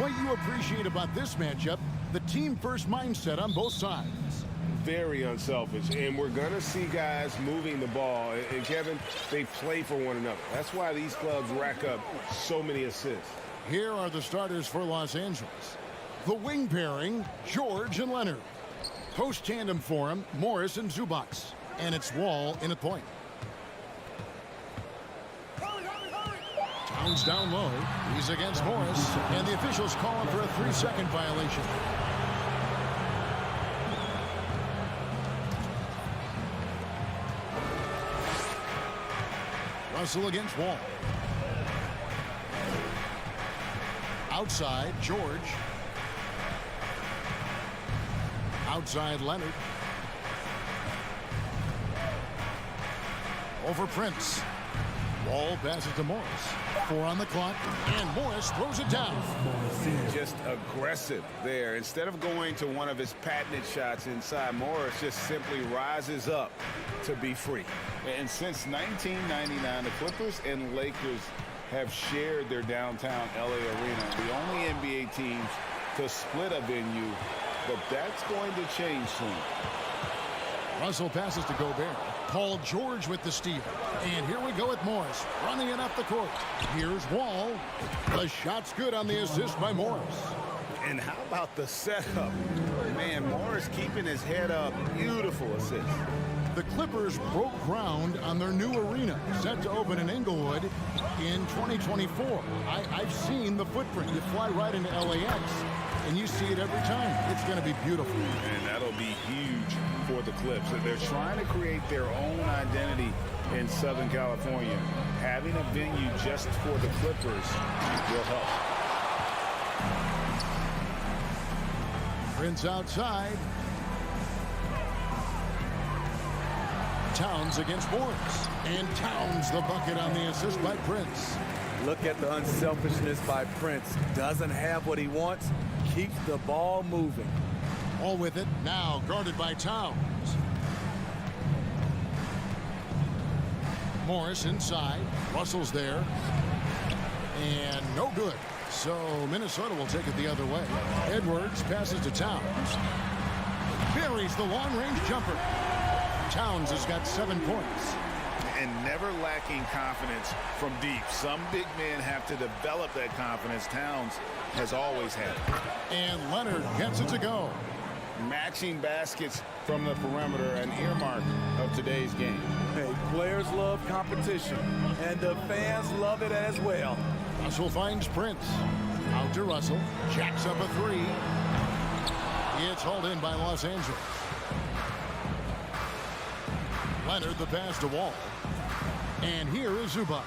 What you appreciate about this matchup, the team-first mindset on both sides. Very unselfish, and we're going to see guys moving the ball. And Kevin, they play for one another. That's why these clubs rack up so many assists. Here are the starters for Los Angeles. The wing pairing, George and Leonard. Post tandem for him, Morris and Zubac. And it's Wall in at point. Towns down low. He's against Morris. And the officials call him for a 3-second violation. Russell against Wall. Outside, George. Outside, Leonard. Over Prince. Wall passes to Morris. 4 on the clock, and Morris throws it down. Just aggressive there. Instead of going to one of his patented shots inside, Morris just simply rises up to be free. And since 1999, the Clippers and Lakers have shared their downtown LA arena, the only NBA teams to split a venue, but that's going to change soon. Russell passes to Gobert. Paul George with the steal. And here we go with Morris running it up the court. Here's Wall. The shot's good on the assist by Morris. And how about the setup? Man, Morris keeping his head up. Beautiful assist. The Clippers broke ground on their new arena, set to open in Inglewood in 2024. I've seen the footprint. You fly right into LAX, and you see it every time. It's going to be beautiful. And that'll be huge for the Clips. They're trying to create their own identity in Southern California. Having a venue just for the Clippers will help. Prince outside. Towns against Morris. And Towns the bucket on the assist by Prince. Look at the unselfishness by Prince. Doesn't have what he wants. Keeps the ball moving. All with it. Now guarded by Towns. Morris inside. Russell's there. And no good. So Minnesota will take it the other way. Edwards passes to Towns. Buries the long-range jumper. Towns has got 7 points. And never lacking confidence from deep. Some big men have to develop that confidence. Towns has always had it. And Leonard gets it to go. Matching baskets from the perimeter, an earmark of today's game. Hey, players love competition, and the fans love it as well. Russell finds Prince. Out to Russell. Jacks up a 3. It's hauled in by Los Angeles. Leonard the pass to Wall. And here is Zubac.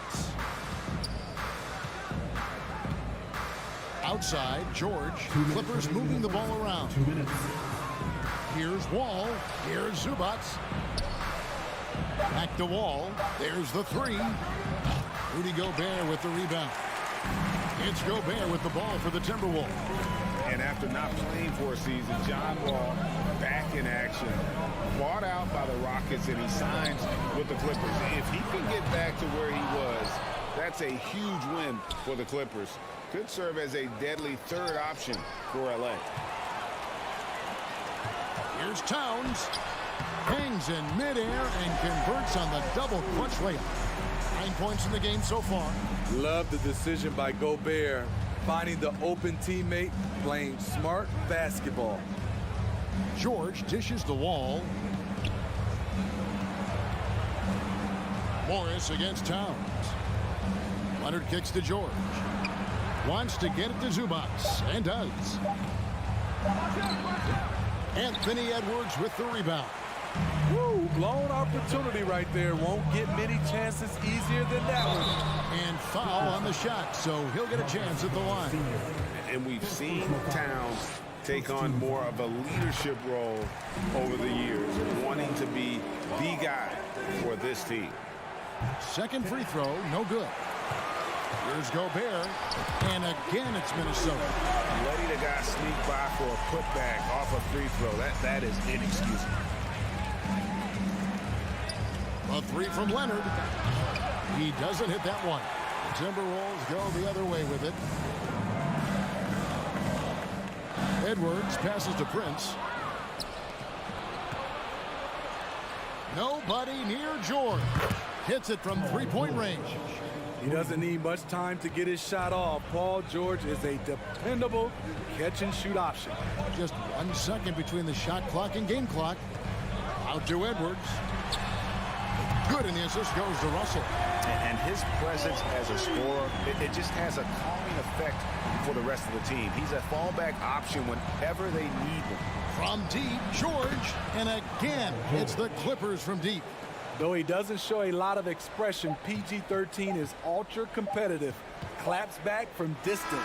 Outside, George. Clippers moving the ball around. 2 minutes. Here's Wall. Here's Zubac. Back to Wall. There's the 3. Rudy Gobert with the rebound. It's Gobert with the ball for the Timberwolves. And after not playing for a season, John Wall back in action. Bought out by the Rockets, and he signs with the Clippers. If he can get back to where he was, that's a huge win for the Clippers. Could serve as a deadly third option for LA. Here's Towns. Hangs in midair and converts on the double clutch layup. 9 points in the game so far. Love the decision by Gobert. Finding the open teammate, playing smart basketball. George dishes the Wall. Morris against Towns. Leonard kicks to George. Wants to get it to Zubac, and does. Anthony Edwards with the rebound. Woo, blown opportunity right there. Won't get many chances easier than that one. And foul on the shot, so he'll get a chance at the line. And we've seen Towns take on more of a leadership role over the years, wanting to be the guy for this team. Second free throw, no good. Here's Gobert, and again it's Minnesota. Letting a guy sneak by for a putback off a free throw, that is inexcusable. A 3 from Leonard. He doesn't hit that one. The Timberwolves go the other way with it. Edwards passes to Prince. Nobody near George. Hits it from three-point range. He doesn't need much time to get his shot off. Paul George is a dependable catch-and-shoot option. Just 1 second between the shot clock and game clock. Out to Edwards. Good, and the assist goes to Russell. And his presence as a scorer, it just has a calming effect for the rest of the team. He's a fallback option whenever they need him. From deep, George, and again, it's the Clippers from deep. Though he doesn't show a lot of expression, PG-13 is ultra-competitive. Claps back from distance.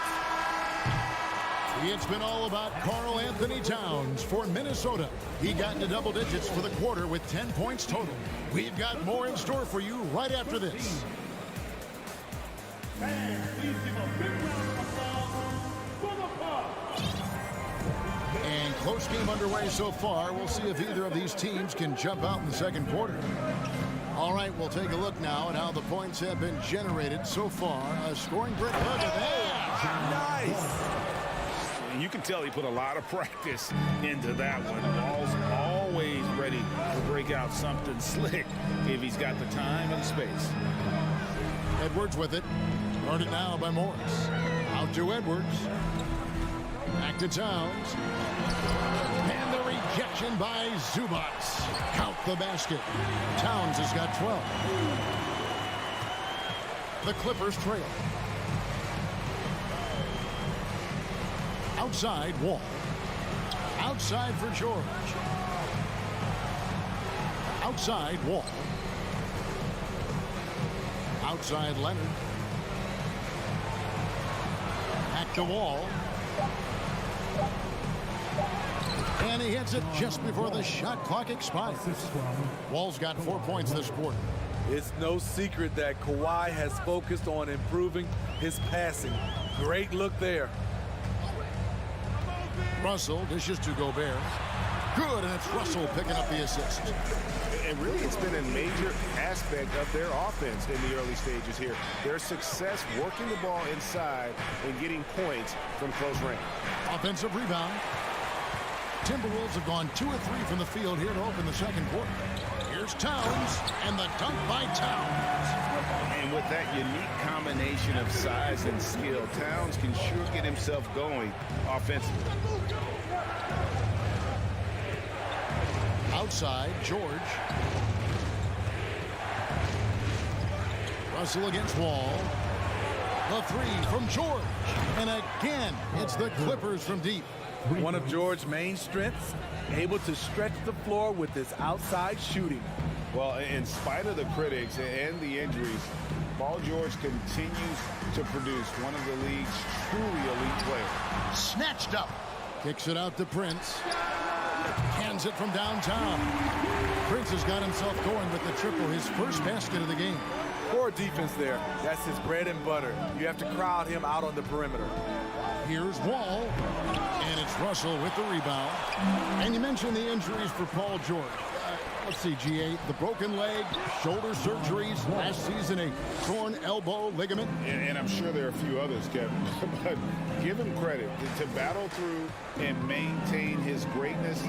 It's been all about Karl Anthony Towns for Minnesota. He got into double digits for the quarter with 10 points total. We've got more in store for you right after this. And close game underway so far. We'll see if either of these teams can jump out in the second quarter. All right, we'll take a look now at how the points have been generated so far. A scoring break. Look at that. Nice. You can tell he put a lot of practice into that one. Ball's always ready to break out something slick if he's got the time and space. Edwards with it. Guarded now by Morris. Out to Edwards. Back to Towns. And the rejection by Zubats. Count the basket. Towns has got 12. The Clippers trail. Outside, Wall. Outside for George. Outside, Wall. Outside, Leonard. Back to Wall. And he hits it just before the shot clock expires. Wall's got 4 points this quarter. It's no secret that Kawhi has focused on improving his passing. Great look there. Russell dishes to Gobert. Good, and it's Russell picking up the assist. And really, it's been a major aspect of their offense in the early stages here. Their success working the ball inside and getting points from close range. Offensive rebound. Timberwolves have gone 2 of 3 from the field here to open the second quarter. Here's Towns, and the dunk by Towns. And with that unique combination of size and skill, Towns can sure get himself going offensively. Outside, George. Russell against Wall. The three from George. And again, it's the Clippers from deep. One of George's main strengths, able to stretch the floor with his outside shooting. Well, in spite of the critics and the injuries, Paul George continues to produce one of the league's truly elite players. Snatched up. Kicks it out to Prince. Hands it from downtown. Prince has got himself going with the triple, his first basket of the game. Poor defense there. That's his bread and butter. You have to crowd him out on the perimeter. Here's Wall, and it's Russell with the rebound. And you mentioned the injuries for Paul George. Let's see, GA, the broken leg, shoulder surgeries, last season a torn elbow ligament. And I'm sure there are a few others, Kevin. But give him credit. To battle through and maintain his greatness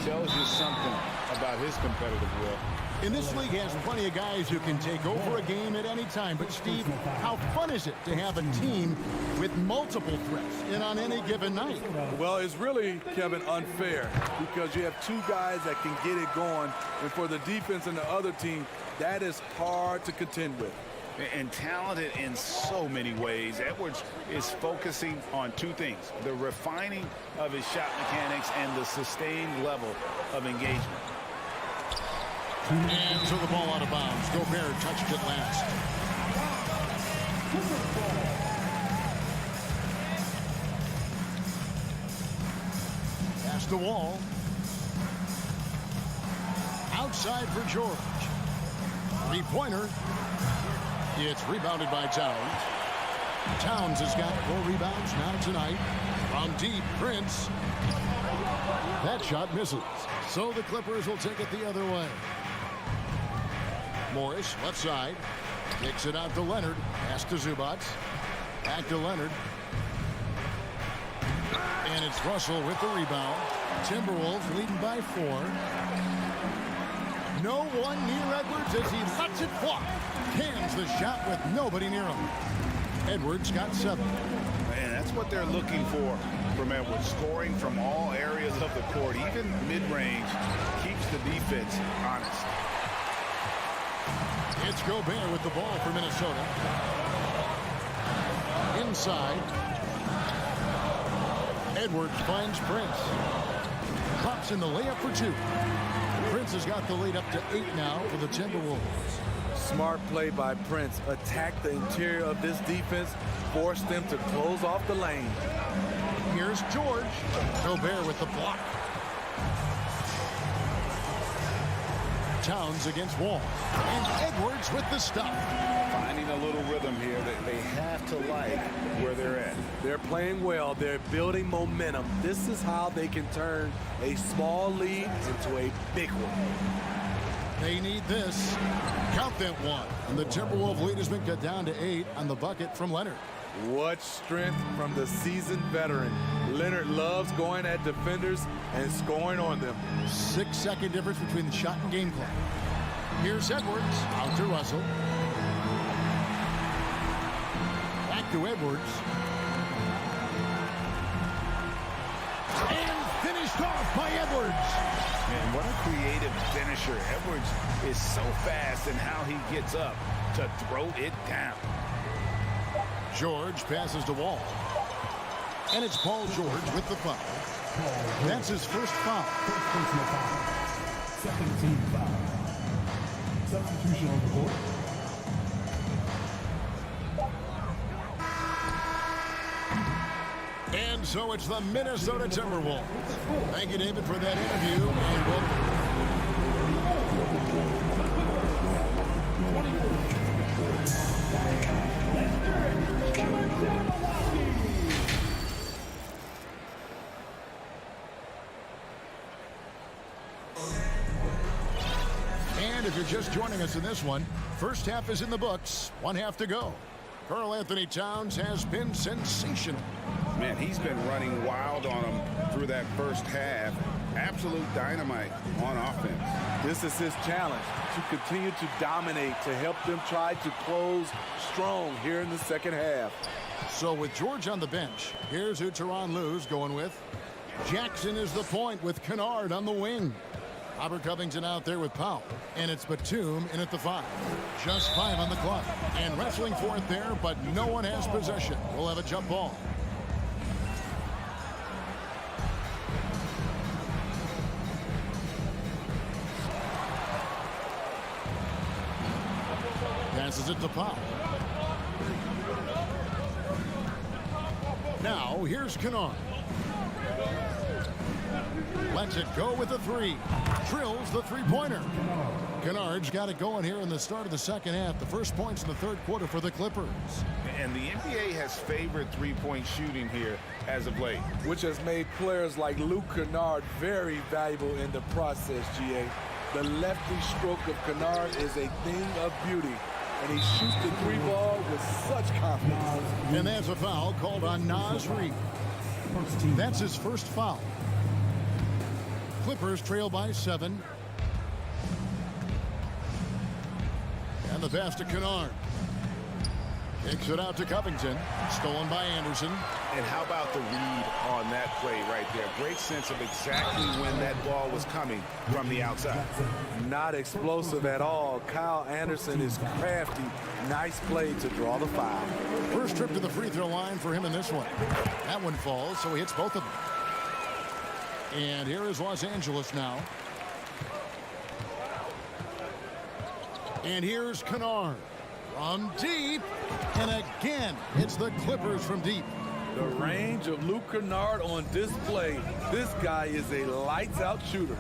tells you something about his competitive will. And this league has plenty of guys who can take over a game at any time. But, Steve, how fun is it to have a team with multiple threats in on any given night? Well, it's really, Kevin, unfair because you have two guys that can get it going. And for the defense and the other team, that is hard to contend with. And talented in so many ways. Edwards is focusing on two things: the refining of his shot mechanics and the sustained level of engagement. And so the ball out of bounds. Gobert touched it last. Pass to Wall. Outside for George. Three-pointer. It's rebounded by Towns. Towns has got 4 rebounds now tonight. From deep, Prince. That shot misses. So the Clippers will take it the other way. Morris, left side. Kicks it out to Leonard. Pass to Zubats. Back to Leonard. And it's Russell with the rebound. Timberwolves leading by 4. No one near Edwards as he lets it fly. Cans the shot with nobody near him. Edwards got 7. Man, that's what they're looking for from Edwards. Scoring from all areas of the court, even mid-range, keeps the defense honest. It's Gobert with the ball for Minnesota. Inside. Edwards finds Prince. Drops in the layup for 2. Prince has got the lead up to 8 now for the Timberwolves. Smart play by Prince. Attack the interior of this defense. Force them to close off the lane. Here's George. Gobert with the block. Towns against Wall. And Edwards with the stop. Finding a little rhythm here that they have to like where they're at. They're playing well. They're building momentum. This is how they can turn a small lead into a big one. They need this. Count that one. And the Timberwolves lead has been cut down to 8 on the bucket from Leonard. What strength from the seasoned veteran. Leonard loves going at defenders and scoring on them. 6-second difference between the shot and game clock. Here's Edwards. Out to Russell. Back to Edwards. And finished off by Edwards. Man, what a creative finisher. Edwards is so fast in how he gets up to throw it down. George passes to Wall. And it's Paul George with the foul. That's his first foul. Second team foul. Substitution on the court. And so it's the Minnesota Timberwolves. Thank you, David, for that interview. And welcome. And if you're just joining us in this one, first half is in the books. 1 half to go. Karl Anthony Towns has been sensational. Man, he's been running wild on them through that first half. Absolute dynamite on offense. This is his challenge, to continue to dominate, to help them try to close strong here in the second half. So with George on the bench, here's who Tyronn Lue's going with. Jackson is the point with Kennard on the wing. Robert Covington out there with Powell. And it's Batum in at the 5. Just 5 on the clock. And wrestling for it there, but no one has possession. We'll have a jump ball. Passes it to Powell. Now, here's Kennard. Lets it go with a 3. Drills the 3-pointer. Kennard's got it going here in the start of the second half. The first points in the third quarter for the Clippers. And the NBA has favored three-point shooting here as of late. Which has made players like Luke Kennard very valuable in the process, GA. The lefty stroke of Kennard is a thing of beauty. And he shoots the 3 ball with such confidence. And that's a foul called on Naz Reid. That's his first foul. Clippers trail by 7. And the pass to Kennard. Kicks it out to Covington. Stolen by Anderson. And how about the read on that play right there? Great sense of exactly when that ball was coming from the outside. Not explosive at all. Kyle Anderson is crafty. Nice play to draw the foul. First trip to the free throw line for him in this one. That one falls, so he hits both of them. And here is Los Angeles now. And here's Kennard from deep. And again, it's the Clippers from deep. The range of Luke Kennard on display. This guy is a lights-out shooter.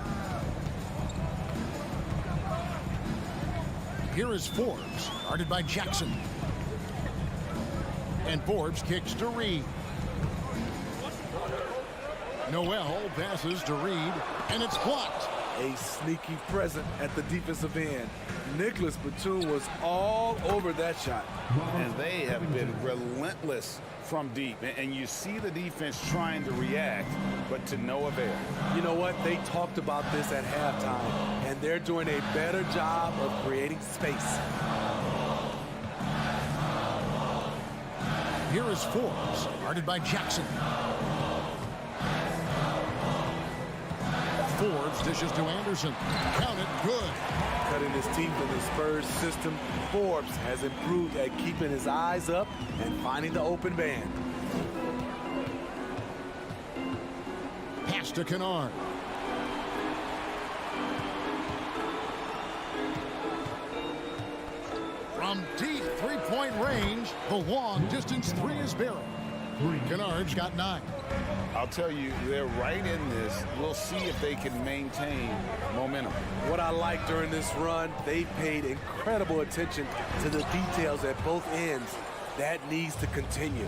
Here is Forbes, guarded by Jackson. And Forbes kicks to Reed. Noel passes to Reed, and it's blocked. a sneaky present at the defensive end. Nicholas Batum was all over that shot. And they have been relentless from deep. And you see the defense trying to react, but to no avail. You know what? They talked about this at halftime, and they're doing a better job of creating space. Here is Forbes, guarded by Jackson. Forbes dishes to Anderson. Count it, good. Cutting his teeth in the Spurs system, Forbes has improved at keeping his eyes up and finding the open man. Pass to Kennard. From deep three-point range, the long-distance three is buried. Kennard's got 9. I'll tell you, they're right in this. We'll see if they can maintain momentum. What I like during this run, they paid incredible attention to the details at both ends. That needs to continue.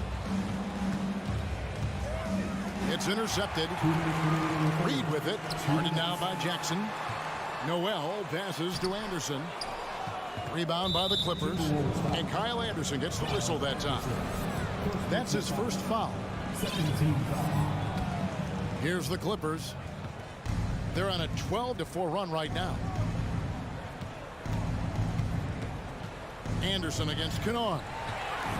It's intercepted. Reed with it. Guarded now by Jackson. Noel passes to Anderson. Rebound by the Clippers. And Kyle Anderson gets the whistle that time. That's his first foul. Here's the Clippers. They're on a 12-4 run right now. Anderson against Kennard.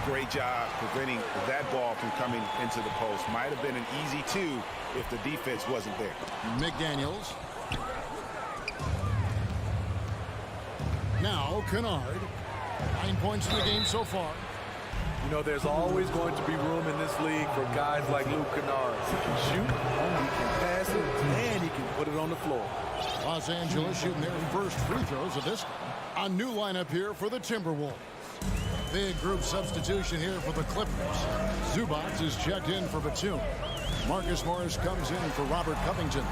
Great job preventing that ball from coming into the post. Might have been an easy 2 if the defense wasn't there. McDaniels. Now Kennard. 9 points in the game so far. You know, there's always going to be room in this league for guys like Luke Kennard. He can shoot, he can pass it, and he can put it on the floor. Los Angeles shooting their first free throws of this. A new lineup here for the Timberwolves. Big group substitution here for the Clippers. Zubac is checked in for Batum. Marcus Morris comes in for Robert Covington.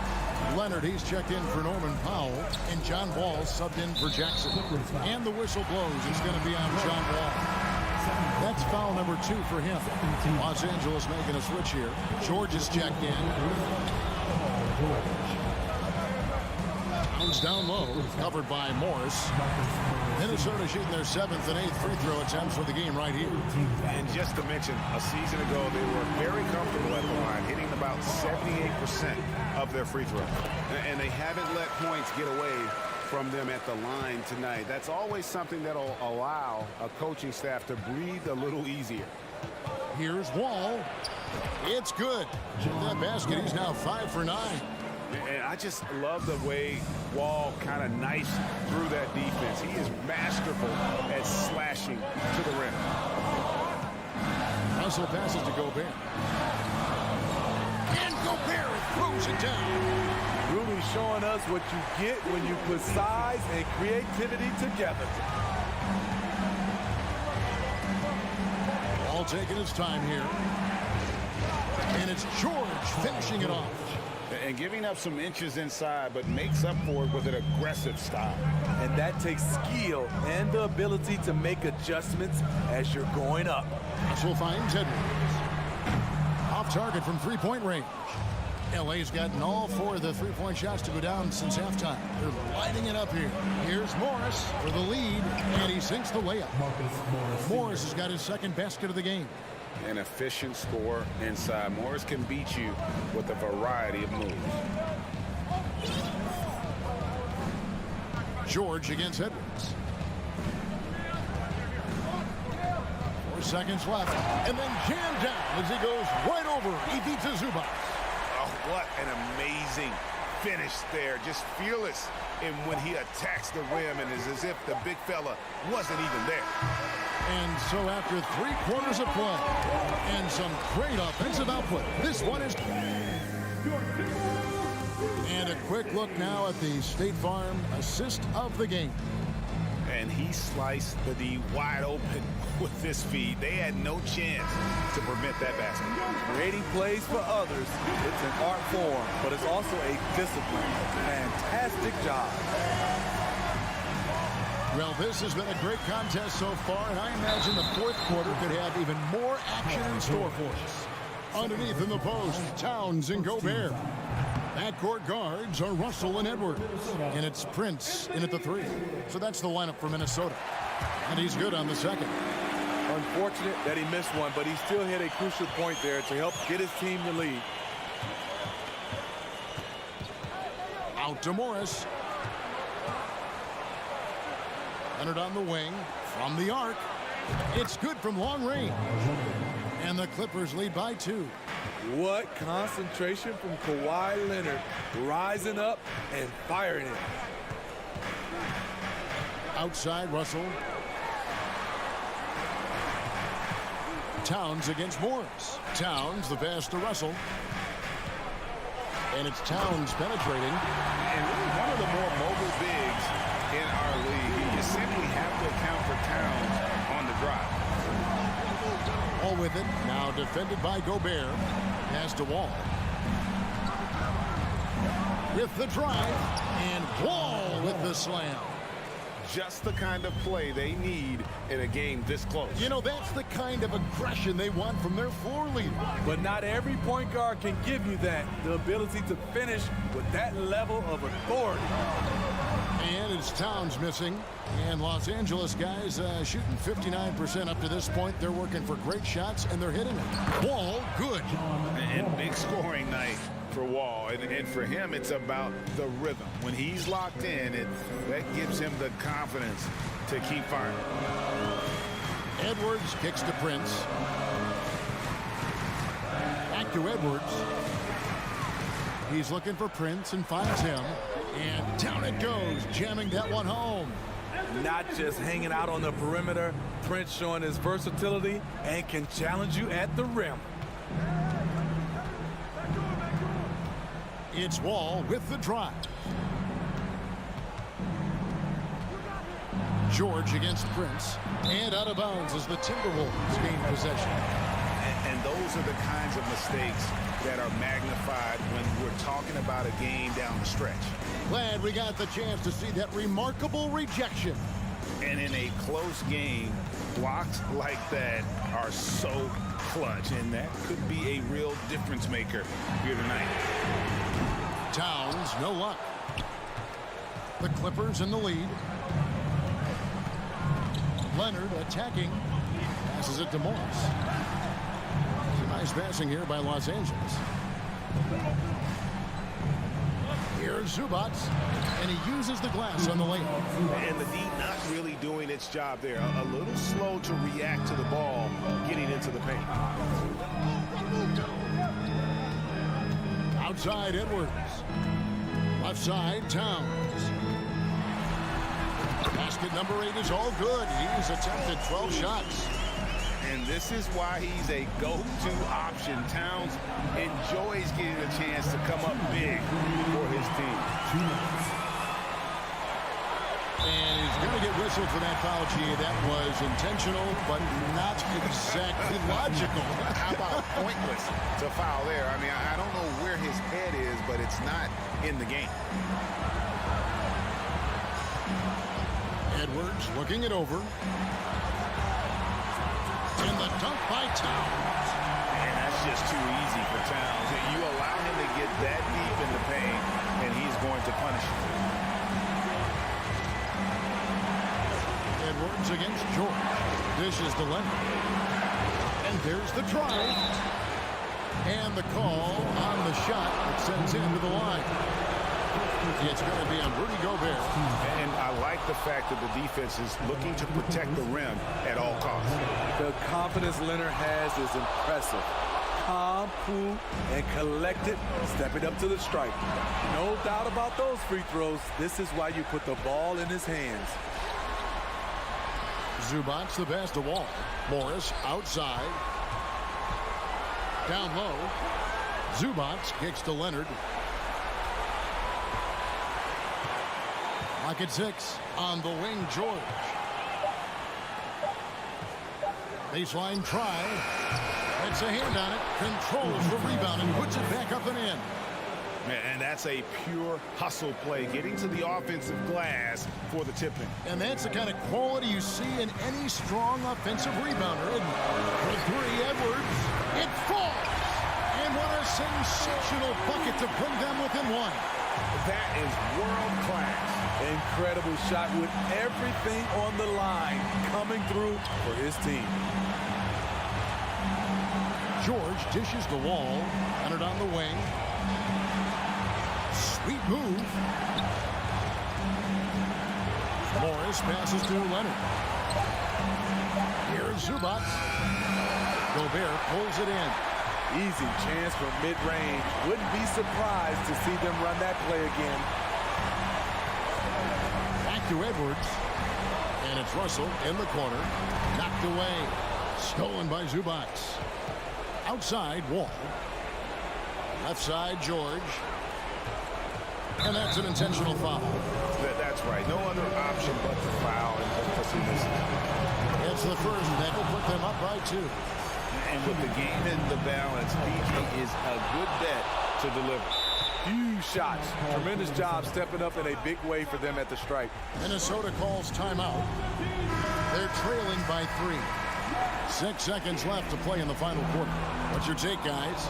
Leonard, he's checked in for Norman Powell. And John Wall subbed in for Jackson. And the whistle blows. It's going to be on John Wall. That's foul number 2 for him. Los Angeles making a switch here. George is checked in. Bounce down low, covered by Morris. Minnesota shooting their 7th and 8th free throw attempts for the game right here. And just to mention, a season ago, they were very comfortable at the line, hitting about 78% of their free throws. And they haven't let points get away from them at the line tonight. That's always something that'll allow a coaching staff to breathe a little easier. Here's Wall. It's good. That basket, he's now 5 for 9. And I just love the way Wall kind of knifes through that defense. He is masterful at slashing to the rim. Russell passes to Gobert. And Gobert throws it down. Really showing us what you get when you put size and creativity together. All taking his time here. And it's George finishing it off. And giving up some inches inside, but makes up for it with an aggressive style. And that takes skill and the ability to make adjustments as you're going up. Russell finds Edwards. Off target from three-point range. LA's gotten all 4 of the three-point shots to go down since halftime. They're lighting it up here. Here's Morris for the lead, and he sinks the layup. Morris has got his 2nd basket of the game. An efficient scorer inside. Morris can beat you with a variety of moves. George against Edwards. 4 seconds left, and then jammed down as he goes right over Ivica Zubac. Oh, what an amazing finish there. Just fearless in when he attacks the rim, and it's as if the big fella wasn't even there. And so after 3 quarters of play and some great offensive output, this one is... And a quick look now at the State Farm assist of the game. And he sliced the D wide open with this feed. They had no chance to prevent that basket. Creating plays for others, it's an art form, but it's also a discipline. Fantastic job. Well, this has been a great contest so far, and I imagine the 4th quarter could have even more action in store for us. Underneath in the post, Towns and Gobert. Backcourt guards are Russell and Edwards. And it's Prince in at the 3. So that's the lineup for Minnesota. And he's good on the second. Unfortunate that he missed one, but he still hit a crucial point there to help get his team the lead. Out to Morris. Leonard on the wing from the arc. It's good from long range. And the Clippers lead by 2. What concentration from Kawhi Leonard, rising up and firing it. Outside Russell. Towns against Morris. Towns the pass to Russell. And it's Towns penetrating. And really one of the more mobile bigs in our league. You simply have to account for Towns on the drive. All with it. Now defended by Gobert. Pass to Wall. With the drive. And Wall with the slam. Just the kind of play they need in a game this close. You know, that's the kind of aggression they want from their floor leader. But not every point guard can give you that. The ability to finish with that level of authority. And it's Towns missing. And Los Angeles guys shooting 59% up to this point. They're working for great shots, and they're hitting it. Wall, good. And big scoring night for Wall. And for him, it's about the rhythm. When he's locked in, that gives him the confidence to keep firing. Edwards kicks to Prince. Back to Edwards. He's looking for Prince and finds him. And down it goes, jamming that one home. Not just hanging out on the perimeter, Prince showing his versatility and can challenge you at the rim. It's Wall with the drive. George against Prince. And out of bounds as the Timberwolves gain possession. And those are the kinds of mistakes that are magnified when we're talking about a game down the stretch. Glad we got the chance to see that remarkable rejection. And in a close game, blocks like that are so clutch, and that could be a real difference maker here tonight. Towns, no luck. The Clippers in the lead. Leonard attacking. Passes it to Morris. Some nice passing here by Los Angeles. Here's Zubac, and he uses the glass on the lane. And the D not really doing its job there. A little slow to react to the ball getting into the paint. Outside Edwards. Left side Towns. Basket number 8 is all good. He's attempted 12 shots. And this is why he's a go-to option. Towns enjoys getting a chance to come up big for his team. And he's going to get whistled for that foul, G. That was intentional, but not exactly logical. How about pointless to foul there? I mean, I don't know where his head is, but it's not in the game. Edwards looking it over. And the dunk by Towns. And that's just too easy for Towns. You allow him to get that deep in the paint, and he's going to punish you. Edwards against George. Dishes to Leonard. And there's the drive. And the call on the shot that sends him to the line. It's going to be on Rudy Gobert. And I like the fact that the defense is looking to protect the rim at all costs. The confidence Leonard has is impressive. Calm, cool, and collected, stepping up to the stripe. No doubt about those free throws. This is why you put the ball in his hands. Zubac the pass to Wall. Morris outside. Down low. Zubac kicks to Leonard. Lock at 6 on the wing, George. Baseline try. Gets a hand on it. Controls the rebound and puts it back up and in. And that's a pure hustle play, getting to the offensive glass for the tip-in. And that's the kind of quality you see in any strong offensive rebounder. And for 3, Edwards. It falls. And what a sensational bucket to bring them within one. That is world class. Incredible shot with everything on the line coming through for his team. George dishes the wall, and it on the wing. Sweet move. Morris passes to Leonard. Here's Zubac. Gobert pulls it in. Easy chance from mid-range. Wouldn't be surprised to see them run that play again. Back to Edwards. And it's Russell in the corner. Knocked away. Stolen by Zubac. Outside, Wall. Left side, George. And that's an intentional foul. That's right. No other option but to foul and just pursue this. It's the first. That will put them up by 2. And with the game in the balance, PG is a good bet to deliver. Huge shots. Tremendous job stepping up in a big way for them at the stripe. Minnesota calls timeout. They're trailing by 3. 6 seconds left to play in the final quarter. What's your take, guys?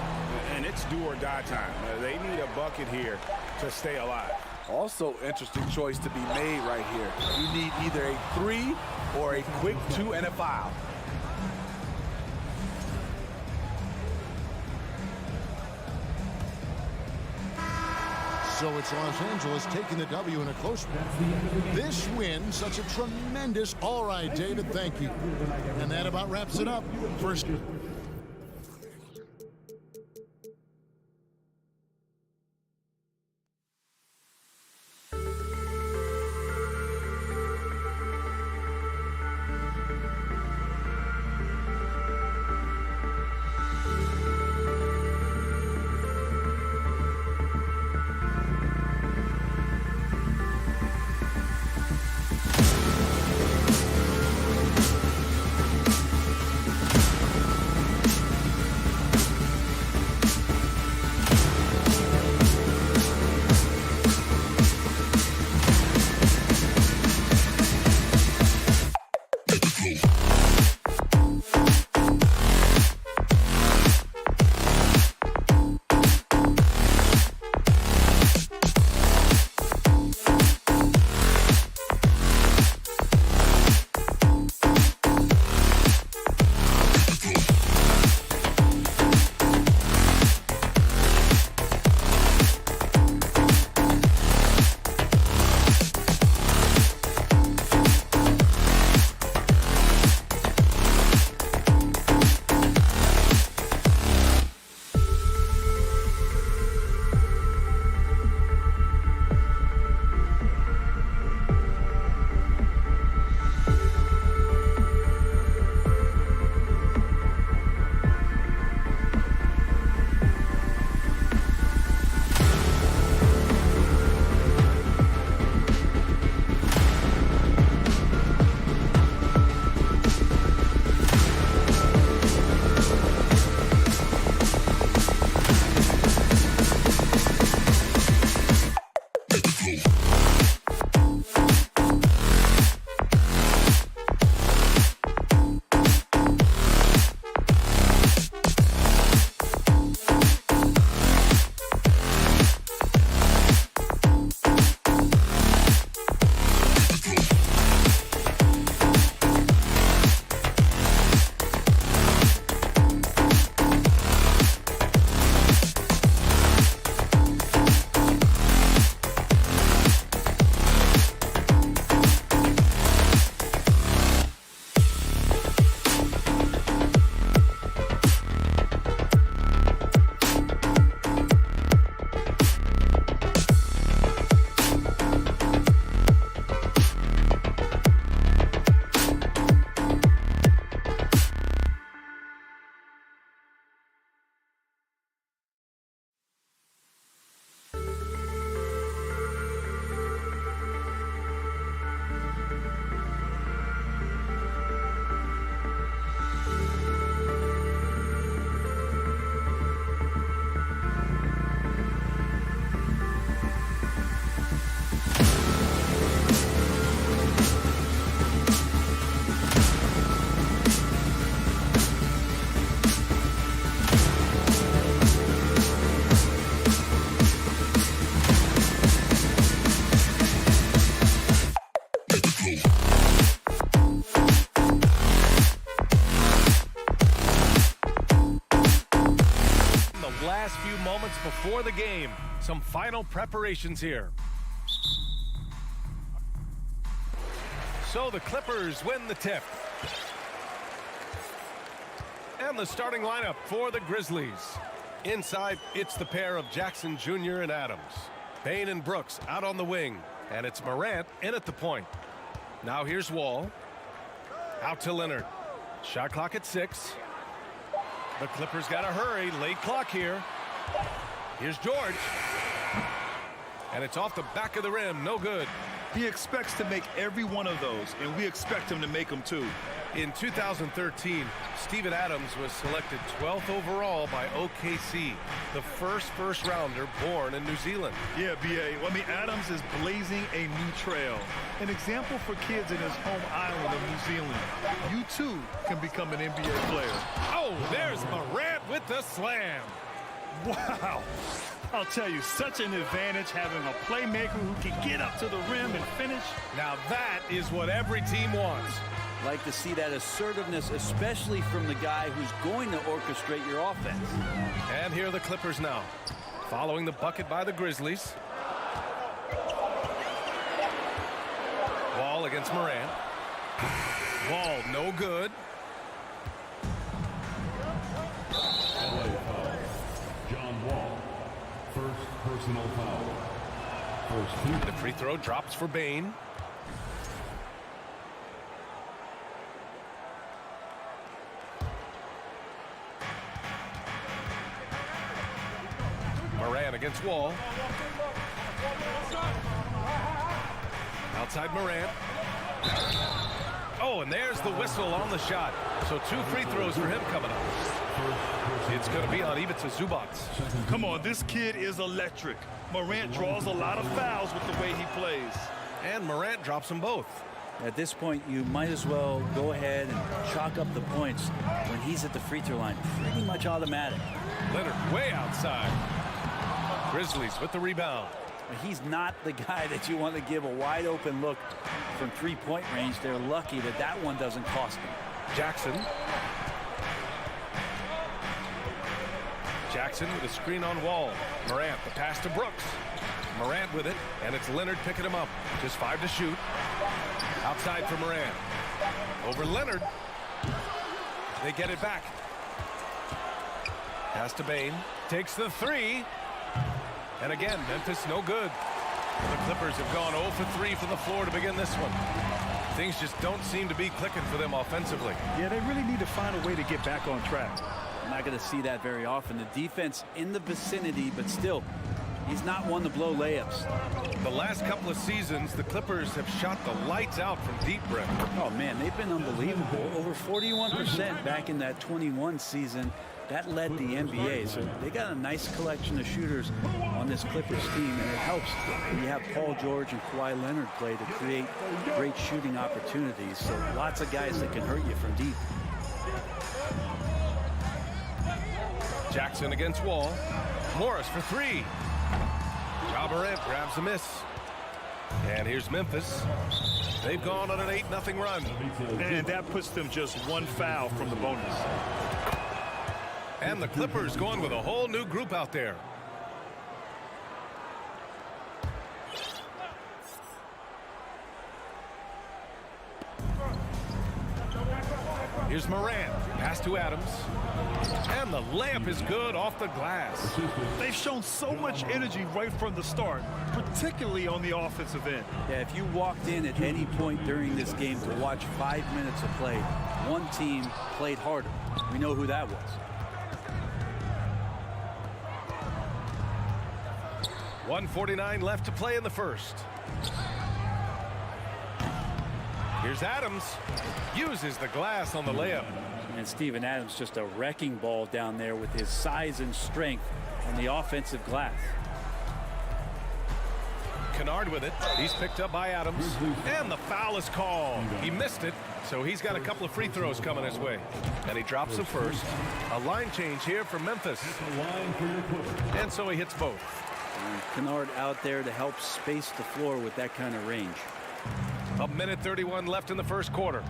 And it's do or die time. They need a bucket here to stay alive. Also, interesting choice to be made right here. You need either a 3 or a quick 2 and a foul. So it's Los Angeles taking the W in a close one. This win, such a tremendous, all right, David, thank you. And that about wraps it up. First. moments before the game. Some final preparations here. So the Clippers win the tip. And the starting lineup for the Grizzlies. Inside, it's the pair of Jackson Jr. and Adams. Bane and Brooks out on the wing. And it's Morant in at the point. Now here's Wall. Out to Leonard. Shot clock at 6. The Clippers got to hurry. Late clock here. Here's George. And it's off the back of the rim. No good. He expects to make every one of those, and we expect him to make them too. In 2013, Steven Adams was selected 12th overall by OKC, the first rounder born in New Zealand. Yeah, B.A. Well, I mean, Adams is blazing a new trail. An example for kids in his home island of New Zealand. You, too, can become an NBA player. Oh, there's Morant with the slam. Wow. I'll tell you, such an advantage having a playmaker who can get up to the rim and finish. Now that is what every team wants. Like to see that assertiveness, especially from the guy who's going to orchestrate your offense. And here are the Clippers now, following the bucket by the Grizzlies. Wall against Morant. Wall, no good. LA foul. John Wall. First personal foul. First team. The free throw drops for Bane. Morant against Wall. Outside Morant. Oh, and there's the whistle on the shot. So 2 free throws for him coming up. It's going to be on Ivica Zubac. Come on, this kid is electric. Morant draws a lot of fouls with the way he plays. And Morant drops them both. At this point, you might as well go ahead and chalk up the points when he's at the free throw line. Pretty much automatic. Leonard way outside. Grizzlies with the rebound. He's not the guy that you want to give a wide open look from three-point range. They're lucky that that one doesn't cost them. Jackson. Jackson with a screen on Wall. Morant, the pass to Brooks. Morant with it, and it's Leonard picking him up. Just 5 to shoot. Outside for Morant. Over Leonard. They get it back. Pass to Bane. Takes the 3. And again, Memphis no good. The Clippers have gone 0 for 3 from the floor to begin this one. Things just don't seem to be clicking for them offensively. Yeah, they really need to find a way to get back on track. I'm not going to see that very often. The defense in the vicinity, but still, he's not one to blow layups. The last couple of seasons, the Clippers have shot the lights out from deep breath. Oh, man, they've been unbelievable. Over 41% back in that 21 season. That led the NBA, so they got a nice collection of shooters on this Clippers team, and it helps when you have Paul George and Kawhi Leonard play to create great shooting opportunities. So lots of guys that can hurt you from deep. Jackson against Wall. Morris for 3. Ja Morant grabs a miss. And here's Memphis. They've gone on an 8-0 run. And that puts them just 1 foul from the bonus. And the Clippers going with a whole new group out there. Here's Morant. Pass to Adams. And the layup is good off the glass. They've shown so much energy right from the start, particularly on the offensive end. Yeah, if you walked in at any point during this game to watch 5 minutes of play, one team played harder. We know who that was. .149 left to play in the first. Here's Adams. Uses the glass on the layup. And Steven Adams just a wrecking ball down there with his size and strength on the offensive glass. Kennard with it. He's picked up by Adams. And the foul is called. He missed it, so he's got a couple of free throws coming his way. And he drops the first. A line change here for Memphis. And so he hits both. And Kennard out there to help space the floor with that kind of range. 1:31 left in the first quarter.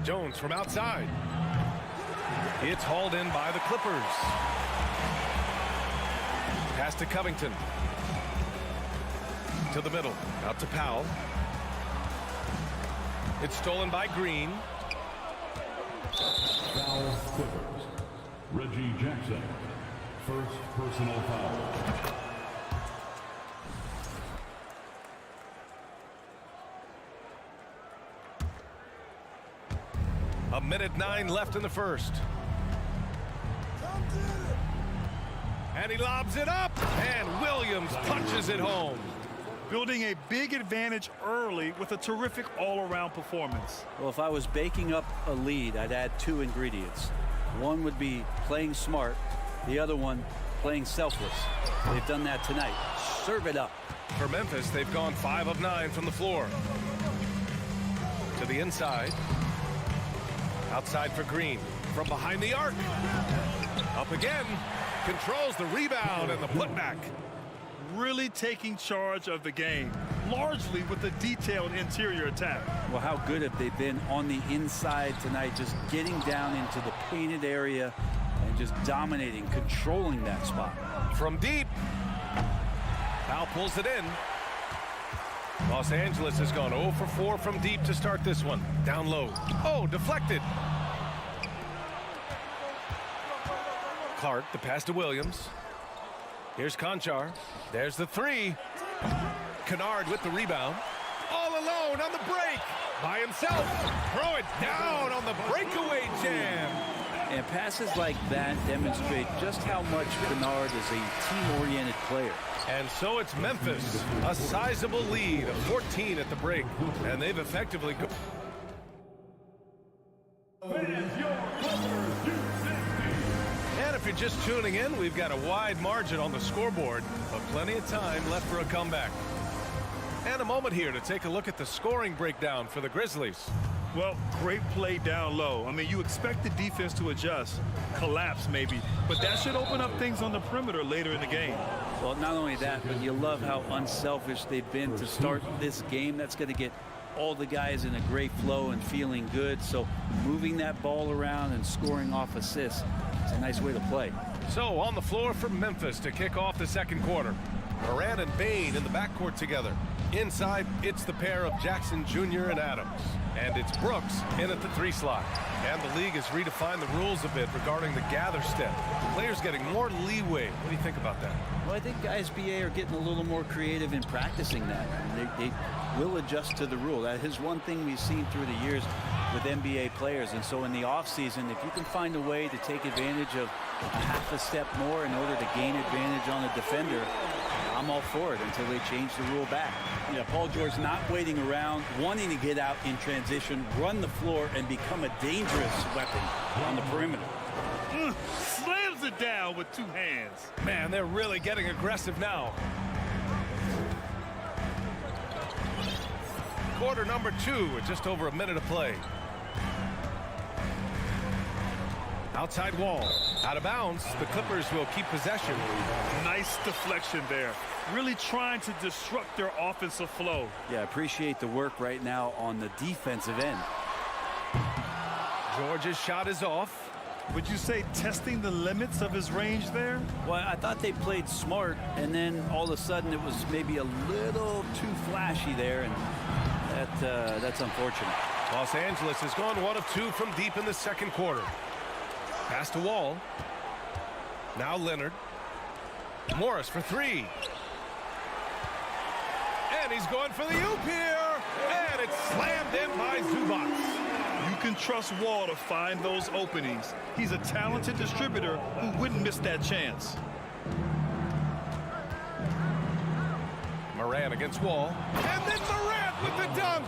Jones from outside. It's hauled in by the Clippers. Pass to Covington. To the middle. Out to Powell. It's stolen by Green. Foul Clippers. Reggie Jackson. First personal foul. A minute 9 left in the first. And he lobs it up. And Williams punches it home. Building a big advantage early with a terrific all-around performance. Well, if I was baking up a lead, I'd add 2 ingredients. One would be playing smart. The other one, playing selfless. They've done that tonight. Serve it up. For Memphis, they've gone 5 of 9 from the floor. To the inside. Outside for Green. From behind the arc. Up again. Controls the rebound and the putback. Really taking charge of the game, largely with a detailed interior attack. Well, how good have they been on the inside tonight, just getting down into the painted area and just dominating, controlling that spot. From deep. Powell pulls it in. Los Angeles has gone 0 for 4 from deep to start this one. Down low. Oh, deflected. Clark, the pass to Williams. Here's Conchar. There's the 3. Kennard with the rebound. All alone on the break. By himself. Throw it down on the breakaway jam. And passes like that demonstrate just how much Kennard is a team-oriented player. And so it's Memphis. A sizable lead of 14 at the break. And they've effectively... And if you're just tuning in, we've got a wide margin on the scoreboard, but plenty of time left for a comeback. And a moment here to take a look at the scoring breakdown for the Grizzlies. Well, great play down low. I mean, you expect the defense to adjust, collapse maybe, but that should open up things on the perimeter later in the game. Well, not only that, but you love how unselfish they've been to start this game. That's going to get all the guys in a great flow and feeling good. So moving that ball around and scoring off assists, it's a nice way to play. So on the floor for Memphis to kick off the second quarter. Moran and Bane in the backcourt together. Inside, it's the pair of Jackson Jr. and Adams. And it's Brooks in at the 3 slot. And the league has redefined the rules a bit regarding the gather step. Players getting more leeway. What do you think about that? Well, I think guys BA are getting a little more creative in practicing that. They will adjust to the rule. That is one thing we've seen through the years with NBA players. And so in the offseason, if you can find a way to take advantage of half a step more in order to gain advantage on a defender, I'm all for it until they change the rule back. Yeah, Paul George not waiting around, wanting to get out in transition, run the floor, and become a dangerous weapon on the perimeter. Slams it down with 2 hands. Man, they're really getting aggressive now. Quarter number 2 with just over a minute of play. Outside wall. Out of bounds. The Clippers will keep possession. Nice deflection there. Really trying to disrupt their offensive flow. Yeah, appreciate the work right now on the defensive end. George's shot is off. Would you say testing the limits of his range there? Well, I thought they played smart, and then all of a sudden it was maybe a little too flashy there, and that's unfortunate. Los Angeles has gone 1 of 2 from deep in the second quarter. Pass to Wall. Now Leonard. Morris for 3. And he's going for the oop here. And it's slammed in by Zubac. You can trust Wall to find those openings. He's a talented distributor who wouldn't miss that chance. Moran against Wall. And then Moran with the dunk.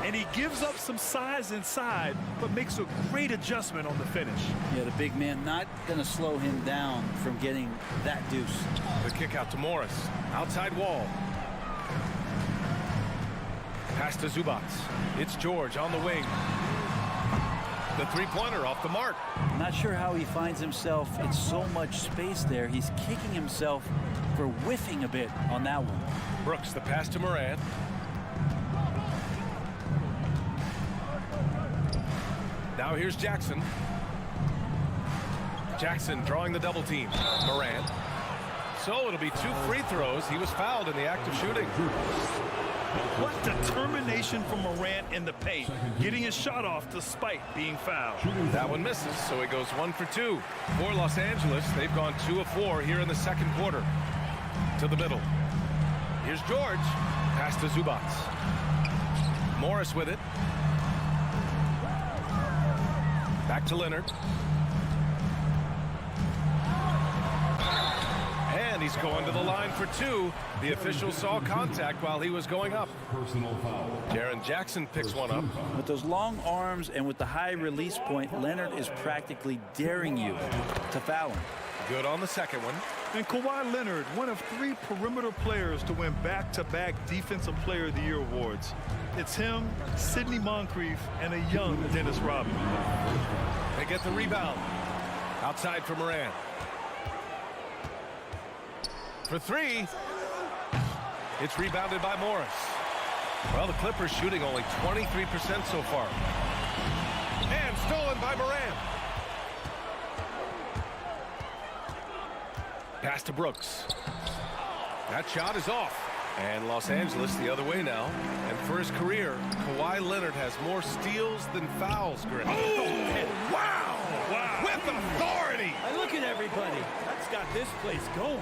And he gives up some size inside, but makes a great adjustment on the finish. Yeah, the big man not going to slow him down from getting that deuce. The kick out to Morris. Outside Wall. Pass to Zubac. It's George on the wing. The 3-pointer off the mark. Not sure how he finds himself in so much space there. He's kicking himself for whiffing a bit on that one. Brooks, the pass to Moran. Now here's Jackson. Jackson drawing the double team. Morant. So it'll be 2 free throws. He was fouled in the act of shooting. What determination from Morant in the paint, getting his shot off despite being fouled. That one misses, so he goes 1 for 2. For Los Angeles, they've gone 2 of 4 here in the second quarter. To the middle. Here's George. Pass to Zubac. Morris with it. Back to Leonard. And he's going to the line for 2. The official saw contact while he was going up. Personal foul. Jaren Jackson picks one up. With those long arms and with the high release point, Leonard is practically daring you to foul him. Good on the second one. And Kawhi Leonard, one of 3 perimeter players to win back-to-back Defensive Player of the Year awards. It's him, Sidney Moncrief, and a young Dennis Rodman. They get the rebound. Outside for Morant. For 3. It's rebounded by Morris. Well, the Clippers shooting only 23% so far. And stolen by Morant. Pass to Brooks. That shot is off. And Los Angeles the other way now. And for his career, Kawhi Leonard has more steals than fouls, Griff. Oh, wow! Wow! With authority! Look at everybody. That's got this place going.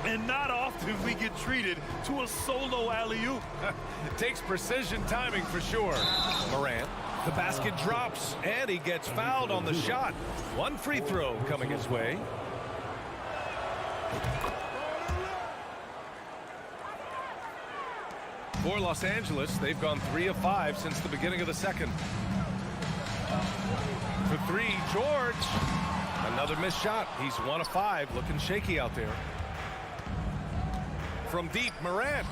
And not often we get treated to a solo alley-oop. It takes precision timing for sure. Morant. The basket drops, and he gets fouled on the shot. 1 free throw coming his way. For Los Angeles, they've gone 3 of 5 since the beginning of the second. For 3, George. Another missed shot. He's 1 of 5, looking shaky out there. From deep, Morant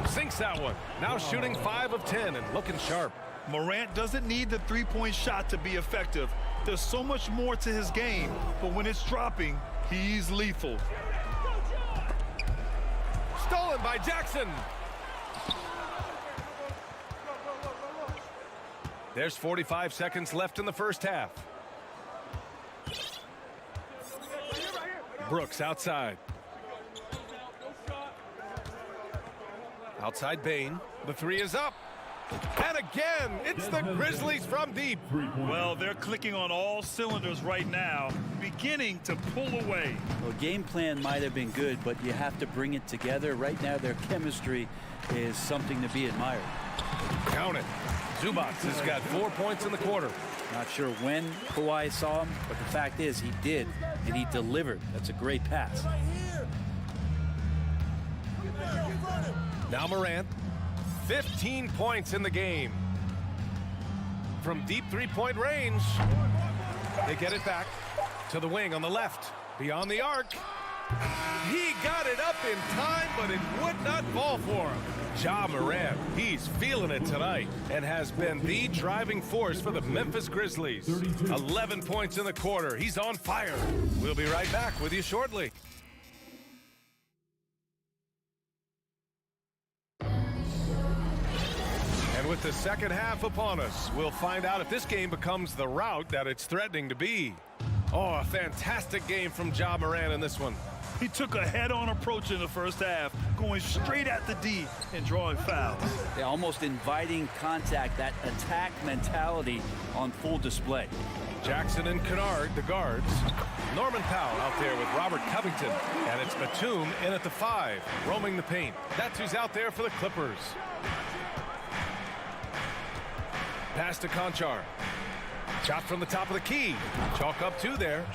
sinks that one. Now shooting 5 of 10 and looking sharp. Morant doesn't need the three-point shot to be effective. There's so much more to his game, but when it's dropping, he's lethal. Stolen by Jackson. There's 45 seconds left in the first half. Brooks outside. Outside Bane. The 3 is up. And again, it's the Grizzlies from deep. Well, they're clicking on all cylinders right now, beginning to pull away. Well, game plan might have been good, but you have to bring it together. Right now, their chemistry is something to be admired. Count it. Zubac has got 4 points in the quarter. Not sure when Kawhi saw him, but the fact is he did, and he delivered. That's a great pass. Now Morant, 15 points in the game. From deep 3-point range, they get it back to the wing on the left, beyond the arc. He got it up in time, but it would not fall for him. Ja Morant, he's feeling it tonight and has been the driving force for the Memphis Grizzlies. 11 points in the quarter. He's on fire. We'll be right back with you shortly. And with the second half upon us, we'll find out if this game becomes the rout that it's threatening to be. Oh, a fantastic game from Ja Morant in this one. He took a head-on approach in the first half, going straight at the D and drawing fouls. They're almost inviting contact, that attack mentality on full display. Jackson and Kennard, the guards. Norman Powell out there with Robert Covington. And it's Batum in at the 5, roaming the paint. That's who's out there for the Clippers. Pass to Conchar. Shot from the top of the key. Chalk up 2 there.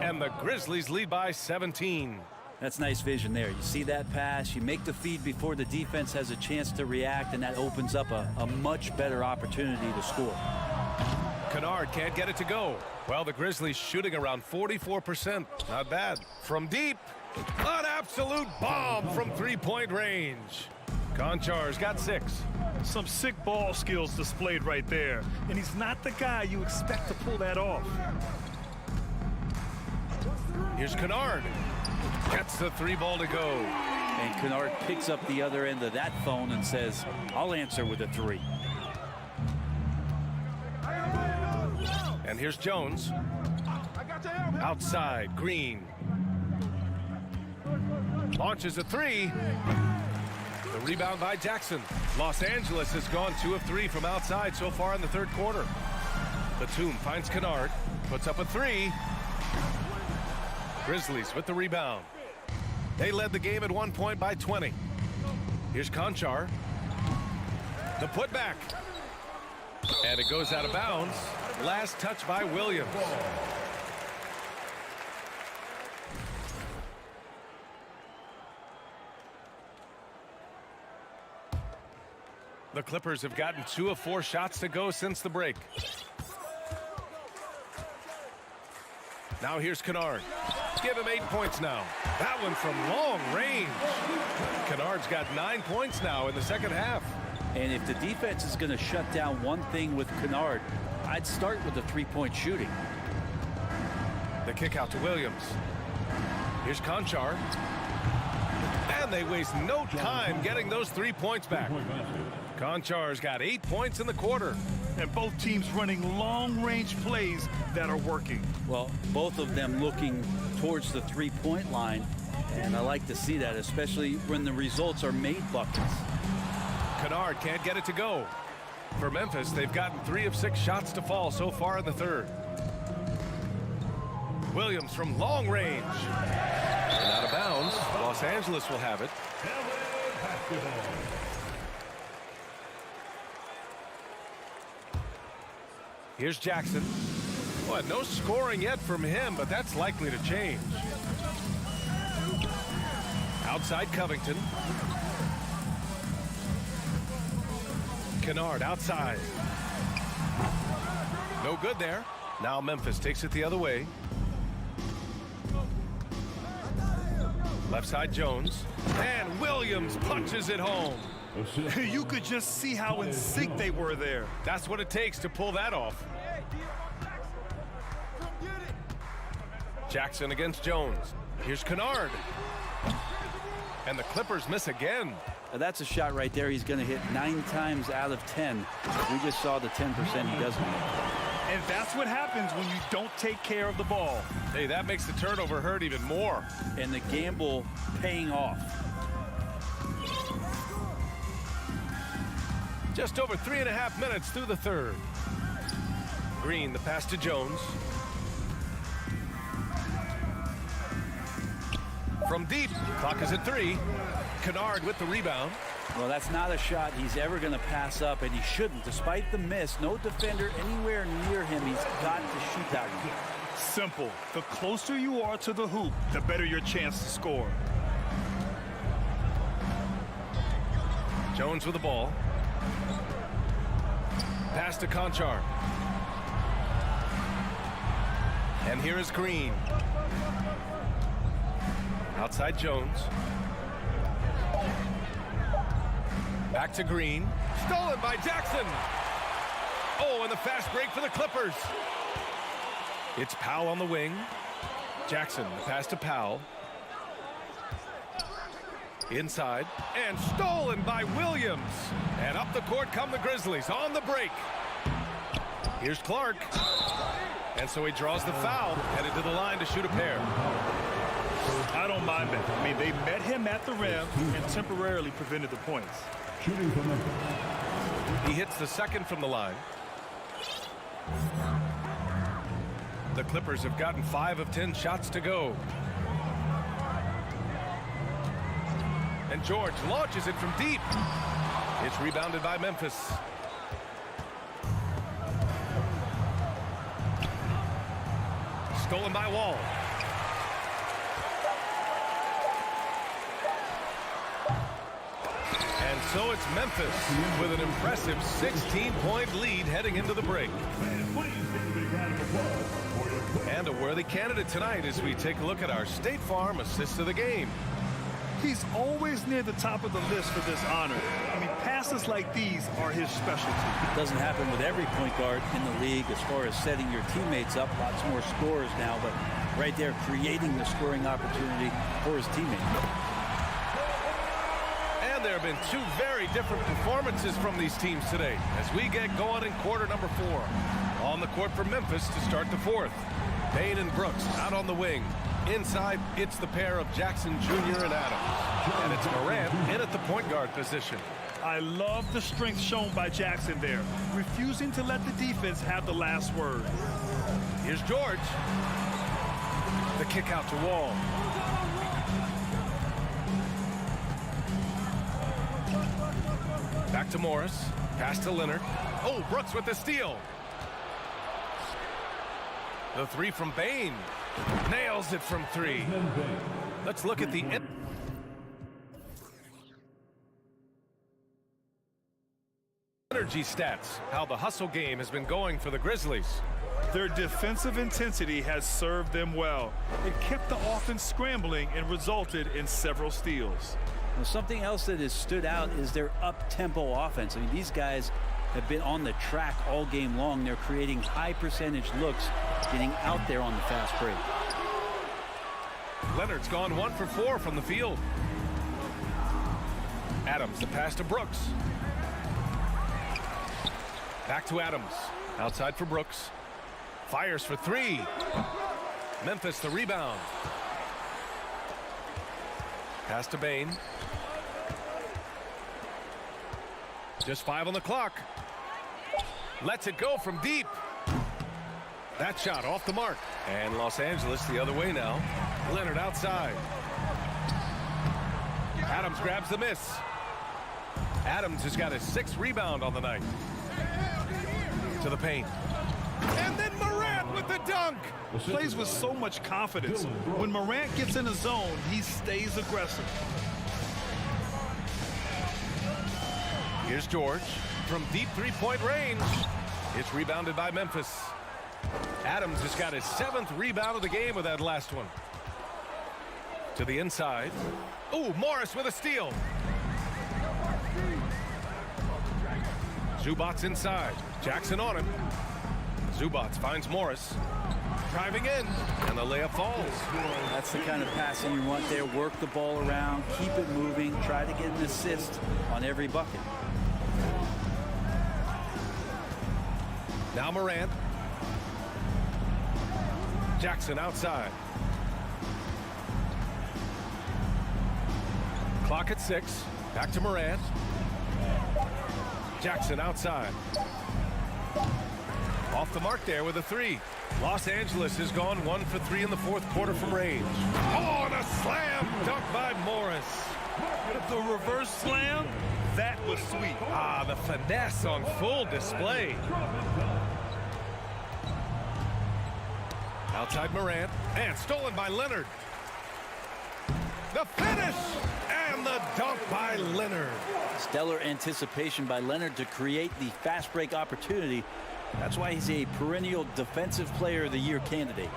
And the Grizzlies lead by 17. That's nice vision there. You see that pass, you make the feed before the defense has a chance to react, and that opens up a much better opportunity to score. Kennard can't get it to go. Well, the Grizzlies shooting around 44%. Not bad. From deep, an absolute bomb from 3-point range. Conchar's got 6. Some sick ball skills displayed right there. And he's not the guy you expect to pull that off. Here's Kennard. Gets the 3 ball to go. And Kennard picks up the other end of that phone and says, I'll answer with a 3. And here's Jones. Outside, Green. Launches a three. The rebound by Jackson. Los Angeles has gone 2 of 3 from outside so far in the third quarter. Batum finds Kennard. Puts up a three. Grizzlies with the rebound. They led the game at 1 point by 20. Here's Conchar. The putback. And it goes out of bounds. Last touch by Williams. The Clippers have gotten 2 of 4 shots to go since the break. Now here's Kennard. Give him 8 points now. That one from long range. Kennard's got 9 points now in the second half. And if the defense is going to shut down one thing with Kennard, I'd start with the three-point shooting. The kick out to Williams. Here's Conchar. And they waste no time getting those 3 points back. Conchar's got 8 points in the quarter. And both teams running long-range plays that are working. Well, both of them looking towards the three-point line, and I like to see that, especially when the results are made buckets. Kennard can't get it to go. For Memphis, they've gotten 3 of 6 shots to fall so far in the third. Williams from long range. And out of bounds. Los Angeles will have it. Here's Jackson. Well, no scoring yet from him, but that's likely to change. Outside Covington. Kennard outside. No good there. Now Memphis takes it the other way. Left side Jones. And Williams punches it home. You could just see how in sync they were there. That's what it takes to pull that off. Jackson against Jones. Here's Kennard. And the Clippers miss again. Now that's a shot right there he's going to hit 9 times out of 10. We just saw the 10% he doesn't hit. And that's what happens when you don't take care of the ball. Hey, that makes the turnover hurt even more. And the gamble paying off. Just over 3.5 minutes through the third. Green, the pass to Jones. From deep, clock is at 3. Kennard with the rebound. Well, that's not a shot he's ever going to pass up, and he shouldn't. Despite the miss, no defender anywhere near him. He's got to shoot that one. Simple. The closer you are to the hoop, the better your chance to score. Jones with the ball. Pass to Conchar. And here is Green. Outside Jones. Back to Green. Stolen by Jackson. Oh, and the fast break for the Clippers. It's Powell on the wing. Jackson, the pass to Powell. Inside. And stolen by Williams. And up the court come the Grizzlies on the break. Here's Clark. And so he draws the foul. Headed to the line to shoot a pair. I don't mind that. I mean, they met him at the rim and temporarily prevented the points. Shooting from Memphis. He hits the second from the line. The Clippers have gotten 5 of 10 shots to go. And George launches it from deep. It's rebounded by Memphis. Stolen by Wall. And so it's Memphis with an impressive 16-point lead heading into the break. And a worthy candidate tonight as we take a look at our State Farm Assist of the Game. He's always near the top of the list for this honor. I mean, passes like these are his specialty. It doesn't happen with every point guard in the league as far as setting your teammates up. Lots more scorers now, but right there creating the scoring opportunity for his teammate. And there have been 2 very different performances from these teams today as we get going in quarter number 4. On the court for Memphis to start the fourth. Bain and Brooks out on the wing. Inside, it's the pair of Jackson Jr. and Adams. And it's Morant in at the point guard position. I love the strength shown by Jackson there, refusing to let the defense have the last word. Here's George. The kick out to Wall. Back to Morris. Pass to Leonard. Oh, Brooks with the steal. The three from Bain. Nails it from three. Let's look at the energy stats. How the hustle game has been going for the Grizzlies. Their defensive intensity has served them well. It kept the offense scrambling and resulted in several steals. Well, something else that has stood out is their up-tempo offense. I mean, these guys have been on the track all game long. They're creating high-percentage looks, getting out there on the fast break. Leonard's gone 1 for 4 from the field. Adams, the pass to Brooks. Back to Adams. Outside for Brooks. Fires for three. Memphis the rebound. Pass to Bain. Just 5 on the clock. Lets it go from deep. That shot off the mark. And Los Angeles the other way now. Leonard outside. Adams grabs the miss. Adams has got his 6th rebound on the night. To the paint. And then Morant with the dunk. Plays with so much confidence. When Morant gets in a zone, he stays aggressive. Here's George from deep three-point range. It's rebounded by Memphis. Adams has got his 7th rebound of the game with that last one. To the inside. Ooh, Morris with a steal. Zubac's inside. Jackson on him. Zubats finds Morris. Driving in, and the layup falls. That's the kind of passing you want there. Work the ball around, keep it moving, try to get an assist on every bucket. Now Morant. Jackson outside. Clock at 6. Back to Morant. Jackson outside. Off the mark there with a 3. Los Angeles has gone 1 for 3 in the 4th quarter from range. Oh, and a slam dunk by Morris. The reverse slam, that was sweet. Ah, the finesse on full display. Outside Morant, and stolen by Leonard. The finish, and the dunk by Leonard. Stellar anticipation by Leonard to create the fast break opportunity. That's why he's a perennial Defensive Player of the Year candidate.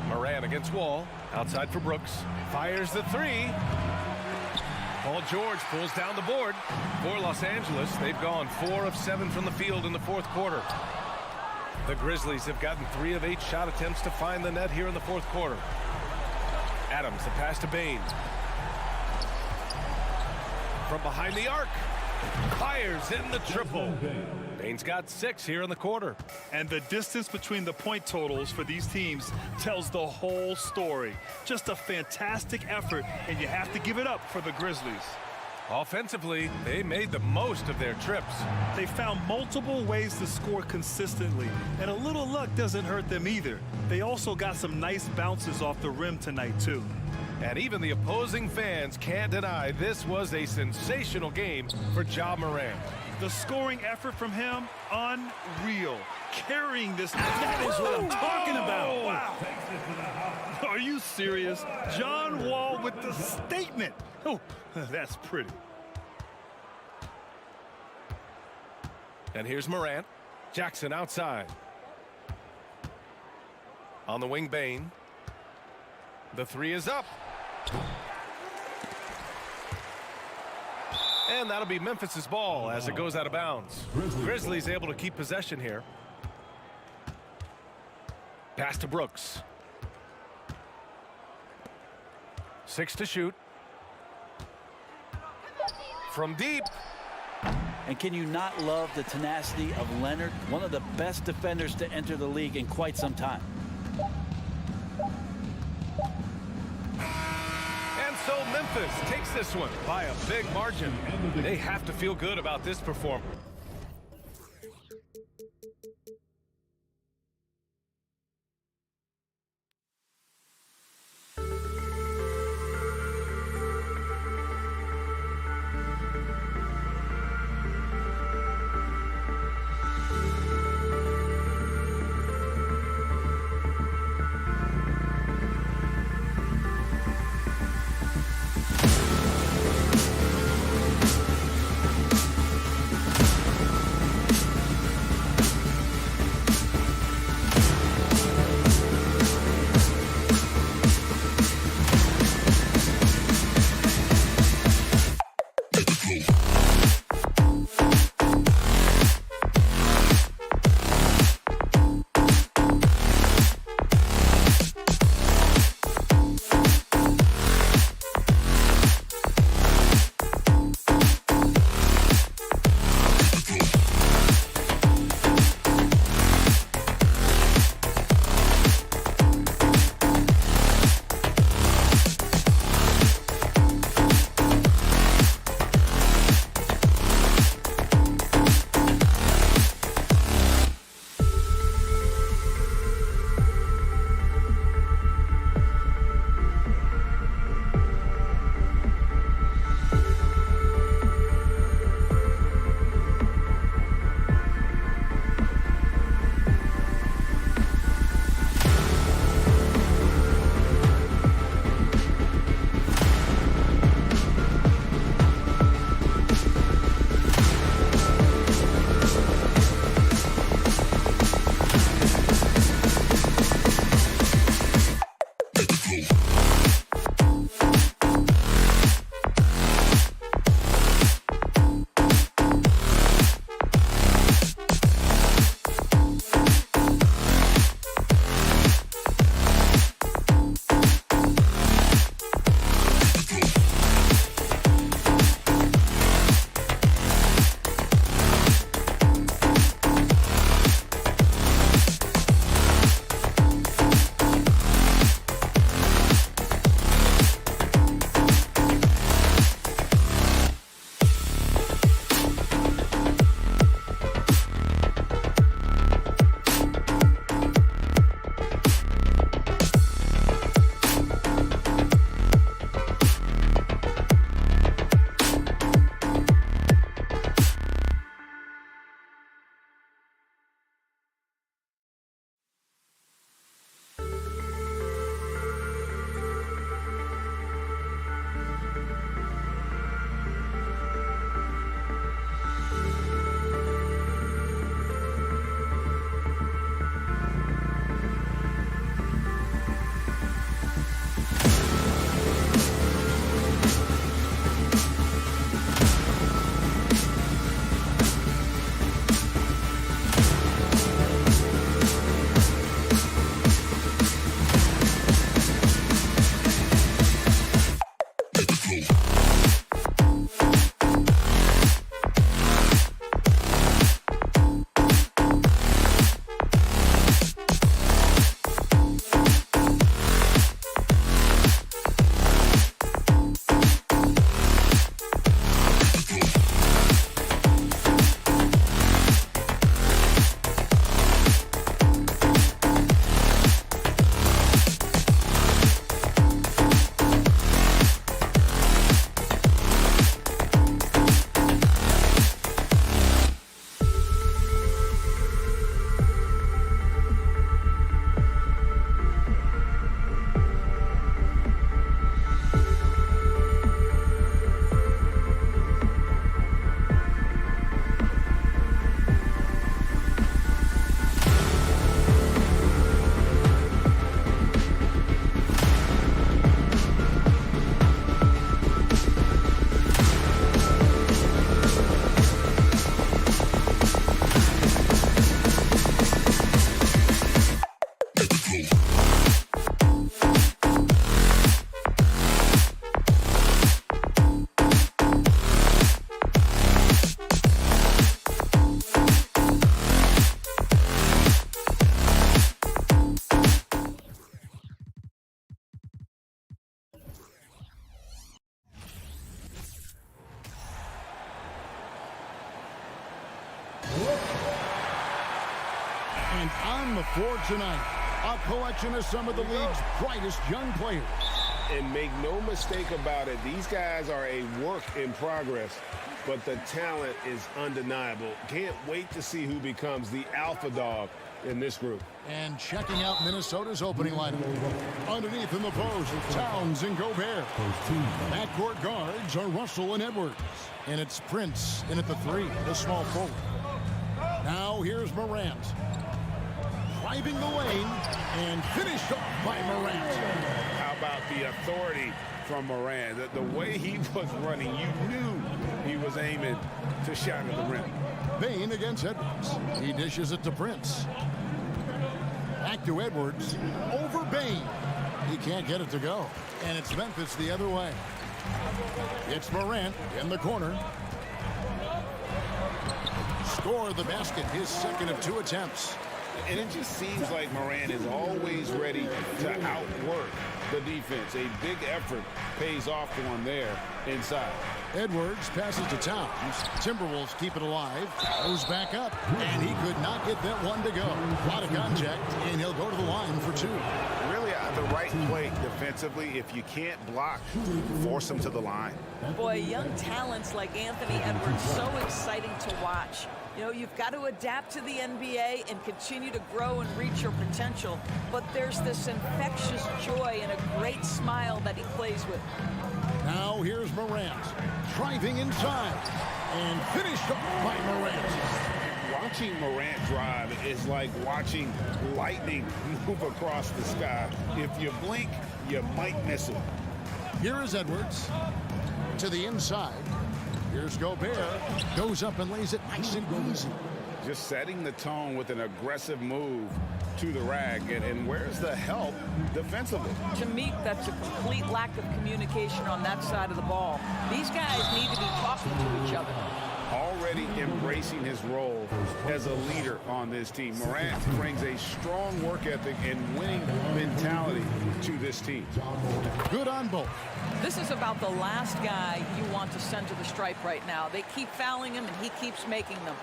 Morant against Wall. Outside for Brooks. Fires the 3. Paul George pulls down the board. For Los Angeles, they've gone 4 of 7 from the field in the 4th quarter. The Grizzlies have gotten 3 of 8 shot attempts to find the net here in the 4th quarter. Adams, the pass to Bain. From behind the arc. Fires in the triple. Bain's got 6 here in the quarter. And the distance between the point totals for these teams tells the whole story. Just a fantastic effort, and you have to give it up for the Grizzlies. Offensively, they made the most of their trips. They found multiple ways to score consistently, and a little luck doesn't hurt them either. They also got some nice bounces off the rim tonight, too. And even the opposing fans can't deny this was a sensational game for Ja Morant. The scoring effort from him, unreal. Carrying this. That is what I'm talking about. Wow. Are you serious? John Wall with the statement. Oh, that's pretty. And here's Morant. Jackson outside. On the wing, Bain. The 3 is up. And that'll be Memphis's ball as it goes out of bounds. Grizzlies able to keep possession here. Pass to Brooks. 6 to shoot. From deep. And can you not love the tenacity of Leonard, one of the best defenders to enter the league in quite some time? And so Memphis takes this one by a big margin. They have to feel good about this performance. for tonight. A collection of some of the league's brightest young players. And make no mistake about it, these guys are a work in progress, but the talent is undeniable. Can't wait to see who becomes the alpha dog in this group. And checking out Minnesota's opening lineup. Underneath in the post, Towns and Gobert. Backcourt guards are Russell and Edwards. And it's Prince in at the 3, the small forward. Now here's Morant. Driving the lane and finished off by Morant. How about the authority from Morant? The way he was running, you knew he was aiming to shot at the rim. Bane against Edwards. He dishes it to Prince. Back to Edwards. Over Bane. He can't get it to go. And it's Memphis the other way. It's Morant in the corner. Score the basket, his second of 2 attempts. And it just seems like Morant is always ready to outwork the defense. A big effort pays off for him there inside. Edwards passes to Towns. Timberwolves keep it alive. Goes back up. And he could not get that one to go. A lot of contact, and he'll go to the line for 2. Really the right play defensively. If you can't block, force him to the line. Boy, young talents like Anthony Edwards, so exciting to watch. You know, you've got to adapt to the NBA and continue to grow and reach your potential. But there's this infectious joy and a great smile that he plays with. Now here's Morant. Driving inside. And finished off by Morant. Watching Morant drive is like watching lightning move across the sky. If you blink, you might miss him. Here is Edwards. To the inside. Here's Gobert. Goes up and lays it nice and easy. Just setting the tone with an aggressive move to the rack. And where's the help defensively? To me, that's a complete lack of communication on that side of the ball. These guys need to be talking to each other. Already embracing his role as a leader on this team. Morant brings a strong work ethic and winning mentality to this team. Good on both. This is about the last guy you want to send to the stripe right now. They keep fouling him, and he keeps making them.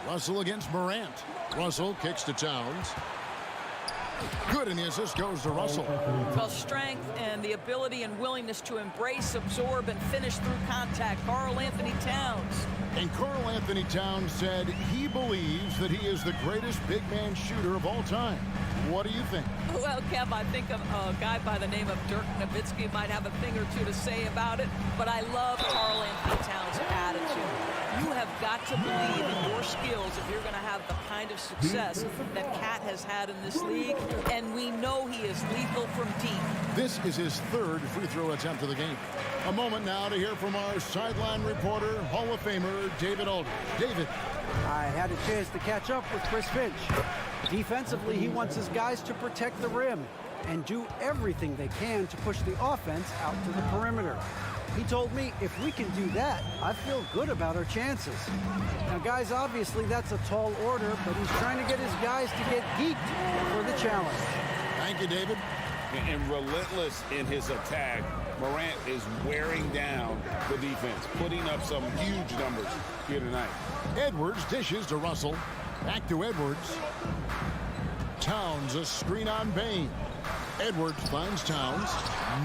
Russell against Morant. Russell kicks to Towns. Good, and the assist goes to Russell. Well, strength and the ability and willingness to embrace, absorb, and finish through contact. Karl Anthony Towns. And Karl Anthony Towns said he believes that he is the greatest big man shooter of all time. What do you think? Well, Kev, I think a guy by the name of Dirk Nowitzki might have a thing or two to say about it, but I love Karl Anthony Towns' attitude. You have got to believe in your skills if you're going to have the kind of success that Cat has had in this league, and we know he is lethal from deep. This is his 3rd free throw attempt of the game. A moment now to hear from our sideline reporter, Hall of Famer David Aldridge. David. I had a chance to catch up with Chris Finch. Defensively, he wants his guys to protect the rim and do everything they can to push the offense out to the perimeter. He told me if we can do that, I feel good about our chances. Now, guys, obviously that's a tall order, but he's trying to get his guys to get geeked for the challenge. Thank you, David. And relentless in his attack, Morant is wearing down the defense, putting up some huge numbers here tonight. Edwards dishes to Russell. Back to Edwards. Towns, a screen on Bane. Edwards finds Towns.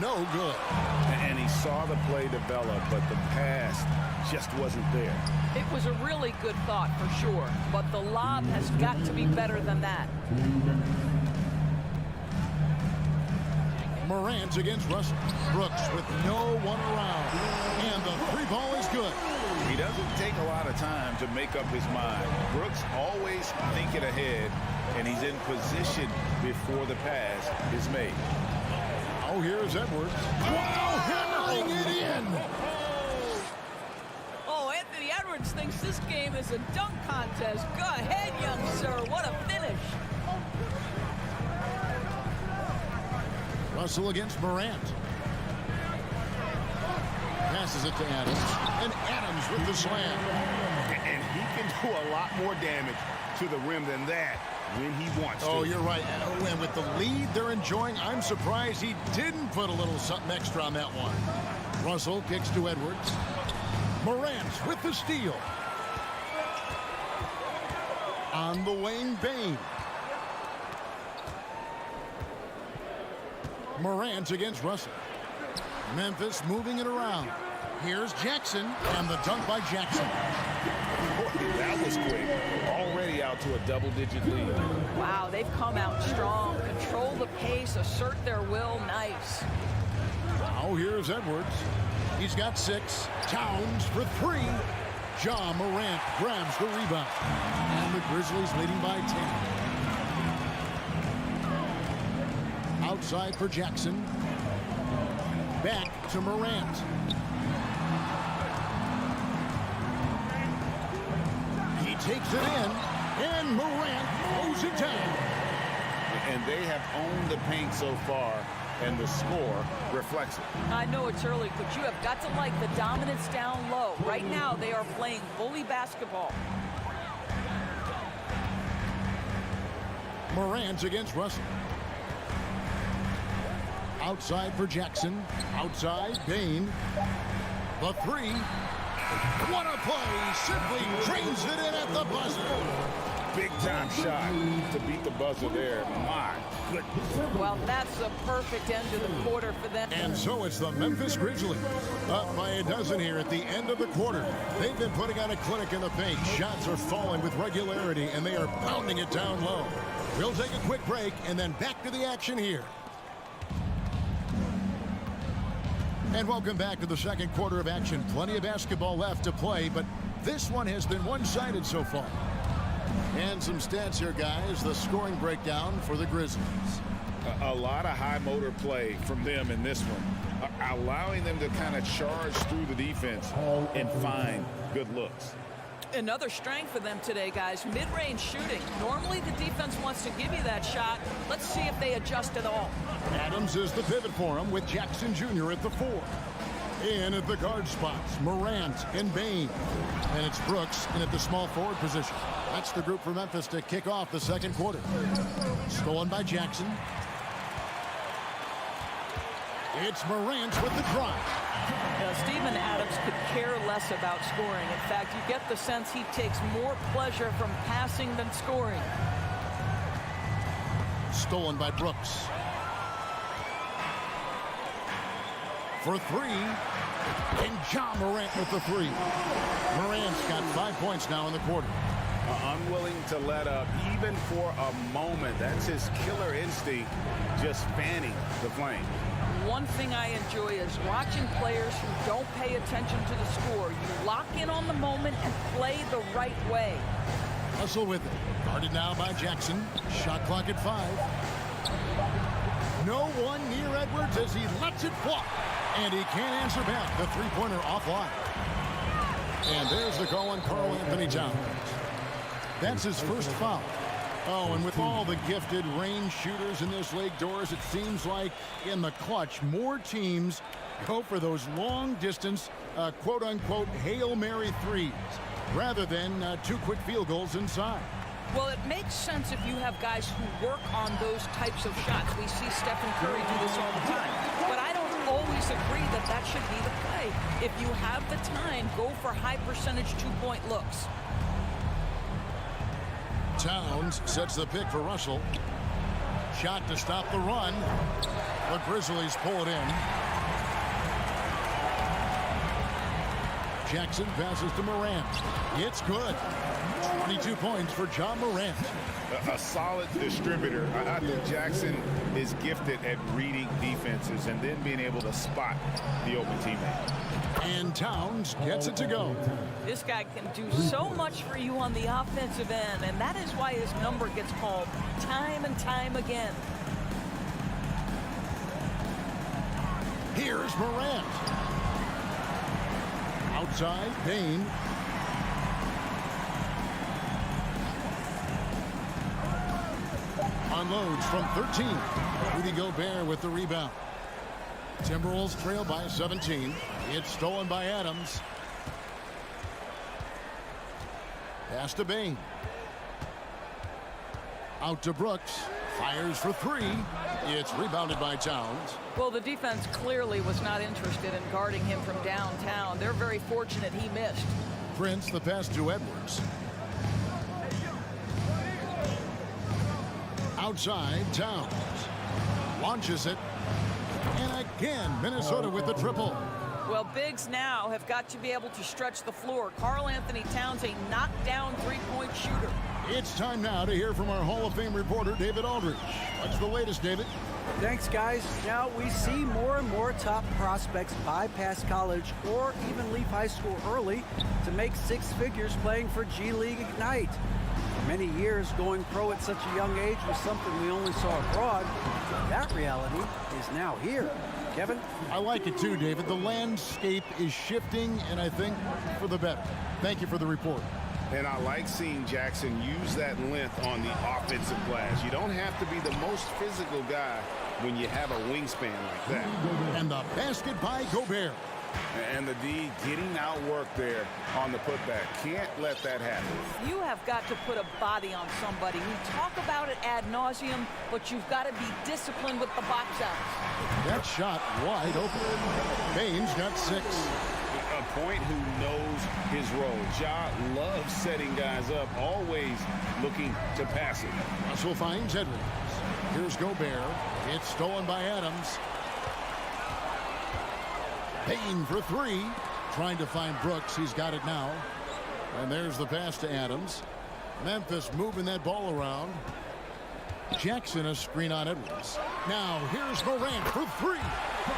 No good. And he saw the play develop, but the pass just wasn't there. It was a really good thought for sure, but the lob has got to be better than that. Morant against Russell. Brooks with no one around. And the 3 ball is good. He doesn't take a lot of time to make up his mind. Brooks always thinking ahead, and he's in position before the pass is made. Oh, here's Edwards. Wow, hammering it in. Oh, Anthony Edwards thinks this game is a dunk contest. Go ahead, young sir. What a finish. Russell against Morant. Passes it to Adams. And Adams with the slam. And he can do a lot more damage to the rim than that when he wants to. Oh, you're right. And with the lead they're enjoying, I'm surprised he didn't put a little something extra on that one. Russell kicks to Edwards. Morant with the steal. On the wing, Bain. Morant against Russell. Memphis moving it around. Here's Jackson, and the dunk by Jackson. Boy, that was quick. Already out to a double-digit lead. Wow, they've come out strong. Control the pace, assert their will. Nice. Now here's Edwards. He's got 6. Towns for 3. Ja Morant grabs the rebound. And the Grizzlies leading by 10. Outside for Jackson. Back to Morant. He takes it in, and Morant throws it down. And they have owned the paint so far, and the score reflects it. I know it's early, but you have got to like the dominance down low. Right now, they are playing bully basketball. Morant against Russell. Outside for Jackson. Outside, Bain. The 3. What a play! Simply drains it in at the buzzer. Big-time shot to beat the buzzer there. My goodness. Well, that's a perfect end to the quarter for them. And so it's the Memphis Grizzlies up by a dozen here at the end of the quarter. They've been putting on a clinic in the paint. Shots are falling with regularity, and they are pounding it down low. We'll take a quick break and then back to the action here. And welcome back to the second quarter of action. Plenty of basketball left to play, but this one has been one-sided so far. And some stats here, guys. The scoring breakdown for the Grizzlies. A lot of high motor play from them in this one, allowing them to kind of charge through the defense and find good looks. Another strength for them today, guys. Mid-range shooting. Normally the defense wants to give you that shot. Let's see if they adjust at all. Adams is the pivot for him with Jackson Jr. at the 4. In at the guard spots, Morant and Bain. And it's Brooks in at the small forward position. That's the group for Memphis to kick off the second quarter. Stolen by Jackson. It's Morant with the drive. Steven Adams could care less about scoring. In fact, you get the sense he takes more pleasure from passing than scoring. Stolen by Brooks. For 3. And Ja Morant with the 3. Morant's got 5 points now in the quarter. Unwilling to let up even for a moment. That's his killer instinct, just fanning the flame. One thing I enjoy is watching players who don't pay attention to the score. You lock in on the moment and play the right way. Russell with it. Guarded now by Jackson. Shot clock at 5. No one near Edwards as he lets it fly. And he can't answer back. The three-pointer offline. And there's the call on Karl Anthony Towns. That's his first foul. Oh, and with all the gifted range shooters in this league, Doris, it seems like in the clutch, more teams go for those long-distance, quote-unquote, Hail Mary threes, rather than 2 quick field goals inside. Well, it makes sense if you have guys who work on those types of shots. We see Stephen Curry do this all the time. But I don't always agree that that should be the play. If you have the time, go for high-percentage 2-point looks. Towns sets the pick for Russell. Shot to stop the run. The Grizzlies pull it in. Jackson passes to Morant. It's good. 22 points for Ja Morant. A solid distributor. I think Jackson is gifted at reading defenses and then being able to spot the open teammate. And Towns gets it to go. This guy can do so much for you on the offensive end, and that is why his number gets called time and time again. Here's Morant. Outside, Bain. Unloads from 13. Rudy Gobert with the rebound. Timberwolves trail by 17. It's stolen by Adams. Pass to Bain. Out to Brooks. Fires for 3. It's rebounded by Towns. Well, the defense clearly was not interested in guarding him from downtown. They're very fortunate he missed. Prince, the pass to Edwards. Outside, Towns. Launches it. And again, Minnesota with the triple. Well, bigs now have got to be able to stretch the floor. Karl Anthony Towns, a knockdown three-point shooter. It's time now to hear from our Hall of Fame reporter, David Aldridge. What's the latest, David? Thanks, guys. Now we see more and more top prospects bypass college or even leave high school early to make six figures playing for G League Ignite. For many years, going pro at such a young age was something we only saw abroad. That reality is now here. Kevin? I like it too, David. The landscape is shifting, and I think for the better. Thank you for the report. And I like seeing Jackson use that length on the offensive glass. You don't have to be the most physical guy when you have a wingspan like that. And the basket by Gobert. And the D getting outworked there on the putback. Can't let that happen. You have got to put a body on somebody. We talk about it ad nauseum, but you've got to be disciplined with the box outs. That shot wide open. Baines got 6. A point who knows his role. Ja loves setting guys up, always looking to pass it. Russell finds Edwards. Here's Gobert. It's stolen by Adams. Payne for 3. Trying to find Brooks. He's got it now. And there's the pass to Adams. Memphis moving that ball around. Jackson a screen on Edwards. Now here's Morant for 3.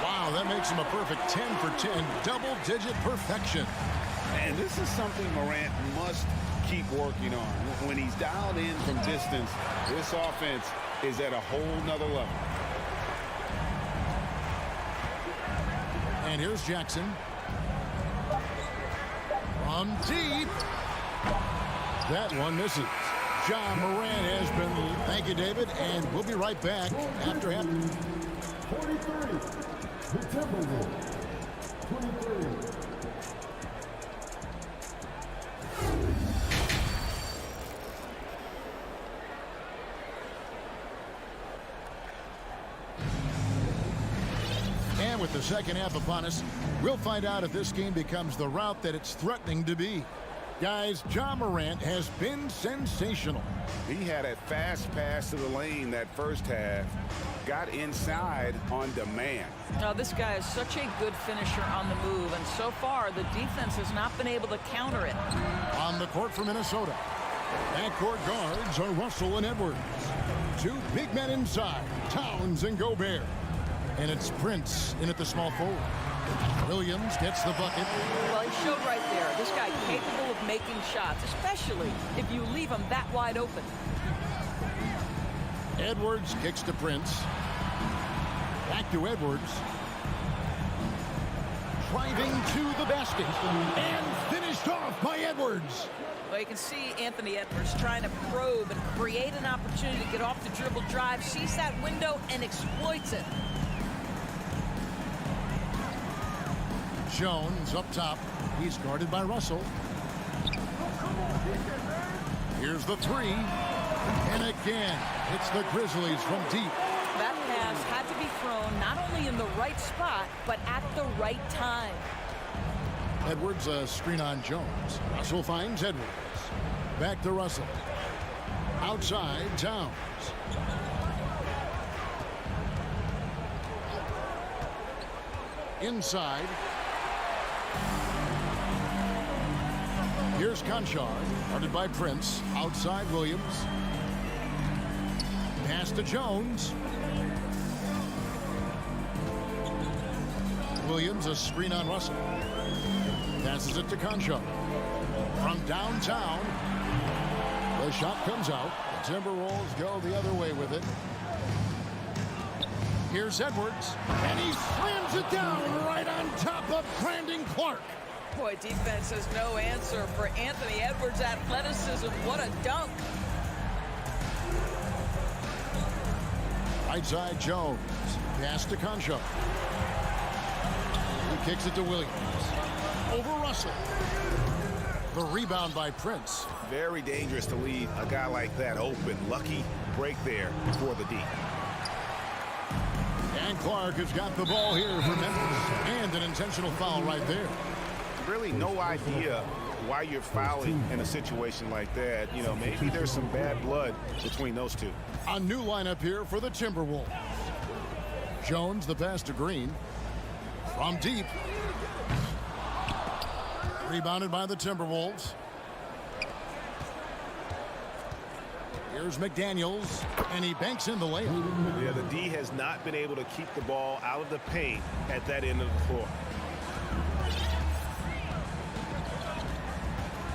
Wow, that makes him a perfect 10 for 10. Double-digit perfection. And this is something Morant must keep working on. When he's dialed in from distance, this offense is at a whole nother level. And here's Jackson. From deep. That one misses. Ja Morant has been... Thank you, David. And we'll be right back after half. 43. The Timberwolves. 23. And with the second half upon us, we'll find out if this game becomes the route that it's threatening to be. Guys, Ja Morant has been sensational. He had a fast pass to the lane that first half. Got inside on demand. Now, this guy is such a good finisher on the move, and so far the defense has not been able to counter it. On the court for Minnesota. Backcourt guards are Russell and Edwards. 2 big men inside, Towns and Gobert. And it's Prince in at the small forward. Williams gets the bucket. Well, he showed right there. This guy capable of making shots, especially if you leave him that wide open. Edwards kicks to Prince. Back to Edwards. Driving to the basket. And finished off by Edwards. Well, you can see Anthony Edwards trying to probe and create an opportunity to get off the dribble drive, sees that window, and exploits it. Jones up top. He's guarded by Russell. Here's the 3. And again, it's the Grizzlies from deep. That pass had to be thrown not only in the right spot, but at the right time. Edwards a screen on Jones. Russell finds Edwards. Back to Russell. Outside, Towns. Inside. Here's Conchar, guarded by Prince. Outside, Williams. Pass to Jones. Williams, a screen on Russell. Passes it to Conchar. From downtown, the shot comes out. The Timberwolves go the other way with it. Here's Edwards, and he slams it down right on top of Brandon Clark. Boy, defense has no answer for Anthony Edwards' athleticism. What a dunk. Right side, Jones. Pass to Conchar. He kicks it to Williams. Over Russell. The rebound by Prince. Very dangerous to leave a guy like that open. Lucky break there for the D. And Clark has got the ball here for Memphis. And an intentional foul right there. really no idea why you're fouling in a situation like that. You know, maybe there's some bad blood between those two. A new lineup here for the Timberwolves. Jones, the pass to Green. From deep. Rebounded by the Timberwolves. Here's McDaniels, and he banks in the layup. Yeah, the D has not been able to keep the ball out of the paint at that end of the floor.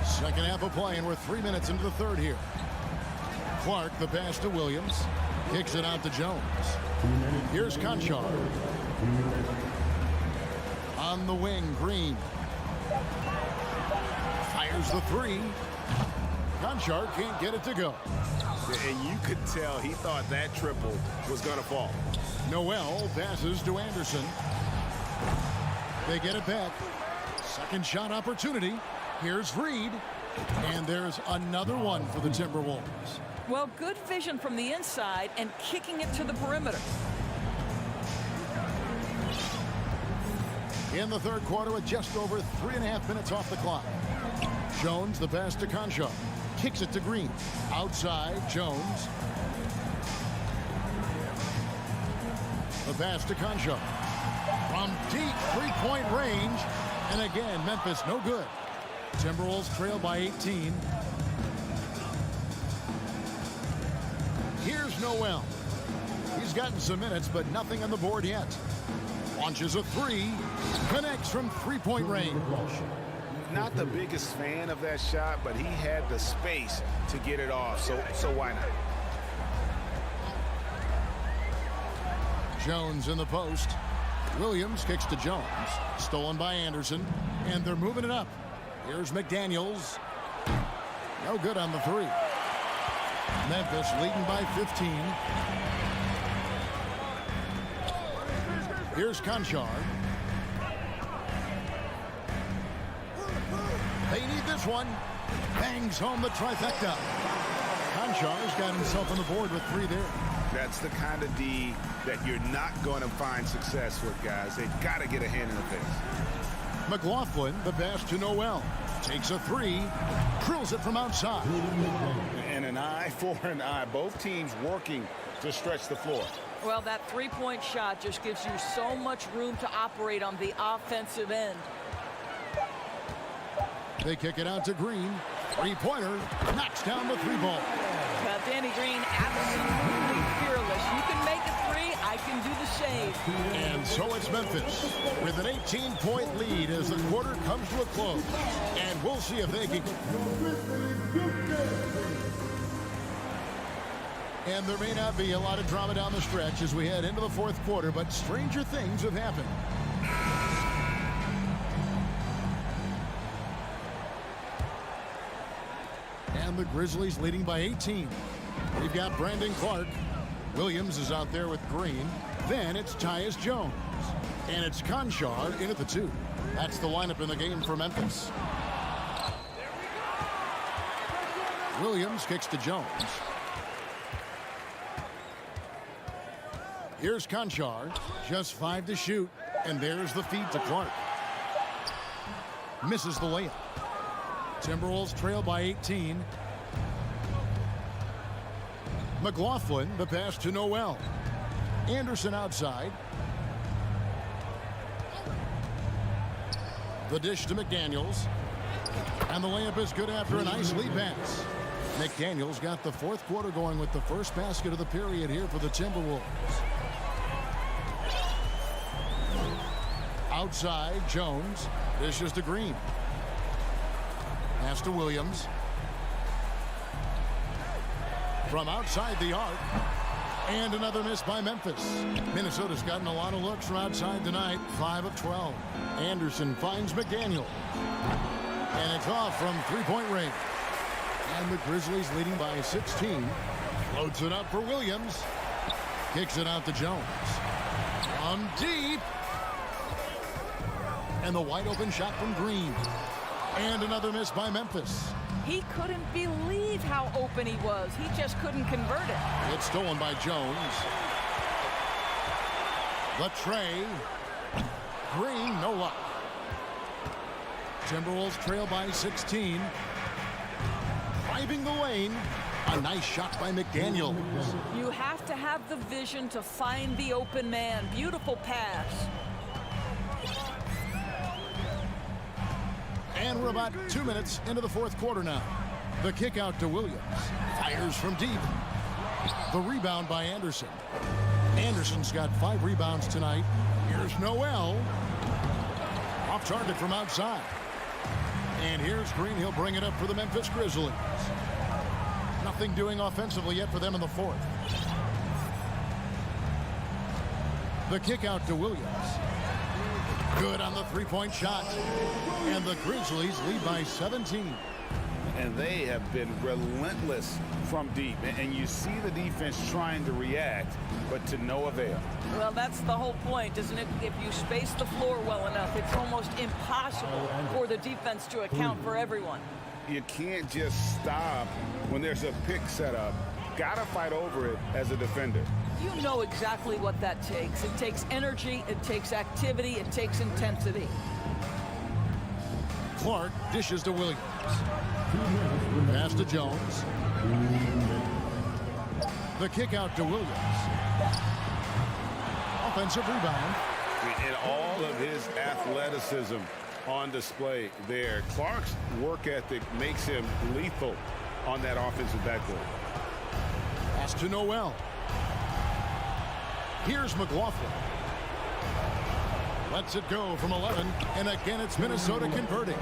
Second half of play, and we're 3 minutes into the third here. Clark, the pass to Williams. Kicks it out to Jones. Here's Conchar. On the wing, Green. Fires the three. Conchar can't get it to go. And you could tell he thought that triple was going to fall. Noel passes to Anderson. They get it back. Second shot opportunity. Here's Reed. And there's another one for the Timberwolves. Well, good vision from the inside and kicking it to the perimeter. In the third quarter with just over 3.5 minutes off the clock. Jones, the pass to Conchar. Kicks it to Green. Outside, Jones. The pass to Conchar. From deep three-point range. And again, Memphis no good. Timberwolves trail by 18. Here's Noel. He's gotten some minutes, but nothing on the board yet. Launches a three. Connects from three-point range. Not the biggest fan of that shot, but he had the space to get it off, so why not? Jones in the post. Williams kicks to Jones. Stolen by Anderson, and they're moving it up. Here's McDaniels. No good on the three. Memphis leading by 15. Here's Conchar. They need this one. Bangs home the trifecta. Conchar's got himself on the board with three there. That's the kind of D that you're not going to find success with, guys. They've got to get a hand in the face. McLaughlin, the pass to Noel. Takes a three. Drills it from outside. And an eye for an eye. Both teams working to stretch the floor. Well, that three-point shot just gives you so much room to operate on the offensive end. They kick it out to Green. Three-pointer. Knocks down the three ball. Danny Green, absolutely fearless. You can make a three. I can do the same. And so it's Memphis with an 18-point lead as the quarter comes to a close. And we'll see if they can. And there may not be a lot of drama down the stretch as we head into the fourth quarter, but stranger things have happened. And the Grizzlies leading by 18. We've got Brandon Clark. Williams is out there with Green. Then it's Tyus Jones. And it's Conchar in at the two. That's the lineup in the game for Memphis. Williams kicks to Jones. Here's Conchar. Just 5 to shoot. And there's the feed to Clark. Misses the layup. Timberwolves trail by 18. McLaughlin, the pass to Noel. Anderson outside. The dish to McDaniels. And the layup is good after a nice lead pass. McDaniels got the fourth quarter going with the first basket of the period here for the Timberwolves. Outside, Jones. Dishes to Green. Pass to Williams. From outside the arc. And another miss by Memphis. Minnesota's gotten a lot of looks from outside tonight. 5 of 12. Anderson finds McDaniel. And it's off from three-point range. And the Grizzlies leading by 16. Floats it up for Williams. Kicks it out to Jones. From deep. And the wide open shot from Green. And another miss by Memphis. He couldn't believe how open he was. He just couldn't convert it. It's stolen by Jones. The tray. Green, no luck. Timberwolves trail by 16. Driving the lane. A nice shot by McDaniel. You have to have the vision to find the open man. Beautiful pass. And we're about 2 minutes into the fourth quarter now. The kick out to Williams. Fires from deep. The rebound by Anderson. Anderson's got 5 rebounds tonight. Here's Noel. Off target from outside. And here's Green. He'll bring it up for the Memphis Grizzlies. Nothing doing offensively yet for them in the fourth. The kick out to Williams. Good on the three-point shot. And the Grizzlies lead by 17. And they have been relentless from deep. And you see the defense trying to react, but to no avail. Well, that's the whole point, isn't it? If you space the floor well enough, it's almost impossible for the defense to account for everyone. You can't just stop when there's a pick set up. Gotta fight over it as a defender. You know exactly what that takes. It takes energy, it takes activity, it takes intensity. Clark dishes to Williams. Pass to Jones. The kick out to Williams. Offensive rebound. And all of his athleticism on display there. Clark's work ethic makes him lethal on that offensive backboard. Pass to Noel. Here's McLaughlin. Lets it go from 11, and again it's Minnesota converting.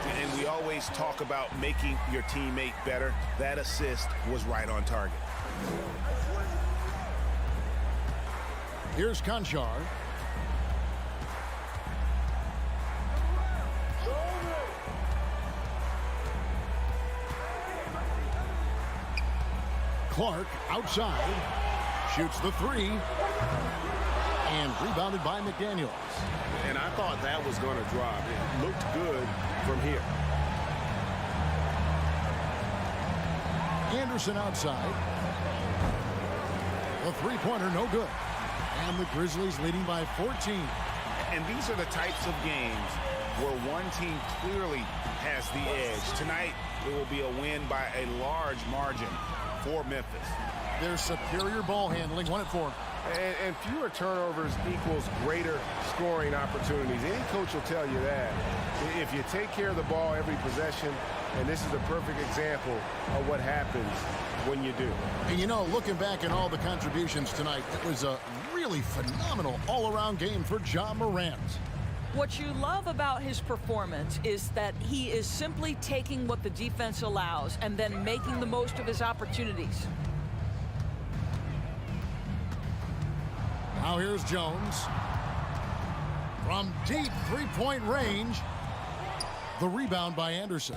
And we always talk about making your teammate better. That assist was right on target. Here's Conchar. Clark outside. Shoots the three. And rebounded by McDaniels. And I thought that was going to drop. It looked good from here. Anderson outside. The three-pointer no good. And the Grizzlies leading by 14. And these are the types of games where one team clearly has the edge. Tonight, it will be a win by a large margin for Memphis. Their superior ball handling, 1-4. And fewer turnovers equals greater scoring opportunities. Any coach will tell you that. If you take care of the ball every possession, and this is a perfect example of what happens when you do. And you know, looking back at all the contributions tonight, it was a really phenomenal all-around game for Ja Morant. What you love about his performance is that he is simply taking what the defense allows and then making the most of his opportunities. Now here's Jones. From deep three-point range. The rebound by Anderson.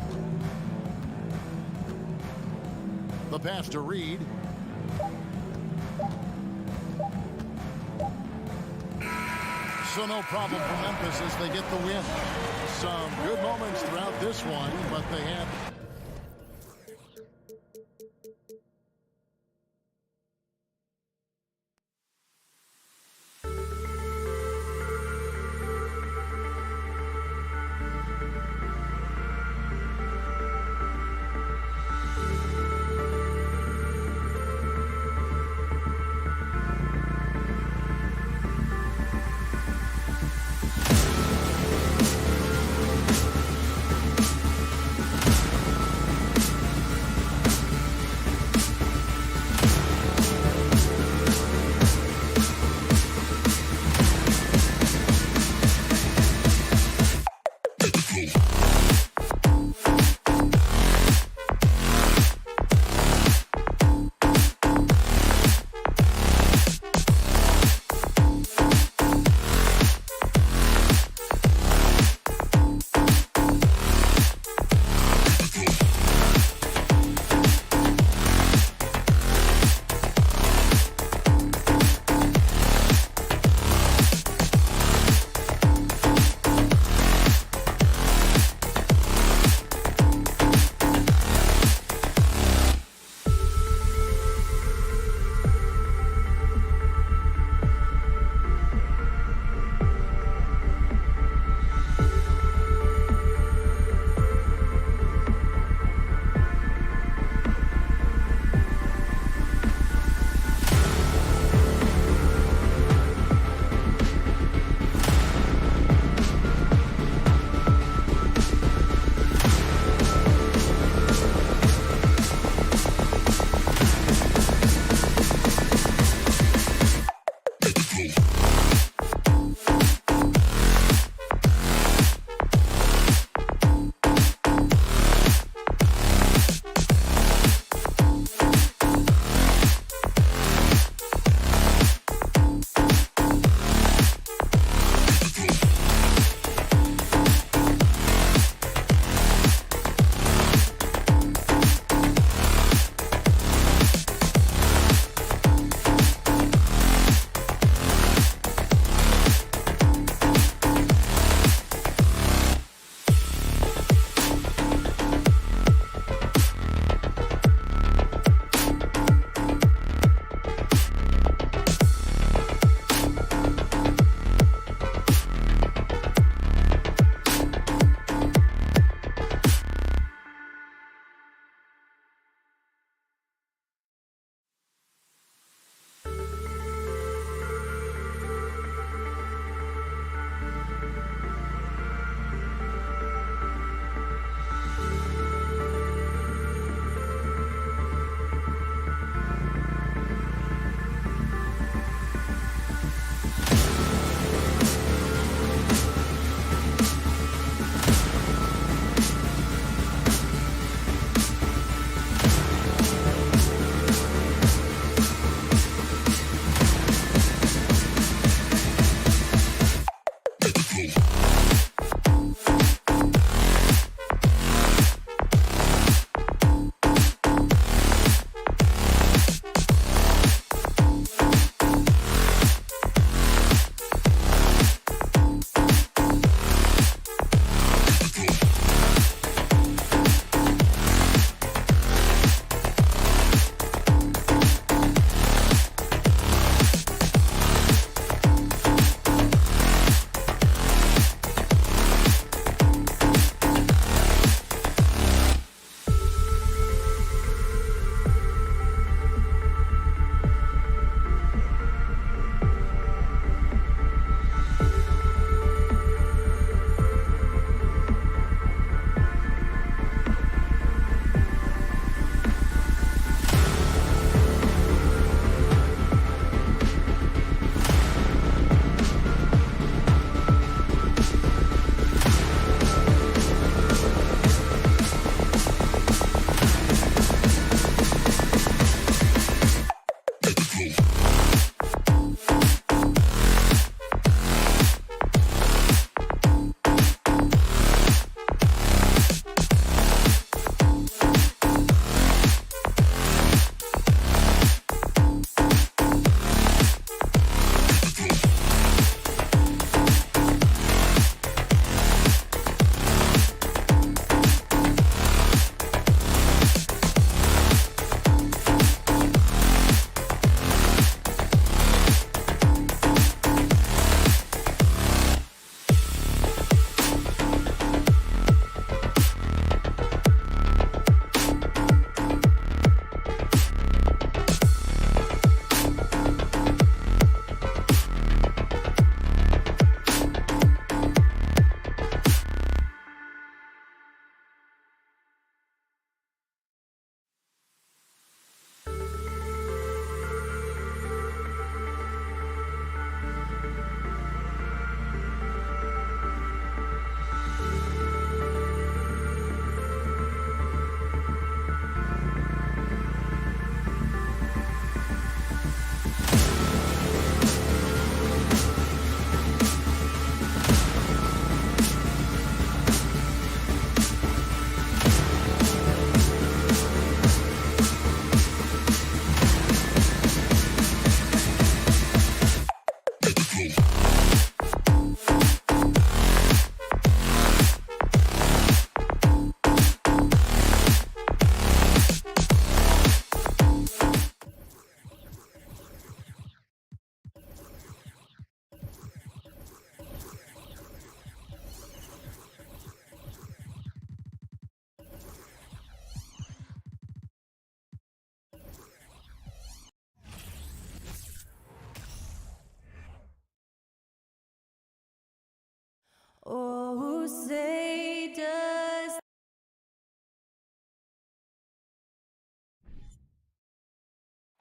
The pass to Reed. So no problem for Memphis as they get the win. Some good moments throughout this one, but they had...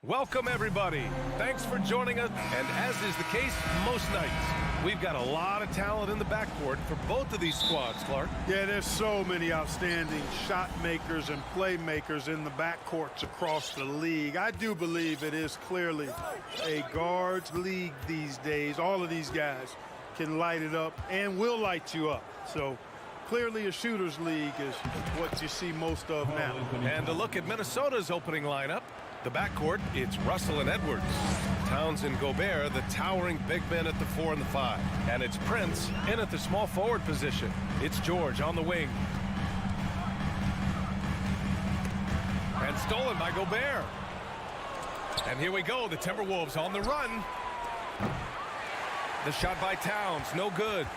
Welcome, everybody. Thanks for joining us. And as is the case most nights, we've got a lot of talent in the backcourt for both of these squads, Clark. Yeah, there's so many outstanding shot makers and playmakers in the backcourts across the league. I do believe it is clearly a guards league these days. All of these guys can light it up and will light you up. So clearly a shooter's league is what you see most of now. And a look at Minnesota's opening lineup. The backcourt, it's Russell and Edwards. Towns and Gobert, the towering big men at the 4 and the 5. And it's Prince in at the small forward position. It's George on the wing. And stolen by Gobert. And here we go, the Timberwolves on the run. The shot by Towns, no good.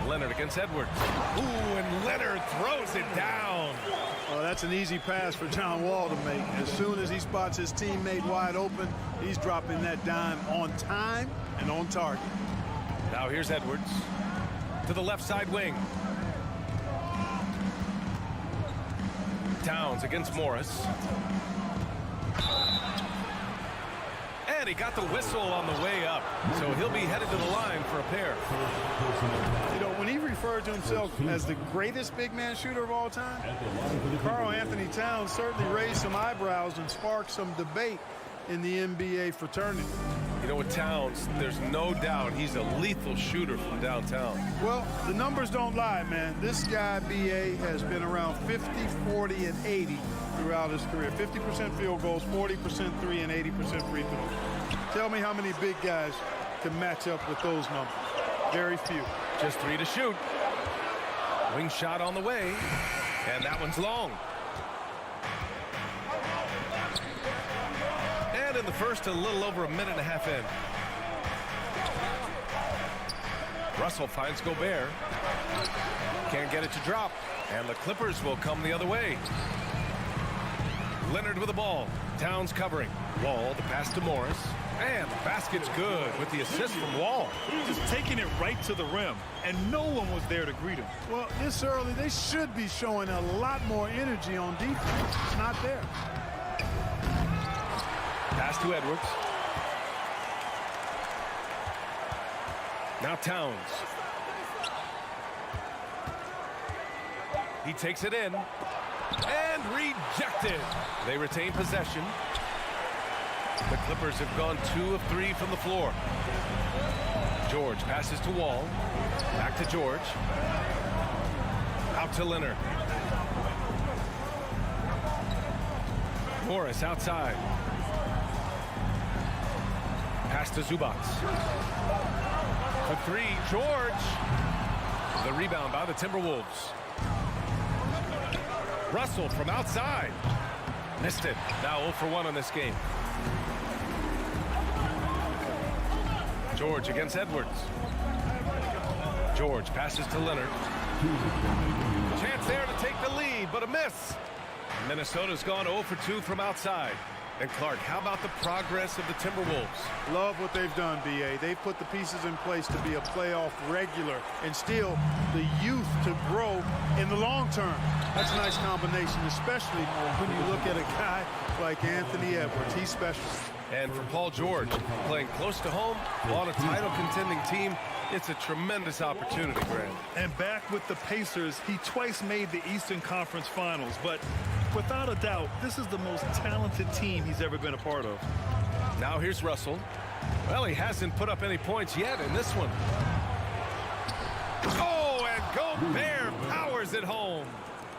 Leonard against Edwards. Ooh, and Leonard throws it down. Well, that's an easy pass for John Wall to make. As soon as he spots his teammate wide open, he's dropping that dime on time and on target. Now here's Edwards to the left side wing. Towns against Morris. And he got the whistle on the way up, so he'll be headed to the line for a pair. You know, when he referred to himself as the greatest big man shooter of all time, Karl Anthony Towns certainly raised some eyebrows and sparked some debate in the NBA fraternity. You know, with Towns, there's no doubt he's a lethal shooter from downtown. Well, the numbers don't lie, man. This guy, B.A., has been around 50, 40, and 80 throughout his career. 50% field goals, 40% three, and 80% free throws. Tell me how many big guys can match up with those numbers. Very few. Just 3 to shoot. Wing shot on the way, and that one's long. And in the first, a little over a minute and a half in. Russell finds Gobert. Can't get it to drop, and the Clippers will come the other way. Leonard with the ball. Towns covering. Wall, the pass to Morris. And the basket's good with the assist from Wall. Just taking it right to the rim, and no one was there to greet him. Well, this early, they should be showing a lot more energy on defense. It's not there. Pass to Edwards. Now Towns. He takes it in. And rejected. They retain possession. The Clippers have gone 2 of 3 from the floor. George passes to Wall. Back to George. Out to Leonard. Morris outside. Pass to Zubats. For 3, George. The rebound by the Timberwolves. Russell from outside. Missed it. Now 0 for 1 on this game. George against Edwards. George passes to Leonard. Chance there to take the lead, but a miss. Minnesota's gone 0 for 2 from outside. And Clark, how about the progress of the Timberwolves? Love what they've done, B.A. They've put the pieces in place to be a playoff regular and still the youth to grow in the long term. That's a nice combination, especially when you look at a guy like Anthony Edwards. He's special. And for Paul George, playing close to home on a title contending team, it's a tremendous opportunity, Grant. And back with the Pacers, he twice made the Eastern Conference Finals, but without a doubt, this is the most talented team he's ever been a part of. Now here's Russell. Well, he hasn't put up any points yet in this one. Oh, and Gobert powers it home.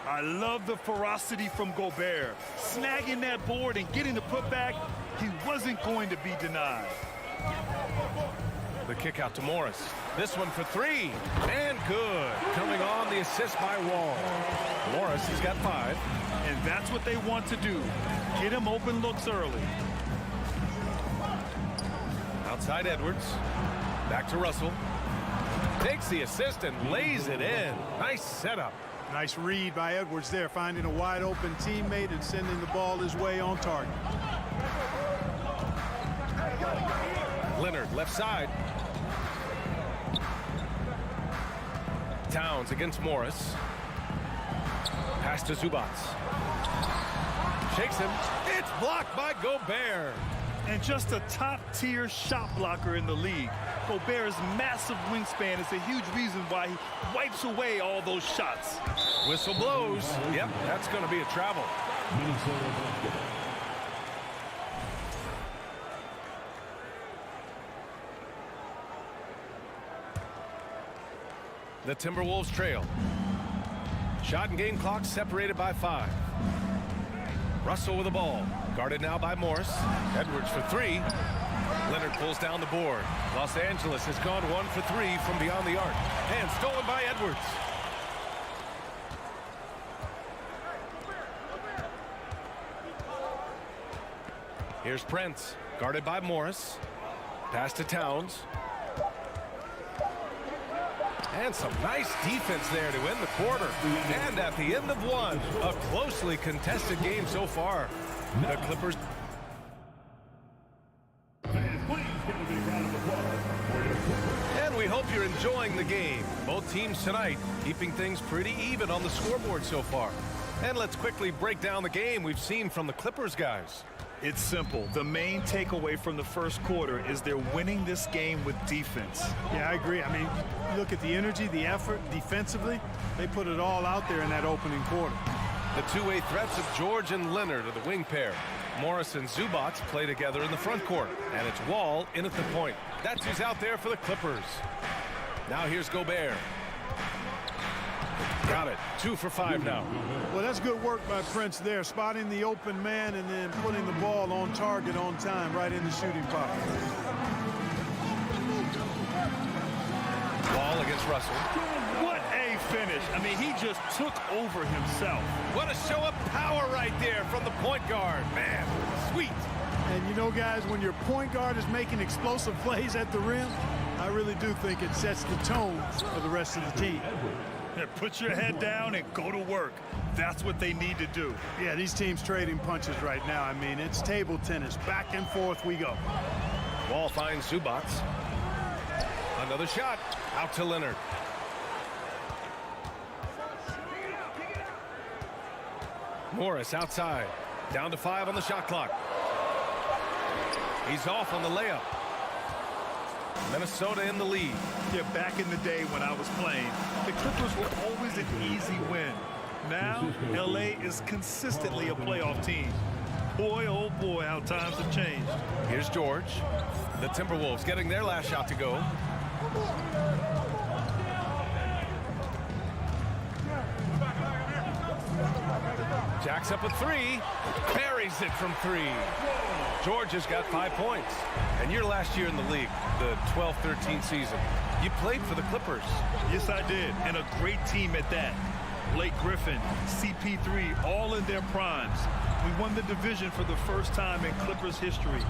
I love the ferocity from Gobert. Snagging that board and getting the putback, he wasn't going to be denied. The kick out to Morris. This one for 3. And good. Coming on, the assist by Wall. Morris has got 5. And that's what they want to do. Get him open looks early. Outside Edwards. Back to Russell. Takes the assist and lays it in. Nice setup. Nice read by Edwards there, finding a wide open teammate and sending the ball his way on target. Leonard left side. Towns against Morris. Pass to Zubats. shakes him. It's blocked by Gobert. And just a top-tier shot blocker in the league. Gobert's massive wingspan is a huge reason why he wipes away all those shots. Whistle blows. Yep, that's going to be a travel. The Timberwolves trail. Shot and game clock separated by 5. Russell with the ball. Guarded now by Morris. Edwards for 3. Leonard pulls down the board. Los Angeles has gone 1 for 3 from beyond the arc. And stolen by Edwards. Here's Prince. Guarded by Morris. Pass to Towns. And some nice defense there to end the quarter. And at the end of one, a closely contested game so far. The Clippers. And we hope you're enjoying the game. Both teams tonight keeping things pretty even on the scoreboard so far. And let's quickly break down the game we've seen from the Clippers guys. It's simple. The main takeaway from the first quarter is they're winning this game with defense. Yeah, I agree. I mean, look at the energy, the effort defensively. They put it all out there in that opening quarter. The two-way threats of George and Leonard are the wing pair. Morris and Zubac play together in the front court. And it's Wall in at the point. That's who's out there for the Clippers. Now here's Gobert. Got it. 2 for 5 now. Well, that's good work by Prince there, spotting the open man and then putting the ball on target on time right in the shooting pocket. Ball against Russell. What a finish. I mean, he just took over himself. What a show of power right there from the point guard. Man, sweet. And you know, guys, when your point guard is making explosive plays at the rim, I really do think it sets the tone for the rest of the team. Put your head down and go to work. That's what they need to do. Yeah, these teams trading punches right now. I mean, it's table tennis. Back and forth we go. Wall finds Zubac. Another shot. Out to Leonard. Morris outside. Down to 5 on the shot clock. He's off on the layup. Minnesota in the lead. Yeah, back in the day when I was playing, the Clippers were always an easy win. Now, LA is consistently a playoff team. Boy, oh boy, how times have changed. Here's George. The Timberwolves getting their last shot to go. Jacks up a 3. Buries it from 3. George has got 5 points. And your last year in the league, the 12-13 season, you played for the Clippers. Yes, I did. And a great team at that. Blake Griffin, CP3, all in their primes. We won the division for the first time in Clippers history.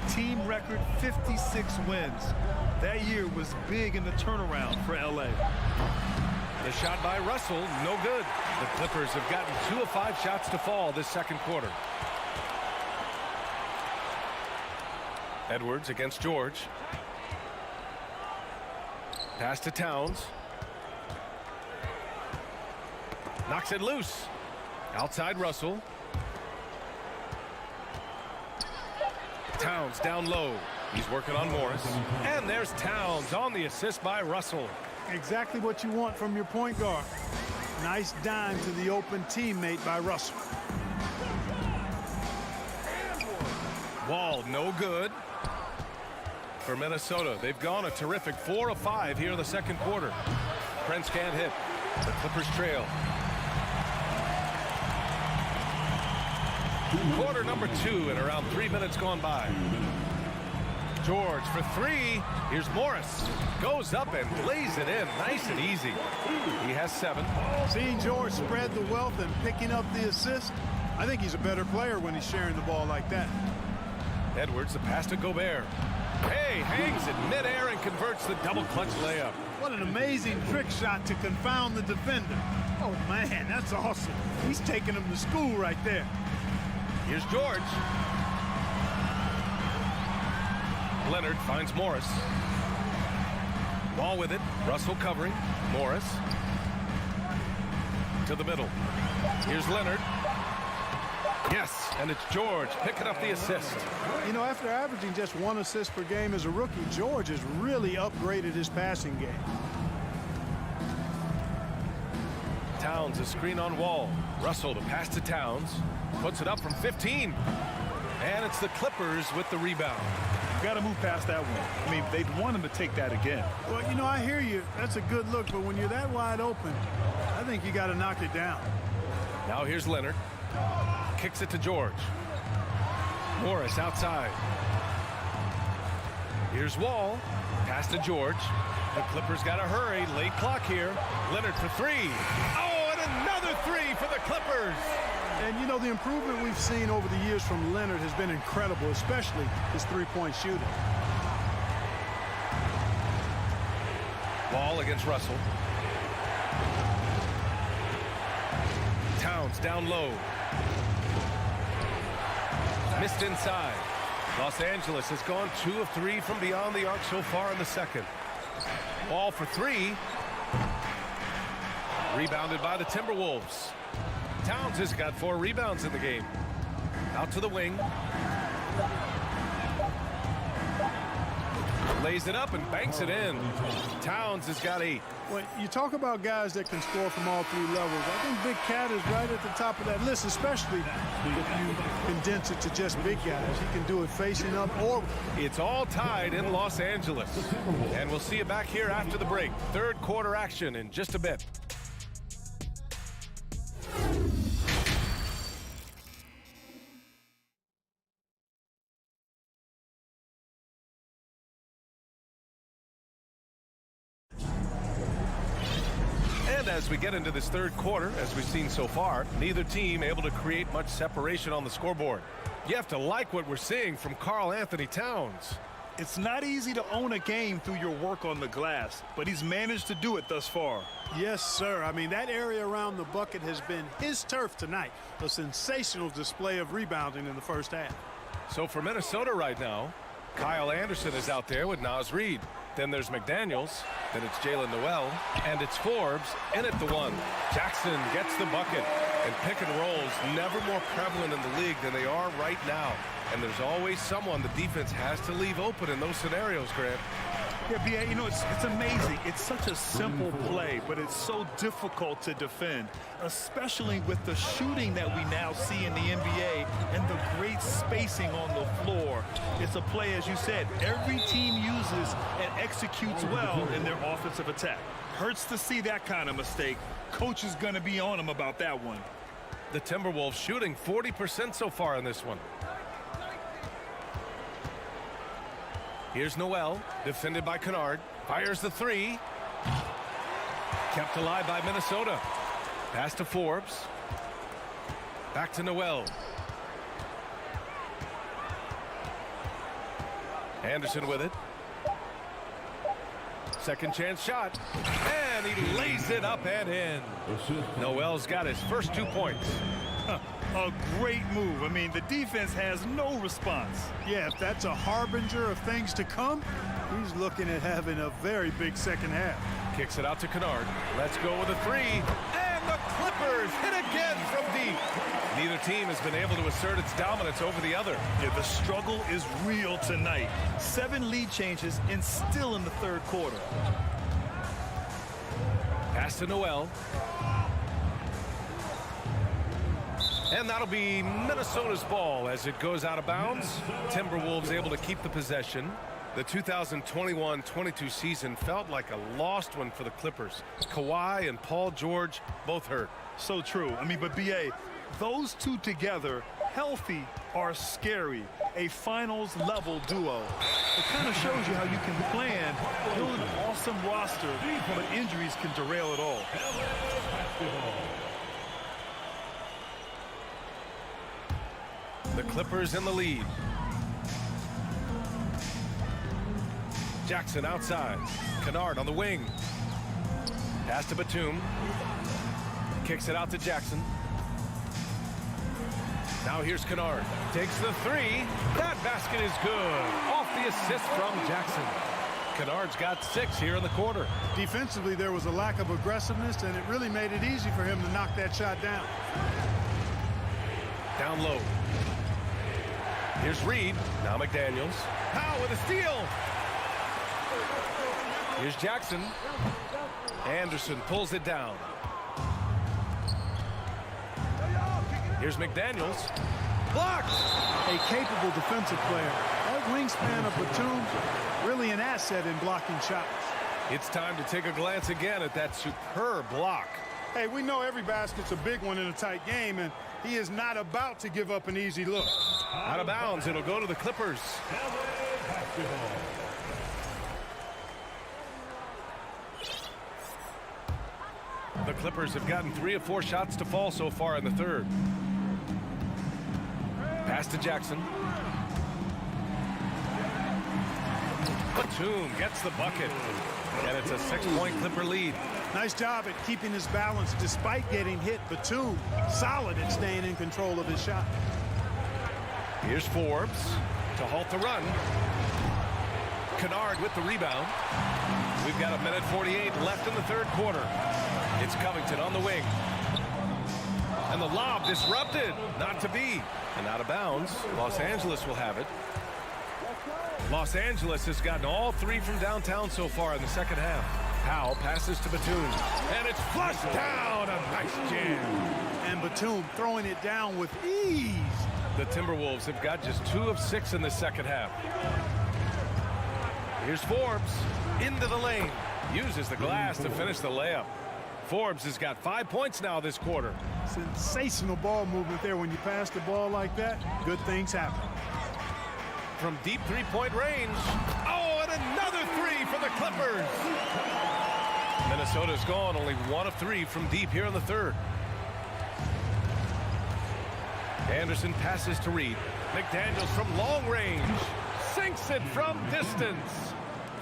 Team record 56 wins. That year was big in the turnaround for LA. The shot by Russell, no good. The Clippers have gotten 2 of 5 shots to fall this second quarter. Edwards against George. Pass to Towns. Knocks it loose. Outside Russell. Towns down low. He's working on Morris. And there's Towns on the assist by Russell. Exactly what you want from your point guard. Nice dime to the open teammate by Russell. Wall, no good. For Minnesota, they've gone a terrific 4 of 5 here in the second quarter. Prince can't hit. The Clippers trail. Quarter number 2 and around 3 minutes gone by. George for 3. Here's Morris. Goes up and lays it in. Nice and easy. He has 7. Seeing George spread the wealth and picking up the assist, I think he's a better player when he's sharing the ball like that. Edwards, the pass to Gobert. Hey, hangs it midair and converts the double clutch layup. What an amazing trick shot to confound the defender. Oh, man, that's awesome. He's taking him to school right there. Here's George. Leonard finds Morris. Ball with it. Russell covering. Morris. To the middle. Here's Leonard. Yes, and it's George picking up the assist. You know, after averaging just 1 assist per game as a rookie, George has really upgraded his passing game. Towns, a screen on Wall. Russell to pass to Towns. Puts it up from 15. And it's the Clippers with the rebound. You got to move past that one. I mean, they'd want him to take that again. Well, you know, I hear you. That's a good look, but when you're that wide open, I think you got to knock it down. Now here's Leonard. Kicks it to George. Morris outside. Here's Wall. Pass to George. The Clippers got to hurry. Late clock here. Leonard for 3. Oh, and another 3 for the Clippers. And, you know, the improvement we've seen over the years from Leonard has been incredible, especially his three-point shooting. Wall against Russell. Towns down low. Missed inside. Los Angeles has gone 2 of 3 from beyond the arc so far in the second. Ball for 3. Rebounded by the Timberwolves. Towns has got 4 rebounds in the game. Out to the wing. Lays it up and banks it in. Towns has got 8. Well, you talk about guys that can score from all 3 levels. I think Big Cat is right at the top of that list, especially if you condense it to just big guys. He can do it facing up or... It's all tied in Los Angeles. And we'll see you back here after the break. Third quarter action in just a bit. As we get into this third quarter, as we've seen so far, neither team able to create much separation on the scoreboard. You have to like what we're seeing from Karl Anthony Towns. It's not easy to own a game through your work on the glass, but he's managed to do it thus far. Yes, sir. I mean, that area around the bucket has been his turf tonight. A sensational display of rebounding in the first half. So for Minnesota right now, Kyle Anderson is out there with Naz Reid. Then there's McDaniels. Then it's Jalen Noel. And it's Forbes in at the 1. Jackson gets the bucket. And pick and rolls never more prevalent in the league than they are right now. And there's always someone the defense has to leave open in those scenarios, Grant. Yeah, B.A., you know, it's amazing. It's such a simple play, but it's so difficult to defend, especially with the shooting that we now see in the NBA and the great spacing on the floor. It's a play, as you said, every team uses and executes well in their offensive attack. Hurts to see that kind of mistake. Coach is going to be on him about that one. The Timberwolves shooting 40% so far in this one. Here's Noel, defended by Kennard. Fires the 3. Kept alive by Minnesota. Pass to Forbes. Back to Noel. Anderson with it. Second chance shot. And he lays it up and in. Noel's got his first 2 points. A great move. I mean, the defense has no response. Yeah, if that's a harbinger of things to come, he's looking at having a very big second half. Kicks it out to Kennard. Let's go with a 3. And the Clippers hit again from deep. Neither team has been able to assert its dominance over the other. Yeah, the struggle is real tonight. 7 lead changes and still in the third quarter. Pass to Noel. And that'll be Minnesota's ball as it goes out of bounds. Timberwolves able to keep the possession. The 2021-22 season felt like a lost one for the Clippers. Kawhi and Paul George both hurt. So true. I mean, but B.A., those two together, healthy, are scary. A finals-level duo. It kind of shows you how you can plan, build an awesome roster, but injuries can derail it all. The Clippers in the lead. Jackson outside. Kennard on the wing. Pass to Batum. Kicks it out to Jackson. Now here's Kennard. Takes the 3. That basket is good. Off the assist from Jackson. Kennard's got 6 here in the quarter. Defensively, there was a lack of aggressiveness, and it really made it easy for him to knock that shot down. Down low. Here's Reed. Now McDaniels. Howe with a steal. Here's Jackson. Anderson pulls it down. Here's McDaniels. Blocked. A capable defensive player. That wingspan of Batum's really an asset in blocking shots. It's time to take a glance again at that superb block. Hey, we know every basket's a big one in a tight game, and he is not about to give up an easy look. Out of bounds. It'll go to the Clippers. The Clippers have gotten 3 of 4 shots to fall so far in the third. Pass to Jackson. Batum gets the bucket. And it's a 6-point Clipper lead. Nice job at keeping his balance despite getting hit. Batum solid at staying in control of his shot. Here's Forbes to halt the run. Kennard with the rebound. We've got 1:48 left in the third quarter. It's Covington on the wing. And the lob disrupted. Not to be. And out of bounds. Los Angeles will have it. Los Angeles has gotten all 3 from downtown so far in the second half. Howe passes to Batum. And it's flushed down. A nice jam. And Batum throwing it down with ease. The Timberwolves have got just 2 of 6 in the second half. Here's Forbes. Into the lane. Uses the glass to finish the layup. Forbes has got 5 points now this quarter. Sensational ball movement there. When you pass the ball like that, good things happen. From deep three-point range. Oh, and another 3 for the Clippers. Minnesota's gone only 1 of 3 from deep here in the third. Anderson passes to Reed. McDaniels from long range. Sinks it from distance.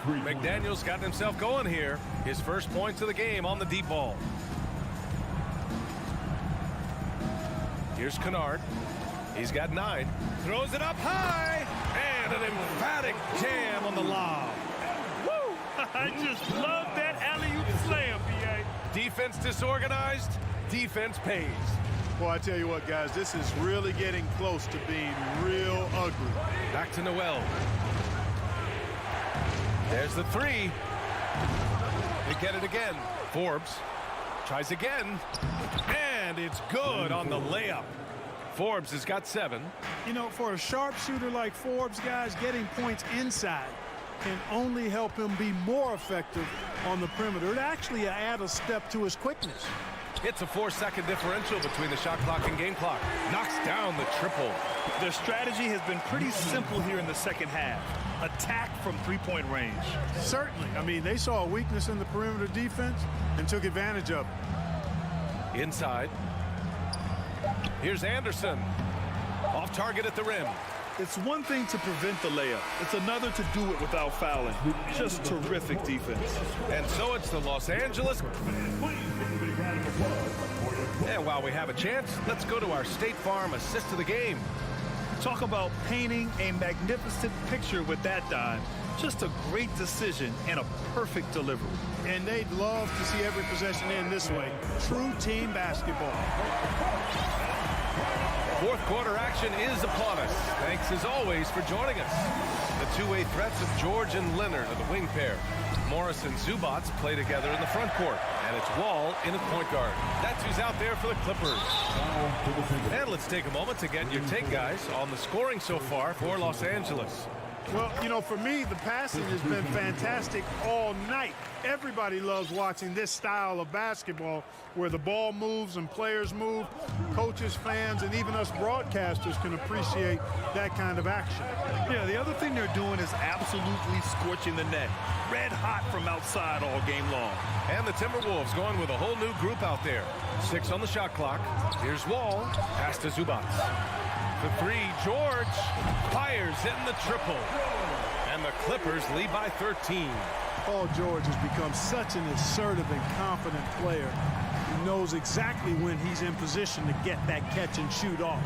McDaniels got himself going here. His first points of the game on the deep ball. Here's Kennard. He's got 9. Throws it up high. And an emphatic jam on the lob. Woo! I just love that alley-oop slam, B.A. Defense disorganized. Defense pays. Well, I tell you what, guys, this is really getting close to being real ugly. Back to Noel. There's the 3. They get it again. Forbes tries again. And it's good on the layup. Forbes has got 7. You know, for a sharpshooter like Forbes, guys, getting points inside can only help him be more effective on the perimeter. It actually add a step to his quickness. It's a 4-second differential between the shot clock and game clock. Knocks down the triple. Their strategy has been pretty simple here in the second half. Attack from three-point range. Certainly. I mean, they saw a weakness in the perimeter defense and took advantage of it. Inside. Here's Anderson. Off target at the rim. It's one thing to prevent the layup. It's another to do it without fouling. Just terrific defense. And so it's the Los Angeles. And while we have a chance, let's go to our State Farm assist of the game. Talk about painting a magnificent picture with that dime. Just a great decision and a perfect delivery. And they'd love to see every possession end this way. True team basketball. Fourth quarter action is upon us. Thanks as always for joining us. The two-way threats of George and Leonard are the wing pair. Morris and Zubats play together in the front court. And it's Wall in at point guard. That's who's out there for the Clippers. And let's take a moment to get your take, guys, on the scoring so far for Los Angeles. Well, you know, for me, the passing has been fantastic all night. Everybody loves watching this style of basketball where the ball moves and players move. Coaches, fans, and even us broadcasters can appreciate that kind of action. Yeah, the other thing they're doing is absolutely scorching the net. Red hot from outside all game long. And the Timberwolves going with a whole new group out there. 6 on the shot clock. Here's Wall. Pass to Zubats. The 3, George fires in the triple. And the Clippers lead by 13. Paul George has become such an assertive and confident player. He knows exactly when he's in position to get that catch and shoot off.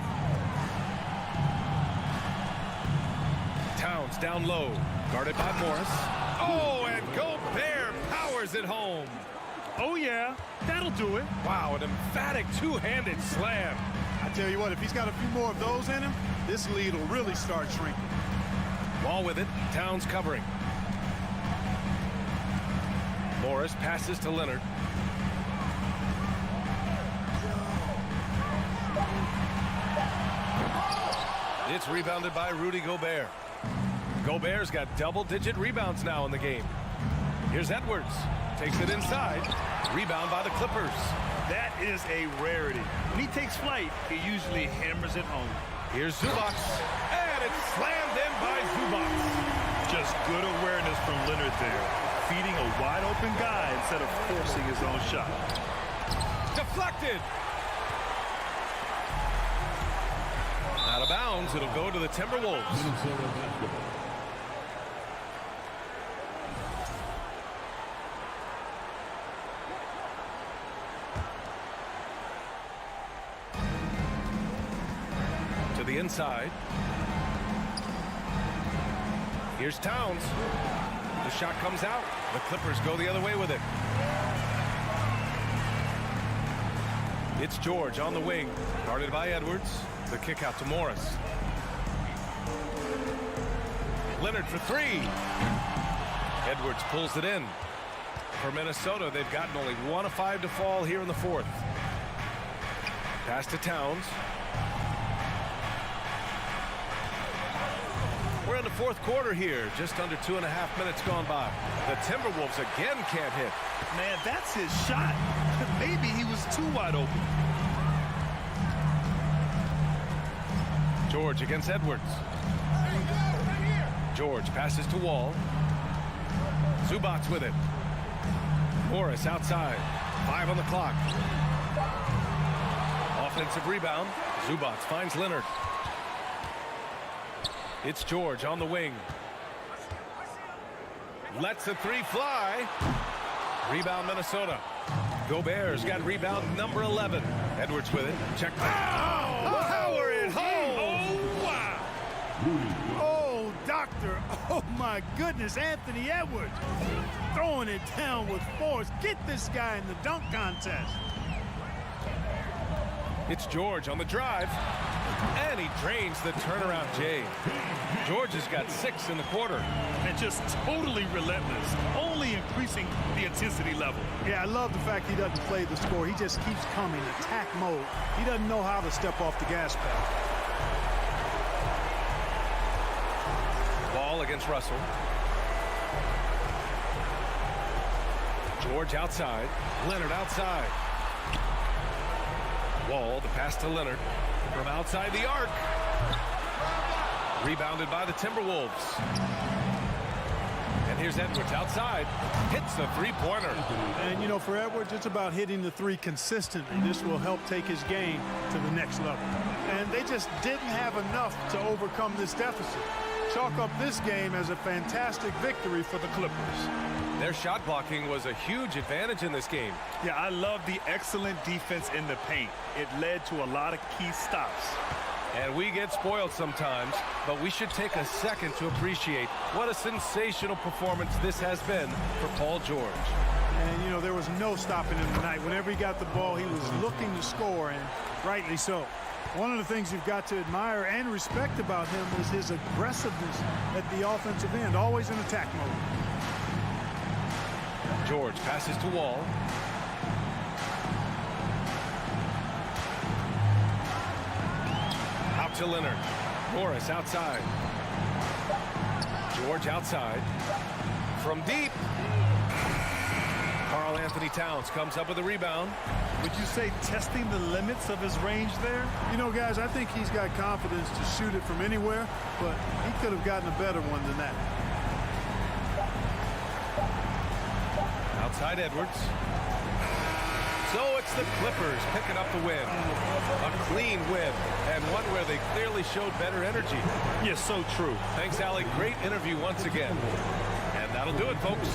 Towns down low. Guarded by Morris. Oh, and Gobert powers it home. Oh, yeah, that'll do it. Wow, an emphatic two-handed slam. I tell you what, if he's got a few more of those in him, this lead will really start shrinking. Wall with it. Towns covering. Morris passes to Leonard. It's rebounded by Rudy Gobert. Gobert's got double-digit rebounds now in the game. Here's Edwards. Takes it inside. Rebound by the Clippers. That is a rarity. When he takes flight, he usually hammers it home. Here's Zubac. And it's slammed in by Zubac. Just good awareness from Leonard there. Feeding a wide-open guy instead of forcing his own shot. Deflected. Out of bounds. It'll go to the Timberwolves. To the inside. Here's Towns. The shot comes out. The Clippers go the other way with it. It's George on the wing. Guarded by Edwards. The kick out to Morris. Leonard for three. Edwards pulls it in. For Minnesota, they've gotten only 1 of 5 to fall here in the fourth. Pass to Towns. We're in the fourth quarter here. Just under 2.5 minutes gone by. The Timberwolves again can't hit. Man, that's his shot. Maybe he was too wide open. George against Edwards. George passes to Wall. Zubac with it. Morris outside. 5 on the clock. Offensive rebound. Zubac finds Leonard. It's George on the wing. Lets the three fly. Rebound Minnesota. Gobert's got rebound number 11. Edwards with it. Check. Power it home. Oh, wow. Oh, doctor. Oh, my goodness. Anthony Edwards throwing it down with force. Get this guy in the dunk contest. It's George on the drive. And he drains the turnaround J. George has got 6 in the quarter. And just totally relentless. Only increasing the intensity level. Yeah, I love the fact he doesn't play the score. He just keeps coming, attack mode. He doesn't know how to step off the gas pedal. Ball against Russell. George outside. Leonard outside. Wall, the pass to Leonard. From outside the arc. Rebounded by the Timberwolves. And here's Edwards outside. Hits the three-pointer. And, you know, for Edwards, it's about hitting the three consistently. This will help take his game to the next level. And they just didn't have enough to overcome this deficit. Chalk up this game as a fantastic victory for the Clippers. Their shot blocking was a huge advantage in this game. Yeah, I love the excellent defense in the paint. It led to a lot of key stops. And we get spoiled sometimes, but we should take a second to appreciate what a sensational performance this has been for Paul George. And, you know, there was no stopping him tonight. Whenever he got the ball, he was looking to score, and rightly so. One of the things you've got to admire and respect about him is his aggressiveness at the offensive end, always in attack mode. George passes to Wall. Out to Leonard. Morris outside. George outside. From deep. Karl Anthony Towns comes up with a rebound. Would you say testing the limits of his range there? You know, guys, I think he's got confidence to shoot it from anywhere, but he could have gotten a better one than that. Outside Edwards. So it's the Clippers picking up the win. A clean win, and one where they clearly showed better energy. Yes, so true. Thanks, Allie. Great interview once again. And that'll do it, folks.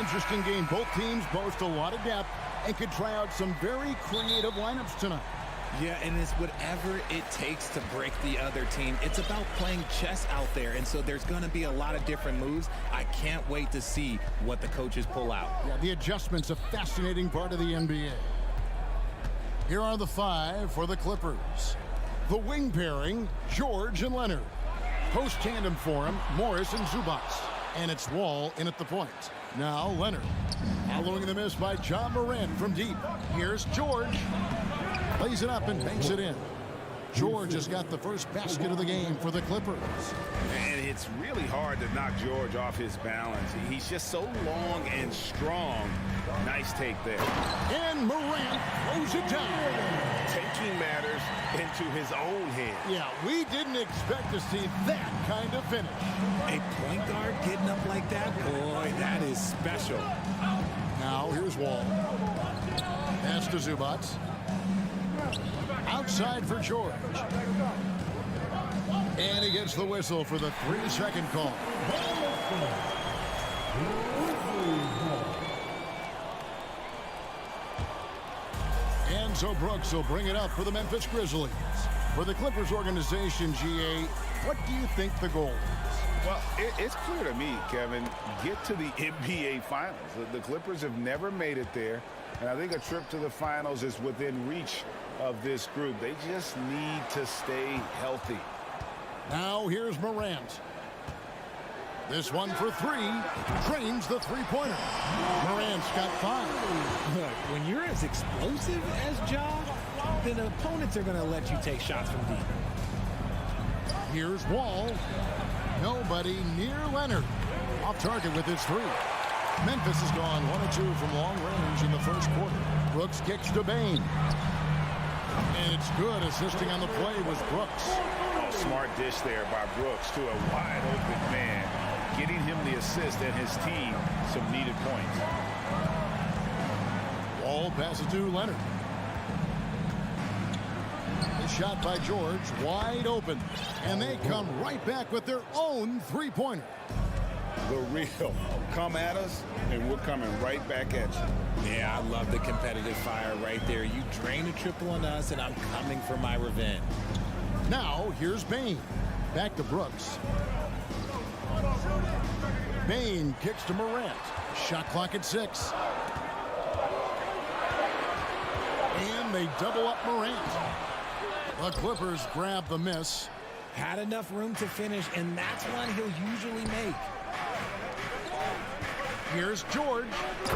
interesting game. Both teams boast a lot of depth and could try out some very creative lineups tonight. Yeah, and it's whatever it takes to break the other team. It's about playing chess out there, and so there's going to be a lot of different moves. I can't wait to see what the coaches pull out. Yeah, the adjustment's a fascinating part of the NBA. Here are the 5 for the Clippers. The wing pairing, George and Leonard. Post tandem for him, Morris and Zubac. And it's Wall in at the point. Now Leonard. Following the miss by John Morant from deep. Here's George. Lays it up and banks it in. George has got the first basket of the game for the Clippers. And it's really hard to knock George off his balance. He's just so long and strong. Nice take there. And Morant throws it down. Taking matters into his own hands. Yeah, we didn't expect to see that kind of finish. A point guard getting up like that? Boy, that is special. Now here's Wall. Pass to Zubac. Outside for George. And he gets the whistle for the 3-second call. And so Brooks will bring it up for the Memphis Grizzlies. For the Clippers organization, GA, what do you think the goal is? Well, it's clear to me, Kevin, get to the NBA Finals. The Clippers have never made it there, and I think a trip to the Finals is within reach of this group. They just need to stay healthy. Now here's Morant. This one for 3. Drains the three-pointer. Morant's got 5. Look, when you're as explosive as Ja, then opponents are going to let you take shots from deep. Here's Wall. Nobody near Leonard. Off target with his 3. Memphis has gone 1 of 2 from long range in the first quarter. Brooks kicks to Bane. And it's good. Assisting on the play was Brooks. Oh, smart dish there by Brooks to a wide open man, getting him the assist and his team some needed points. Wall passes to Leonard. The shot by George, wide open. And they come right back with their own three-pointer. The real. Come at us, and we're coming right back at you. Yeah, I love the competitive fire right there. You drain a triple on us, and I'm coming for my revenge. Now, here's Bane. Back to Brooks. Bane kicks to Morant. Shot clock at 6. And they double up Morant. The Clippers grab the miss. Had enough room to finish, and that's one he'll usually make. Here's George,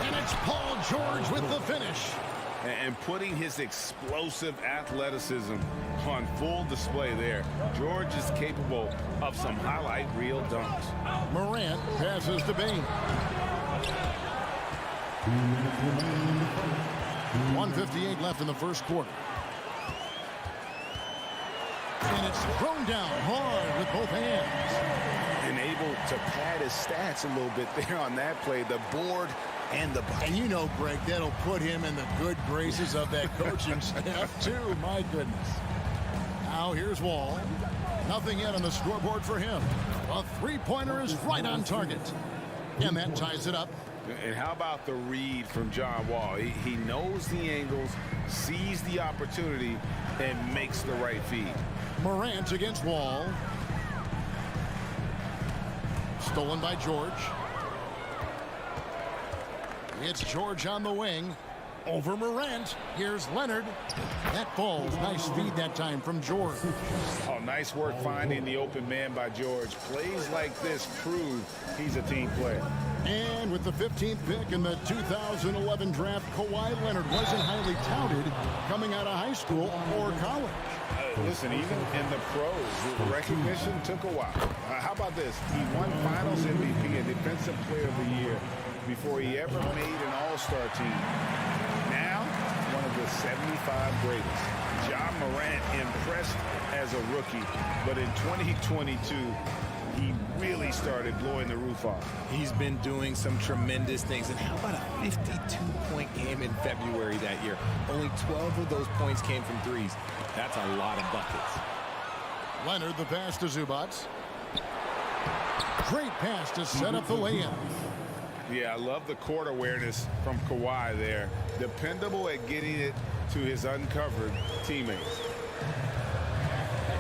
and it's Paul George with the finish. And putting his explosive athleticism on full display there. George is capable of some highlight reel dunks. Morant passes to Bane. 1:58 left in the first quarter. And it's thrown down hard with both hands. And able to pad his stats a little bit there on that play. The board and the bucket. And you know, Greg, that'll put him in the good graces of that coaching staff, too. My goodness. Now here's Wall. Nothing yet on the scoreboard for him. A three-pointer is right on target. And that ties it up. And how about the read from John Wall? He knows the angles, sees the opportunity, and makes the right feed. Morant against Wall. Stolen by George. It's George on the wing. Over Morant. Here's Leonard. That falls. Nice feed that time from George. Oh, nice work finding the open man by George. Plays like this prove he's a team player. And with the 15th pick in the 2011 draft, Kawhi Leonard wasn't highly touted coming out of high school or college. Listen, even in the pros, recognition took a while. How about this? He won Finals MVP and Defensive Player of the Year before he ever made an All-Star team. Now, one of the 75 greatest. John Morant impressed as a rookie, but in 2022, he really started blowing the roof off. He's been doing some tremendous things. And how about a 52-point game in February that year? Only 12 of those points came from threes. That's a lot of buckets. Leonard, the pass to Zubac. Great pass to set up the layup. Yeah, I love the court awareness from Kawhi there. Dependable at getting it to his uncovered teammates.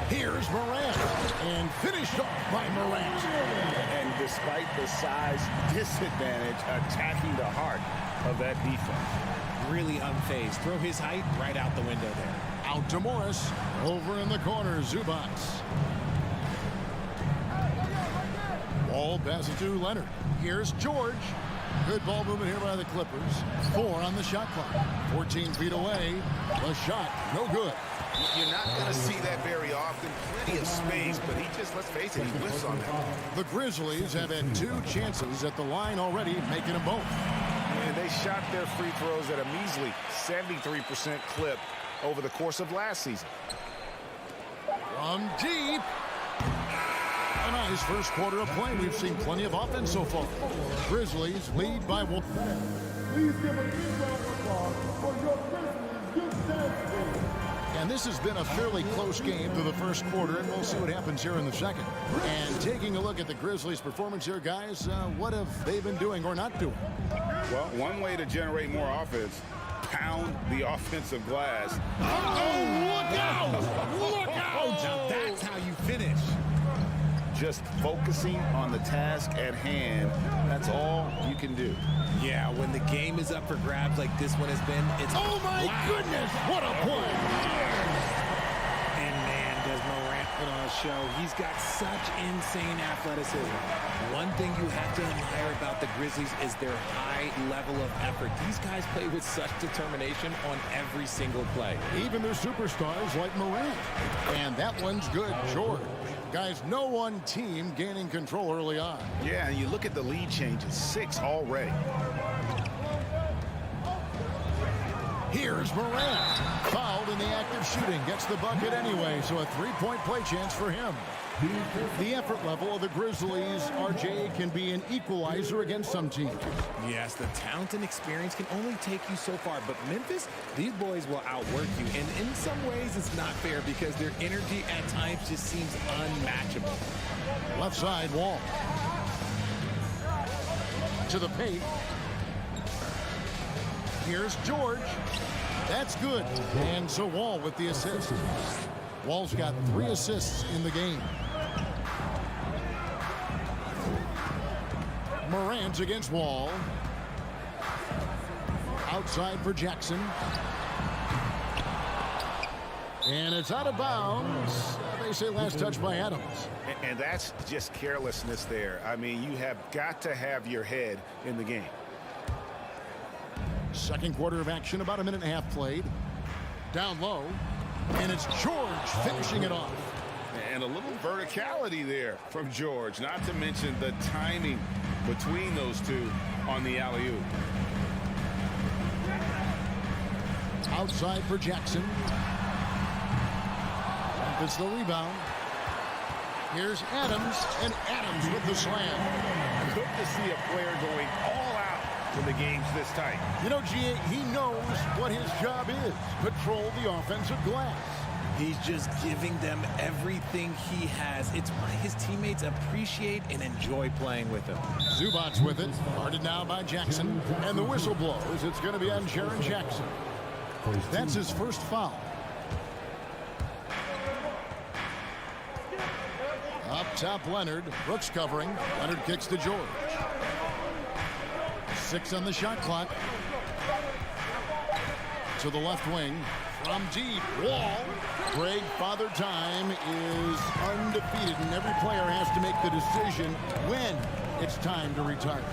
Here's Morant, and finished off by Morant. And despite the size disadvantage, attacking the heart of that defense. Really unfazed. Throw his height right out the window there. Out to Morris. Over in the corner, Zubac. Ball passes to Leonard. Here's George. Good ball movement here by the Clippers. 4 on the shot clock. 14 feet away. The shot, no good. You're not going to see that very often. Plenty of space, but he just, let's face it, he whiffs on that. The Grizzlies have had 2 chances at the line already, making them both. And they shot their free throws at a measly 73% clip over the course of last season. From deep. A nice first quarter of play. We've seen plenty of offense so far. Grizzlies lead by 1. Please give a big round of applause for your Grizzlies youth dance team. And this has been a fairly close game through the first quarter, and we'll see what happens here in the second. And taking a look at the Grizzlies' performance here, guys, what have they been doing or not doing? Well, one way to generate more offense, pound the offensive glass. Oh, look out! Look out! Now that's how you finish. Just focusing on the task at hand, that's all you can do. Yeah, when the game is up for grabs like this one has been, it's... Oh, my goodness! What a play! And, man, does Morant put on a show. He's got such insane athleticism. One thing you have to admire about the Grizzlies is their high level of effort. These guys play with such determination on every single play. Even their superstars like Morant. And that one's good, George. Guys, no one team gaining control early on. Yeah, and you look at the lead changes, 6 already. Here's Morant. Fouled in the act of shooting. Gets the bucket anyway, so a 3-point play chance for him. The effort level of the Grizzlies, RJ, can be an equalizer against some teams. Yes, the talent and experience can only take you so far, but Memphis, these boys will outwork you, and in some ways it's not fair because their energy at times just seems unmatchable. Left side, Wall. To the paint. Here's George. That's good. And so Wall with the assist. Wall's got 3 assists in the game. Morant against Wall. Outside for Jackson. And it's out of bounds. They say last touch by Adams. And that's just carelessness there. I mean, you have got to have your head in the game. Second quarter of action, about a minute and a half played. Down low. And it's George finishing it off. And a little verticality there from George, not to mention the timing between those two on the alley-oop. Outside for Jackson. Memphis the rebound. Here's Adams, and Adams with the slam. Good to see a player going all out when the game's this tight. You know, G.A., he knows what his job is. Control the offensive glass. He's just giving them everything he has. It's why his teammates appreciate and enjoy playing with him. Zubac's with it. Guarded now by Jackson. And the whistle blows. It's going to be on Jaren Jackson. That's his first foul. Up top, Leonard. Brooks covering. Leonard kicks to George. 6 on the shot clock. To the left wing. From deep. Wall. Greg Father Time is undefeated, and every player has to make the decision when it's time to retire.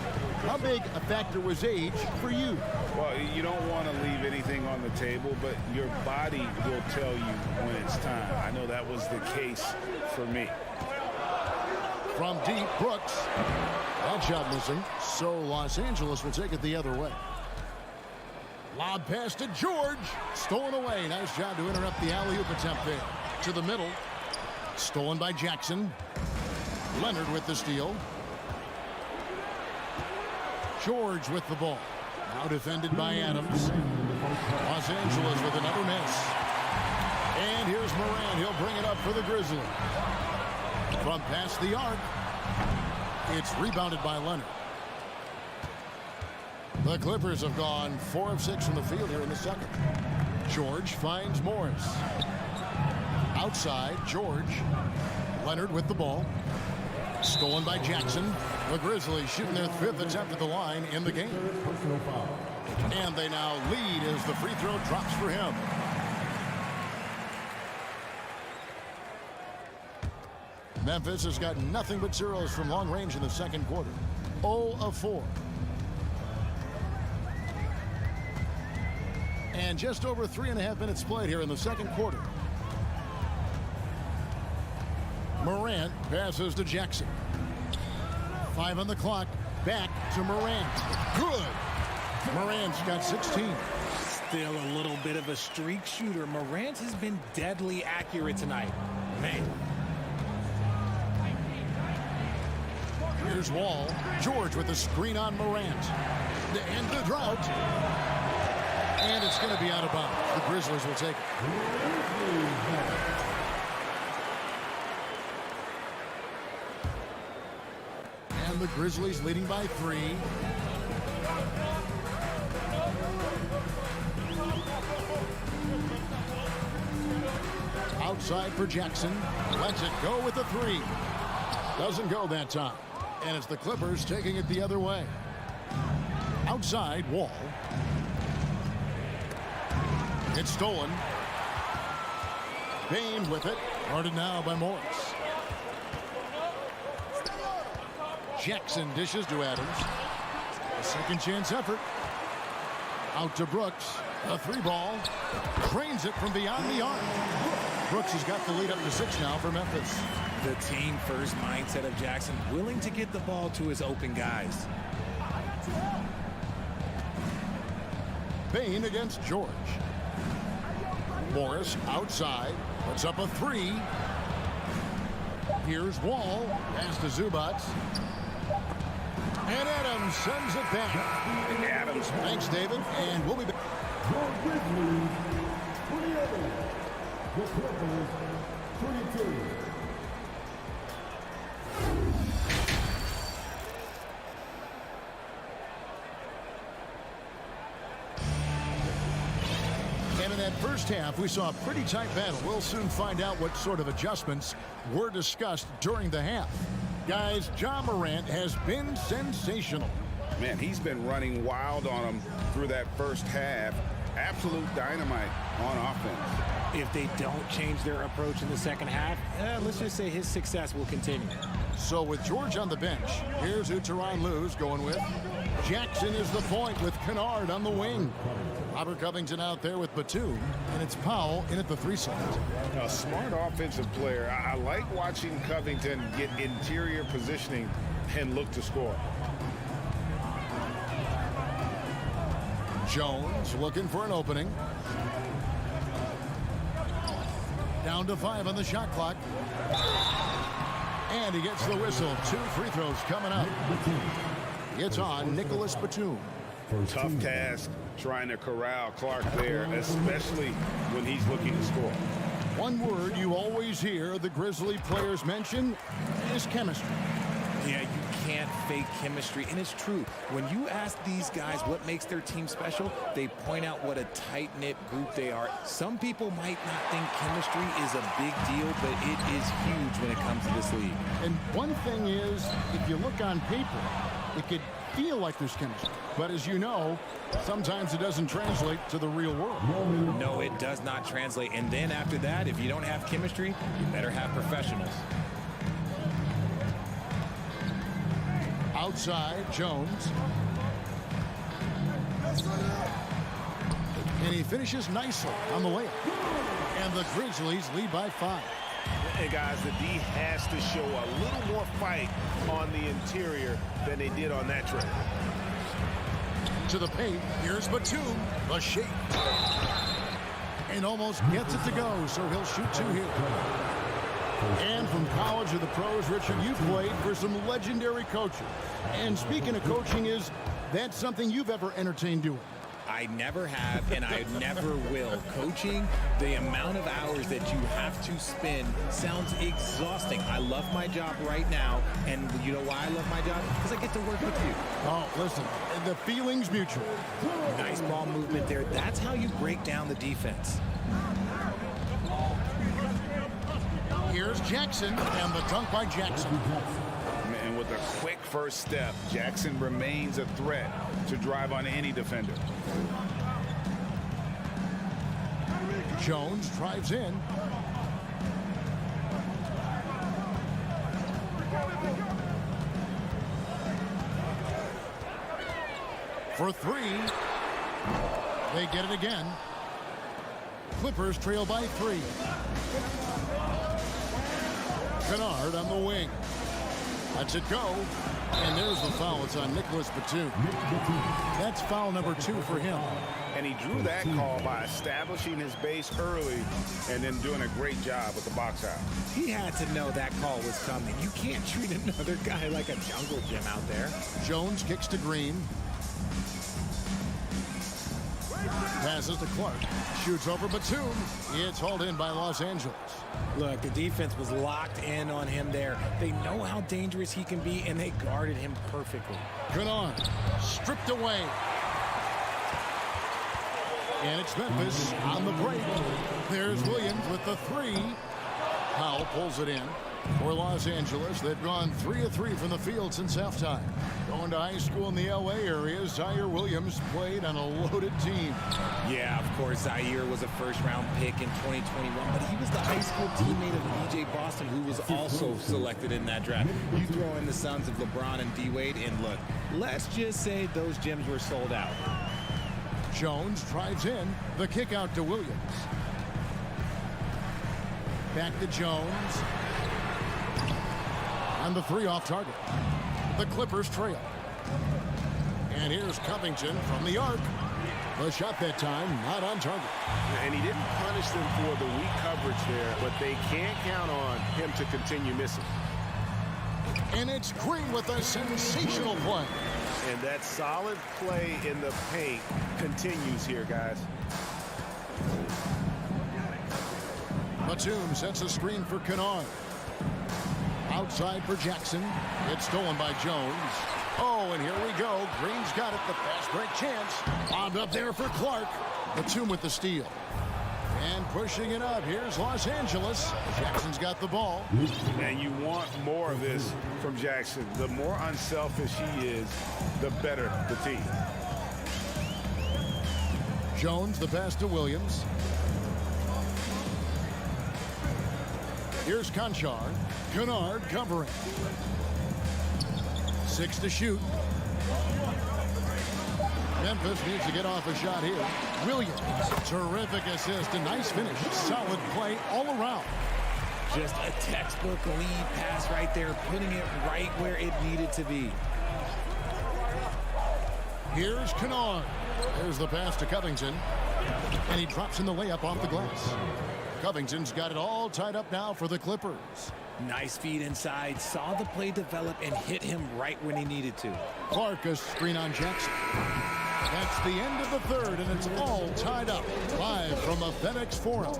How big a factor was age for you? Well, you don't want to leave anything on the table, but your body will tell you when it's time. I know that was the case for me. From deep, Brooks. That shot missing. So Los Angeles will take it the other way. Lob pass to George. Stolen away. Nice job to interrupt the alley-oop attempt there. To the middle. Stolen by Jackson. Leonard with the steal. George with the ball. Now defended by Adams. Los Angeles with another miss. And here's Morant. He'll bring it up for the Grizzlies. From past the arc. It's rebounded by Leonard. The Clippers have gone 4 of 6 from the field here in the second. George finds Morris. Outside, George. Leonard with the ball. Stolen by Jackson. The Grizzlies shooting their 5th attempt at the line in the game. And they now lead as the free throw drops for him. Memphis has got nothing but zeros from long range in the second quarter. 0 of 4. And just over 3.5 minutes played here in the second quarter. Morant passes to Jackson. 5 on the clock. Back to Morant. Good. Morant's got 16. Still a little bit of a streak shooter. Morant has been deadly accurate tonight. Man. Here's Wall. George with the screen on Morant. To end the drought. And it's going to be out of bounds. The Grizzlies will take it. And the Grizzlies leading by 3. Outside for Jackson. Lets it go with the 3. Doesn't go that time. And it's the Clippers taking it the other way. Outside, Wall. It's stolen. Bane with it. Guarded now by Morris. Jackson dishes to Adams. A second chance effort. Out to Brooks. A 3-ball. Trains it from beyond the arc. Brooks has got the lead up to 6 now for Memphis. The team first mindset of Jackson, willing to get the ball to his open guys. Bane against George. Morris outside. Puts up a 3. Here's Wall. Pass to Zubats. And Adams sends it back. Adams. Thanks, David. And we'll be back. The Grizzlies, 28. The Clippers, 22. And in that first half, we saw a pretty tight battle. We'll soon find out what sort of adjustments were discussed during the half. Guys, Ja Morant has been sensational. Man, he's been running wild on him through that first half. Absolute dynamite on offense. If they don't change their approach in the second half, let's just say his success will continue. So with George on the bench, here's who Tyronn Lue's going with. Jackson is the point with Kennard on the wing. Robert Covington out there with Batum, and it's Powell in at the 3 slot. A smart offensive player. I like watching Covington get interior positioning and look to score. Jones looking for an opening. Down to 5 on the shot clock. And he gets the whistle. 2 free throws coming up. It's on Nicholas Batum. Tough task trying to corral Clark there, especially when he's looking to score. One word you always hear the Grizzly players mention is chemistry. Yeah, you can't fake chemistry, and it's true. When you ask these guys what makes their team special, they point out what a tight-knit group they are. Some people might not think chemistry is a big deal, but it is huge when it comes to this league. And one thing is, if you look on paper, it could feel like there's chemistry. But as you know, sometimes it doesn't translate to the real world. No, it does not translate. And then after that, if you don't have chemistry, you better have professionals. Outside, Jones. And he finishes nicely on the layup. And the Grizzlies lead by 5. Hey, guys, the D has to show a little more fight on the interior than they did on that trip. To the paint, here's Batum, the shake. And almost gets it to go, so he'll shoot 2 here. And from college to the pros, Richard, you played for some legendary coaches. And speaking of coaching, is that something you've ever entertained doing? I I never have, and I never will. Coaching, the amount of hours that you have to spend sounds exhausting. I love my job right now, and you know why I love my job? Because I get to work with you. Oh, listen, the feeling's mutual. Nice ball movement there. That's how you break down the defense. Here's Jackson, and the dunk by Jackson. And with a quick first step, Jackson remains a threat to drive on any defender. Jones drives in. For three. They get it again. Clippers trail by 3. Kennard on the wing. Lets it go. And there's the foul. It's on Nicholas Batum. That's foul number 2 for him. And he drew that call by establishing his base early and then doing a great job with the box out. He had to know that call was coming. You can't treat another guy like a jungle gym out there. Jones kicks to Green. Passes to Clark. Shoots over Batum. It's hauled in by Los Angeles. Look, the defense was locked in on him there. They know how dangerous he can be, and they guarded him perfectly. Kennard stripped away. And it's Memphis on the break. There's Williams with the 3. Powell pulls it in for Los Angeles. They've gone 3 of 3 from the field since halftime. Going to high school in the LA area, Zaire Williams played on a loaded team. Yeah, of course, Zaire was a first-round pick in 2021, but he was the high school teammate of E.J. Boston, who was also selected in that draft. You throw in the sons of LeBron and D-Wade, and look, let's just say those gyms were sold out. Jones drives in. The kick out to Williams. Back to Jones. And the 3 off target. The Clippers trail. And here's Covington from the arc. The shot that time not on target. And he didn't punish them for the weak coverage there, but they can't count on him to continue missing. And it's Green with a sensational play. And that solid play in the paint continues here, guys. Batum sets a screen for Kennard. Outside for Jackson. It's stolen by Jones. Oh, and here we go. Green's got it. The fast break chance. Bombed up there for Clark. Batum with the steal. And pushing it up. Here's Los Angeles. Jackson's got the ball. And you want more of this from Jackson. The more unselfish he is, the better the team. Jones, the pass to Williams. Here's Conchar. Kennard covering. 6 to shoot. Memphis needs to get off a shot here. Williams, terrific assist, a nice finish. Solid play all around. Just a textbook lead pass right there, putting it right where it needed to be. Here's Kennard. There's the pass to Covington. And he drops in the layup off the glass. Covington's got it all tied up now for the Clippers. Nice feed inside, saw the play develop and hit him right when he needed to. Clark, a screen on Jackson. That's the end of the third, and it's all tied up. Live from the FedEx Forum.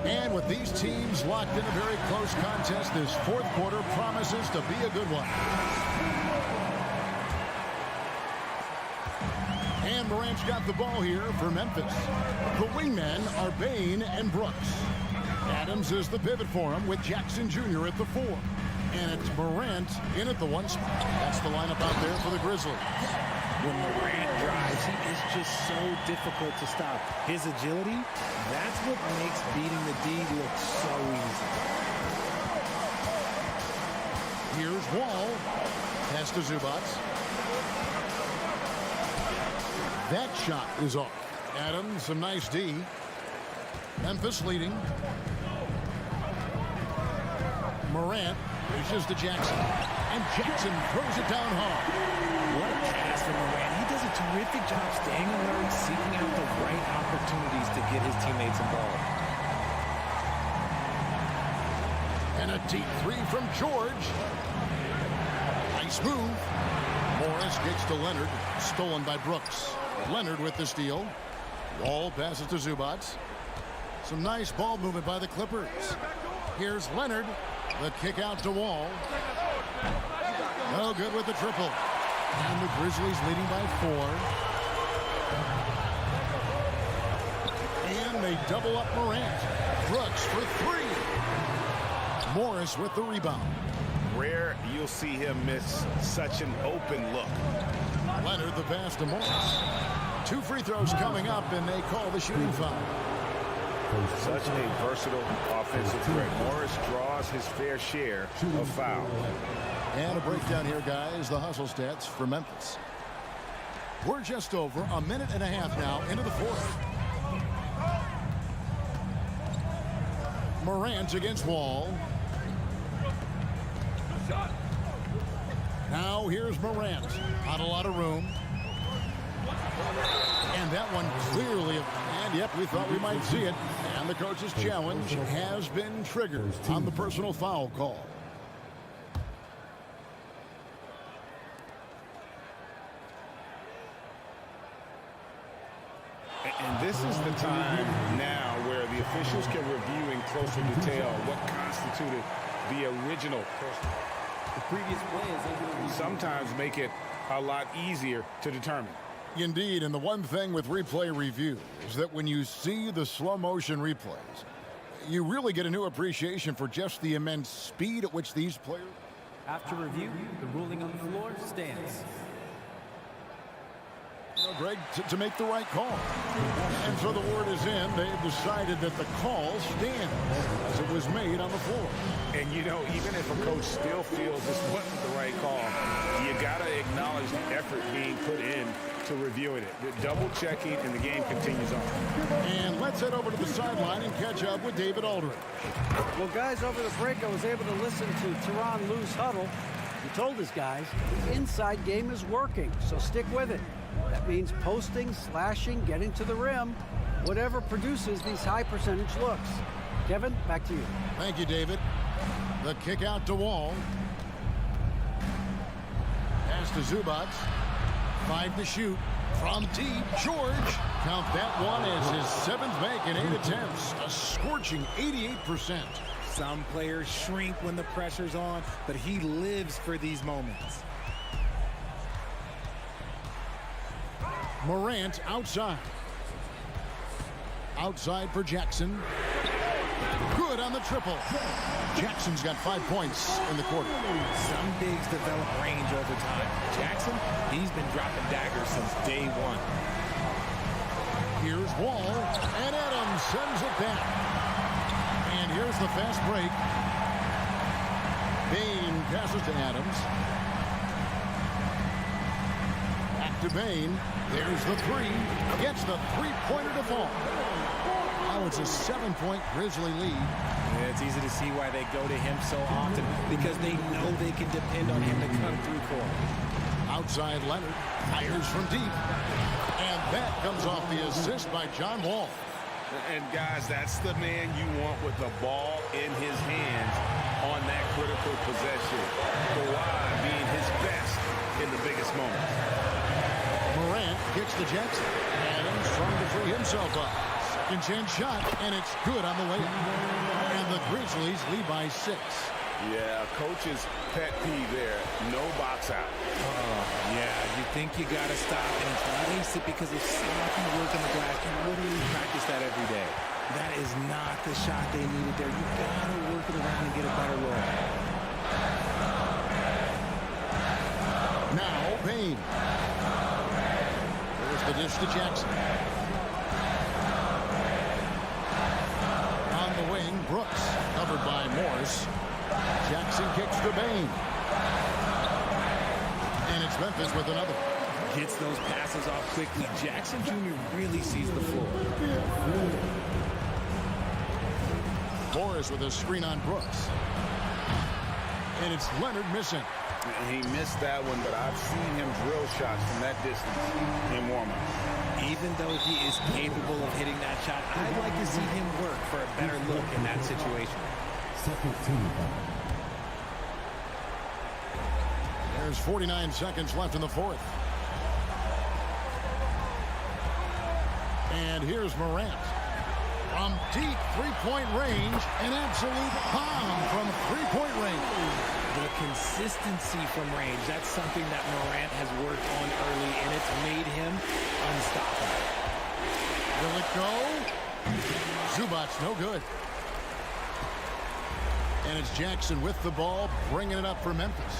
And with these teams locked in a very close contest, this fourth quarter promises to be a good one. And Morant's got the ball here for Memphis. The wingmen are Bain and Brooks. Adams is the pivot for him with Jackson Jr. at the 4. And it's Morant in at the 1 spot. That's the lineup out there for the Grizzlies. When Morant drives, he is just so difficult to stop. His agility, that's what makes beating the D look so easy. Here's Wall. Pass to Zubats. That shot is off. Adams, some nice D. Memphis leading. Morant pushes to Jackson. And Jackson throws it down hard. What a pass from Morant. He does a terrific job staying alert, seeking out the right opportunities to get his teammates involved. And a deep 3 from George. Nice move. Morris kicks to Leonard. Stolen by Brooks. Leonard with the steal. Wall passes to Zubac. Some nice ball movement by the Clippers. Here's Leonard. The kick out to Wall. No good with the triple. And the Grizzlies leading by 4. And they double up Morant. Brooks for 3. Morris with the rebound. Rare you'll see him miss such an open look. Leonard the pass to Morris. 2 free throws coming up, and they call the shooting foul. Such a versatile offensive threat. Morris draws his fair share of fouls. And a breakdown here, guys. The hustle stats for Memphis. We're just over a minute and a half now into the 4th. Morant against Wall. Now here's Morant. Not a lot of room. And that one clearly, and yep, we thought we might see it. And the coach's challenge has been triggered on the personal foul call. And this is the time now where the officials can review in closer detail what constituted the original. The previous play is sometimes make it a lot easier to determine. Indeed, and the one thing with replay review is that when you see the slow motion replays, you really get a new appreciation for just the immense speed at which these players. After review, the ruling on the floor stands. Greg, to make the right call. And so the word is in. They've decided that the call stands as it was made on the floor. And, you know, even if a coach still feels this wasn't the right call, you got to acknowledge the effort being put in to reviewing it. The double checking, and the game continues on. And let's head over to the sideline and catch up with David Aldridge. Well, guys, over the break, I was able to listen to Tyronn Lue's huddle. He told his guys the inside game is working, so stick with it. That means posting, slashing, getting to the rim, whatever produces these high percentage looks. Kevin, back to you. Thank you, David. The kick out to Wall. Pass to Zubac. 5 to shoot. From deep, George. Count that one as his 7th make in 8 attempts. A scorching 88%. Some players shrink when the pressure's on, but he lives for these moments. Morant outside. Outside for Jackson. Good on the triple. Jackson's got 5 points in the quarter. Some bigs develop range over time. Jackson, he's been dropping daggers since day 1. Here's Wall, and Adams sends it back. And here's the fast break. Bane passes to Adams. Back to Bane. There's the 3. Gets the 3-pointer to fall. Now it's a 7-point Grizzly lead. Yeah, it's easy to see why they go to him so often, because they know they can depend on him to come through for them. Outside Leonard. Fires from deep. And that comes off the assist by John Wall. And, guys, that's the man you want with the ball in his hands on that critical possession. Kawhi being his best in the biggest moments. Morant kicks to Jackson. Adams trying to free himself up. Second chance shot, and it's good on the layup. And the Grizzlies lead by 6. Yeah, coach's pet peeve there. No box out. Yeah, you think you got to stop and waste it because of sloppy work on the glass. You literally practice that every day. That is not the shot they needed there. You got to work it around and get a better look. Now, Bane. There's the dish to Jackson. On the wing, Brooks, covered by Morris. Jackson kicks to Bane. And it's Memphis with another. Gets those passes off quickly. Jackson Jr. really sees the floor. Morris with a screen on Brooks. And it's Leonard missing. He missed that one, but I've seen him drill shots from that distance in warm-up. Even though he is capable of hitting that shot, I'd like to see him work for a better look in that situation. There's There's 49 seconds left in the fourth. And here's Morant. From deep three-point range, an absolute bomb from three-point range. The consistency from range, that's something that Morant has worked on early, and it's made him unstoppable. Will it go? Zubac's no good. And it's Jackson with the ball, bringing it up for Memphis.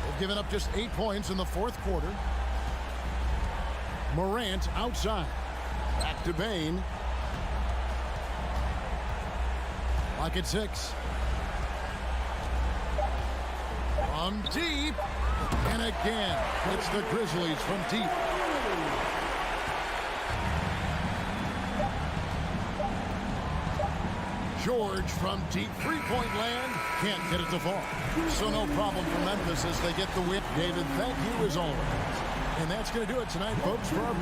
They've given up just 8 points in the fourth quarter. Morant outside. Back to Bane. Lock at 6. From deep. And again, it's the Grizzlies from deep. George from deep three-point land can't get it to fall. So no problem for Memphis as they get the win. David, thank you as always. And that's going to do it tonight, folks, for our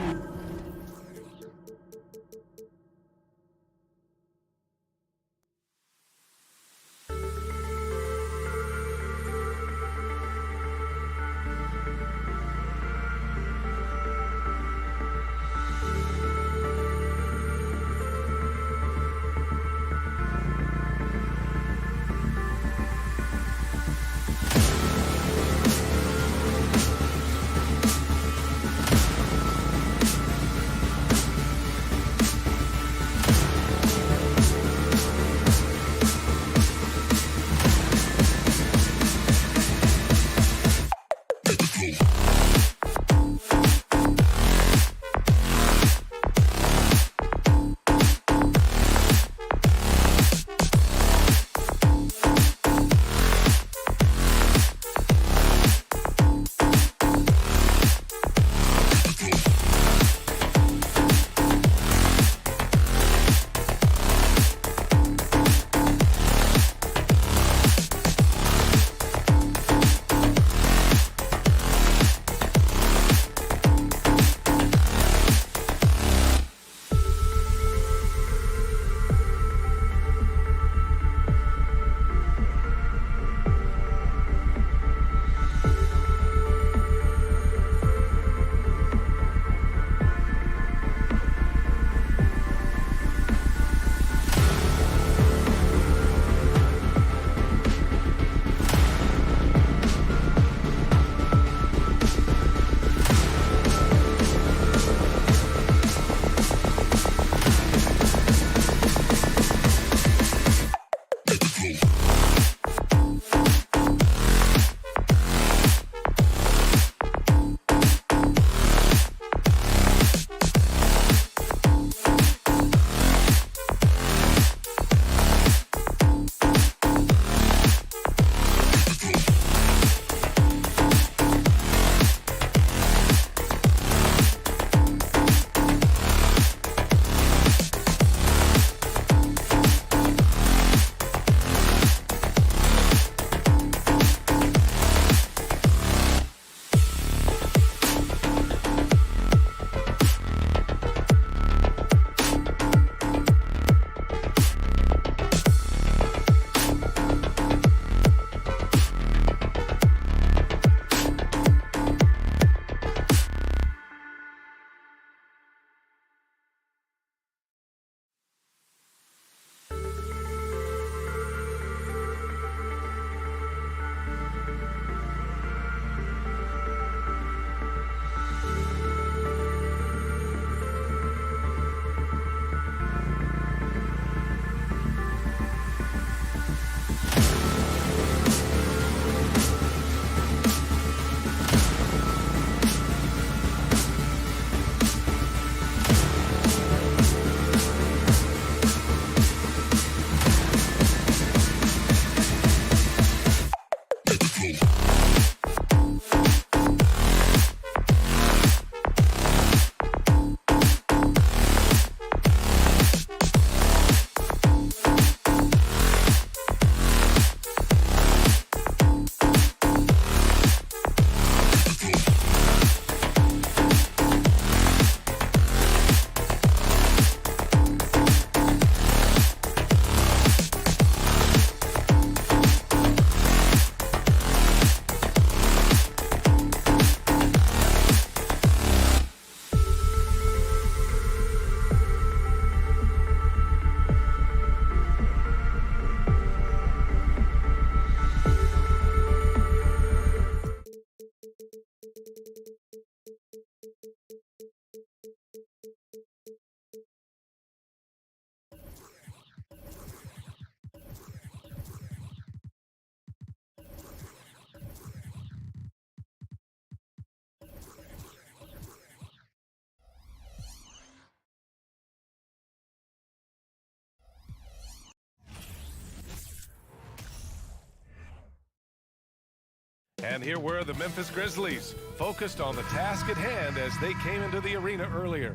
And here were the Memphis Grizzlies, focused on the task at hand as they came into the arena earlier.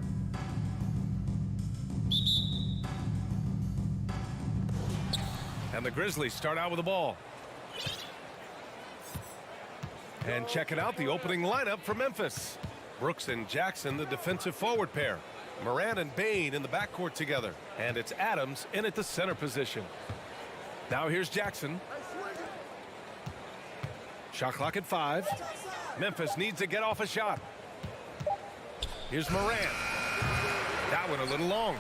And the Grizzlies start out with the ball. And checking out the opening lineup for Memphis. Brooks and Jackson, the defensive forward pair. Morant and Bane in the backcourt together. And it's Adams in at the center position. Now here's Jackson. Shot clock at 5. Memphis needs to get off a shot. Here's Morant. That one a little long.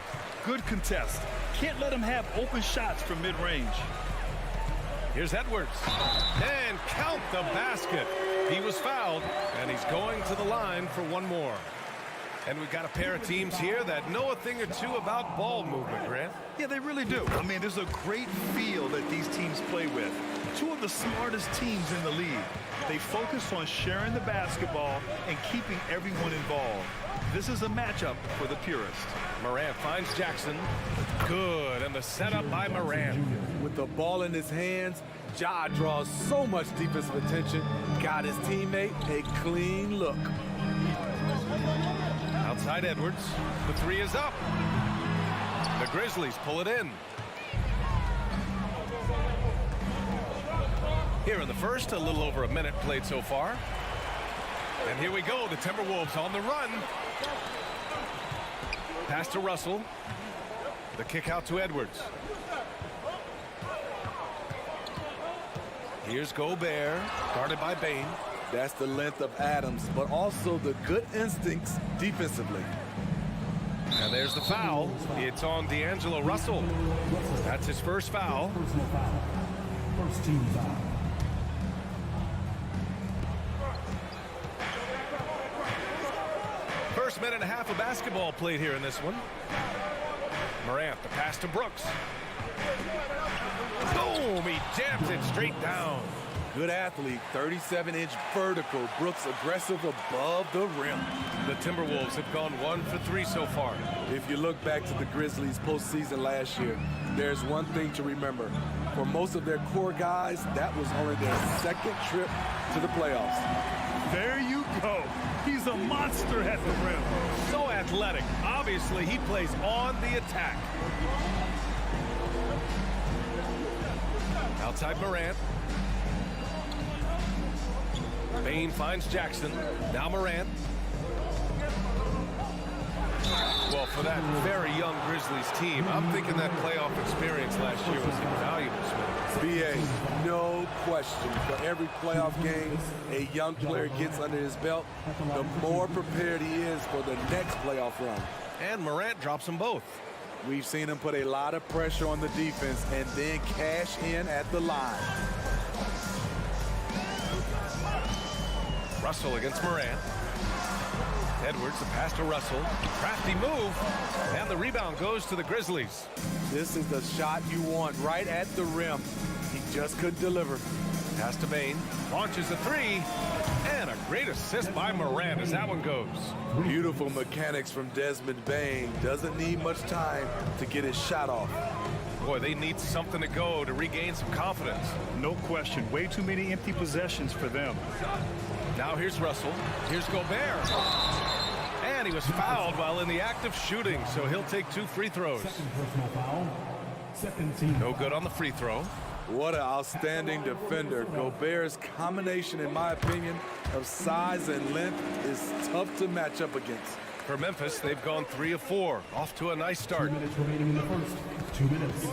Good contest. Can't let him have open shots from mid-range. Here's Edwards. And count the basket. He was fouled, and he's going to the line for one more. And we've got a pair of teams here that know a thing or two about ball movement, Grant. Yeah, they really do. I mean, there's a great feel that these teams play with. Two of the smartest teams in the league. They focus on sharing the basketball and keeping everyone involved. This is a matchup for the purists. Morant finds Jackson. Good, and the setup by Morant. With the ball in his hands, Ja draws so much defensive attention. Got his teammate a clean look. Outside Edwards. The three is up. The Grizzlies pull it in. Here in the first, a little over a minute played so far. And here we go, the Timberwolves on the run. Pass to Russell. The kick out to Edwards. Here's Gobert, guarded by Bane. That's the length of Adams, but also the good instincts defensively. And there's the foul. It's on D'Angelo Russell. That's his first foul. First team foul. First minute and a half of basketball played here in this one. Morant, the pass to Brooks. Boom! He jams it straight down. Good athlete, 37-inch vertical. Brooks aggressive above the rim. The Timberwolves have gone 1 for 3 so far. If you look back to the Grizzlies postseason last year, there's one thing to remember. For most of their core guys, that was only their second trip to the playoffs. There you go. He's a monster at the rim. So athletic. Obviously, he plays on the attack. Outside Morant. Bane finds Jackson. Now Morant. Well, for that very young Grizzlies team, I'm thinking that playoff experience last year was invaluable. BA, no question. For every playoff game a young player gets under his belt, the more prepared he is for the next playoff run. And Morant drops them both. We've seen him put a lot of pressure on the defense and then cash in at the line. Russell against Morant. Edwards, the pass to Russell. Crafty move. And the rebound goes to the Grizzlies. This is the shot you want right at the rim. He just couldn't deliver. Pass to Bane. Launches a three. And a great assist by Morant as that one goes. Beautiful mechanics from Desmond Bane. Doesn't need much time to get his shot off. Boy, they need something to go to regain some confidence. No question. Way too many empty possessions for them. Now here's Russell. Here's Gobert. And he was fouled while in the act of shooting, so he'll take 2 free throws. No good on the free throw. What an outstanding defender. Gobert's combination, in my opinion, of size and length is tough to match up against. For Memphis, they've gone 3 of 4. Off to a nice start. 2 minutes remaining in the first. 2 minutes.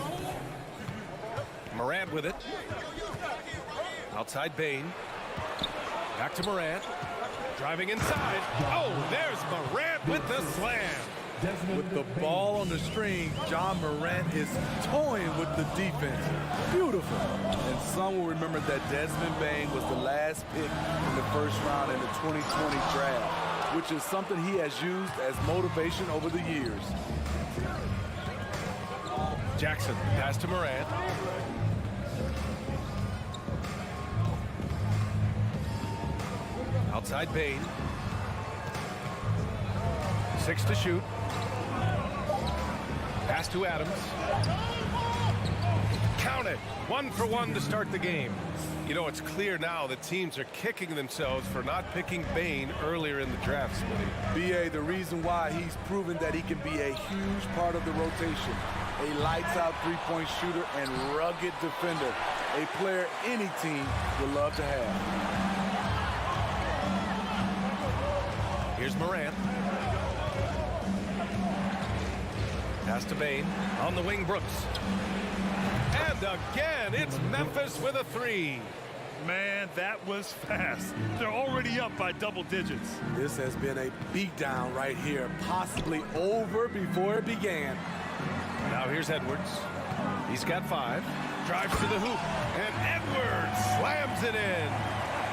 Morant with it. Outside Bane. Back to Morant. Driving inside. Oh, there's Morant with the slam. With the ball on the string, John Morant is toying with the defense. Beautiful. And some will remember that Desmond Bane was the last pick in the first round in the 2020 draft, which is something he has used as motivation over the years. Jackson, pass to Morant. Outside Bane. 6 to shoot. Pass to Adams. Count it. 1 for 1 to start the game. You know, it's clear now that teams are kicking themselves for not picking Bane earlier in the draft, Smitty. BA, the reason why he's proven that he can be a huge part of the rotation. A lights-out three-point shooter and rugged defender. A player any team would love to have. Here's Morant. Pass to Bane. On the wing, Brooks. And again, it's Memphis with a 3. Man, that was fast. They're already up by double digits. This has been a beatdown right here, possibly over before it began. Now here's Edwards. He's got 5. Drives to the hoop. And Edwards slams it in.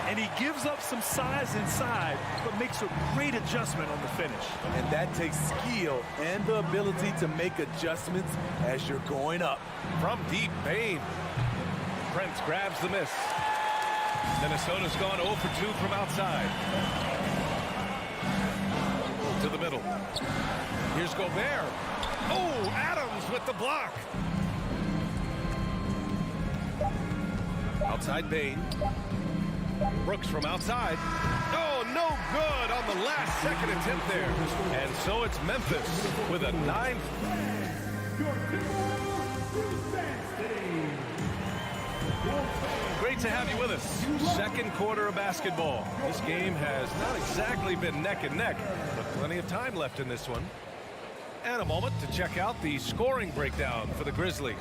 And he gives up some size inside, but makes a great adjustment on the finish. And that takes skill and the ability to make adjustments as you're going up. From deep, Bane. Prince grabs the miss. Minnesota's gone 0 for 2 from outside. To the middle. Here's Gobert. Oh, Adams with the block. Outside Bane. Brooks from outside. Oh, no good on the last second attempt there. And so it's Memphis with a 9. Great to have you with us. Second quarter of basketball. This game has not exactly been neck and neck, but plenty of time left in this one. And a moment to check out the scoring breakdown for the Grizzlies.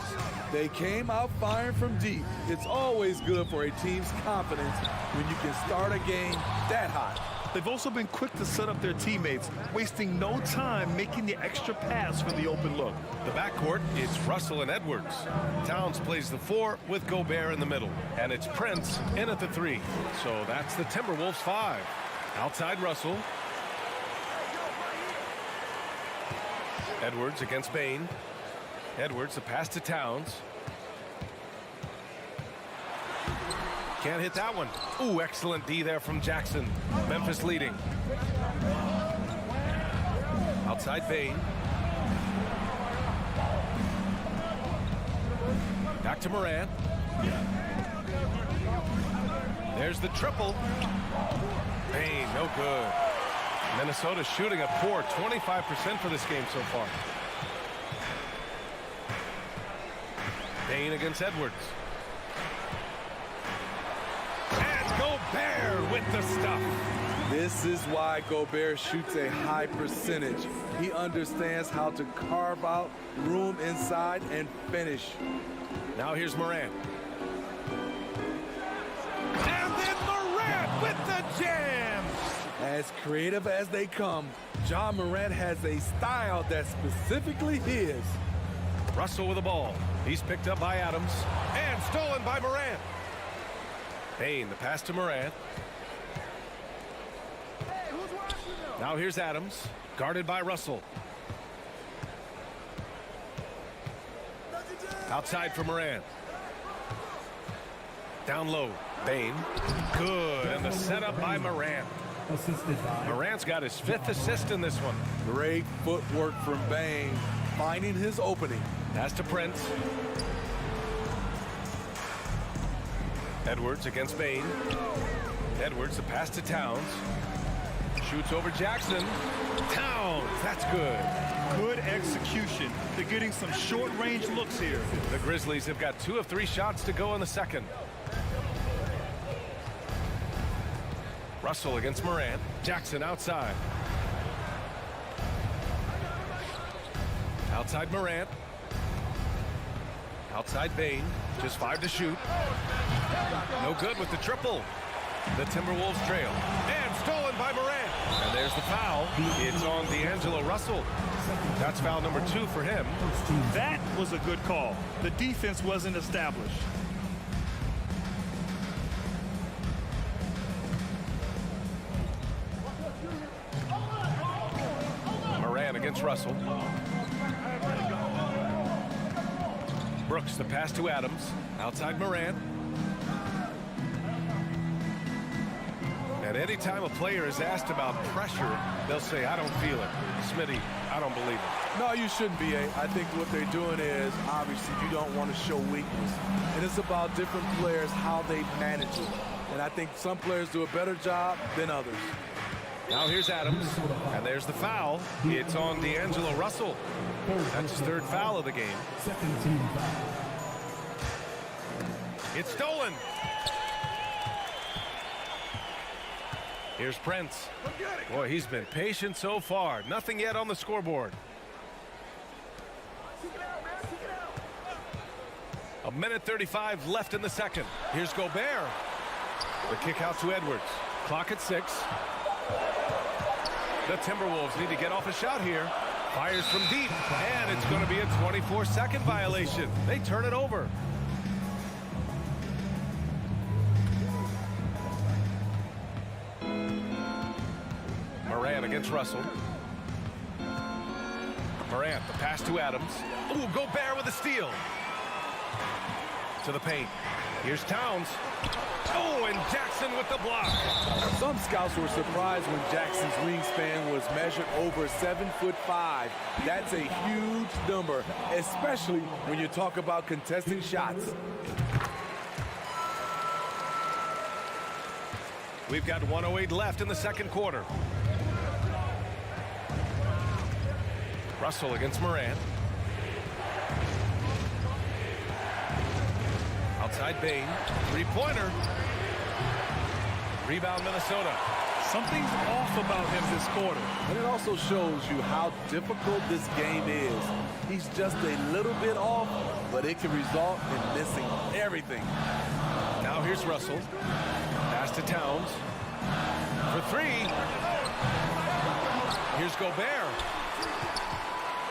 They came out firing from deep. It's always good for a team's confidence when you can start a game that hot. They've also been quick to set up their teammates, wasting no time making the extra pass for the open look. The backcourt, it's Russell and Edwards. Towns plays the 4 with Gobert in the middle. And it's Prince in at the 3. So that's the Timberwolves 5. Outside Russell. Edwards against Bane. Edwards, the pass to Towns. Can't hit that one. Ooh, excellent D there from Jackson. Memphis leading. Outside Bane. Back to Morant. There's the triple. Bane, no good. Minnesota shooting a poor 25% for this game so far. Bane against Edwards. And Gobert with the stuff. This is why Gobert shoots a high percentage. He understands how to carve out room inside and finish. Now here's Morant. And then Morant with the jam. As creative as they come, Ja Morant has a style that's specifically his. Russell with the ball. He's picked up by Adams. And stolen by Morant. Bane, the pass to Morant. Now here's Adams, guarded by Russell. Outside for Morant. Down low, Bane. Good, and the setup by Morant. Morant's got his 5th assist in this one. Great footwork from Bane, finding his opening. Pass to Prince. Edwards against Bane. Edwards, the pass to Towns. Shoots over Jackson. Towns, that's good. Good execution. They're getting some short-range looks here. The Grizzlies have got 2 of 3 shots to go in the second. Russell against Morant. Jackson outside. Outside Morant. Outside Bane. Just 5 to shoot. No good with the triple. The Timberwolves trail. And stolen by Morant. And there's the foul. It's on D'Angelo Russell. That's foul number 2 for him. That was a good call. The defense wasn't established. Morant against Russell. Brooks, the pass to Adams. Outside Morant. And Anytime a player is asked about pressure, they'll say, I don't feel it. Smitty, I don't believe it. No, you shouldn't be. I think what they're doing is, obviously, you don't want to show weakness. And it's about different players, how they manage it. And I think some players do a better job than others. Now here's Adams, and there's the foul. It's on D'Angelo Russell. That's his third foul of the game. Second team foul. It's stolen. Here's Prince. Boy, he's been patient so far. Nothing yet on the scoreboard. A minute 35 left in the second. Here's Gobert. The kick out to Edwards. Clock at 6. The Timberwolves need to get off a shot here. Fires from deep, and it's going to be a 24-second violation. They turn it over. Morant against Russell. Morant, the pass to Adams. Ooh, Gobert with a steal. To the paint. Here's Towns. Oh, and Jackson with the block. Some scouts were surprised when Jackson's wingspan was measured over 7'5". That's a huge number, especially when you talk about contesting shots. We've got 1:08 left in the second quarter. Russell against Morant. Outside Bain. Three-pointer. Rebound Minnesota. Something's off about him this quarter. And it also shows you how difficult this game is. He's just a little bit off, but it can result in missing everything. Now here's Russell. Pass to Towns. For three. Here's Gobert.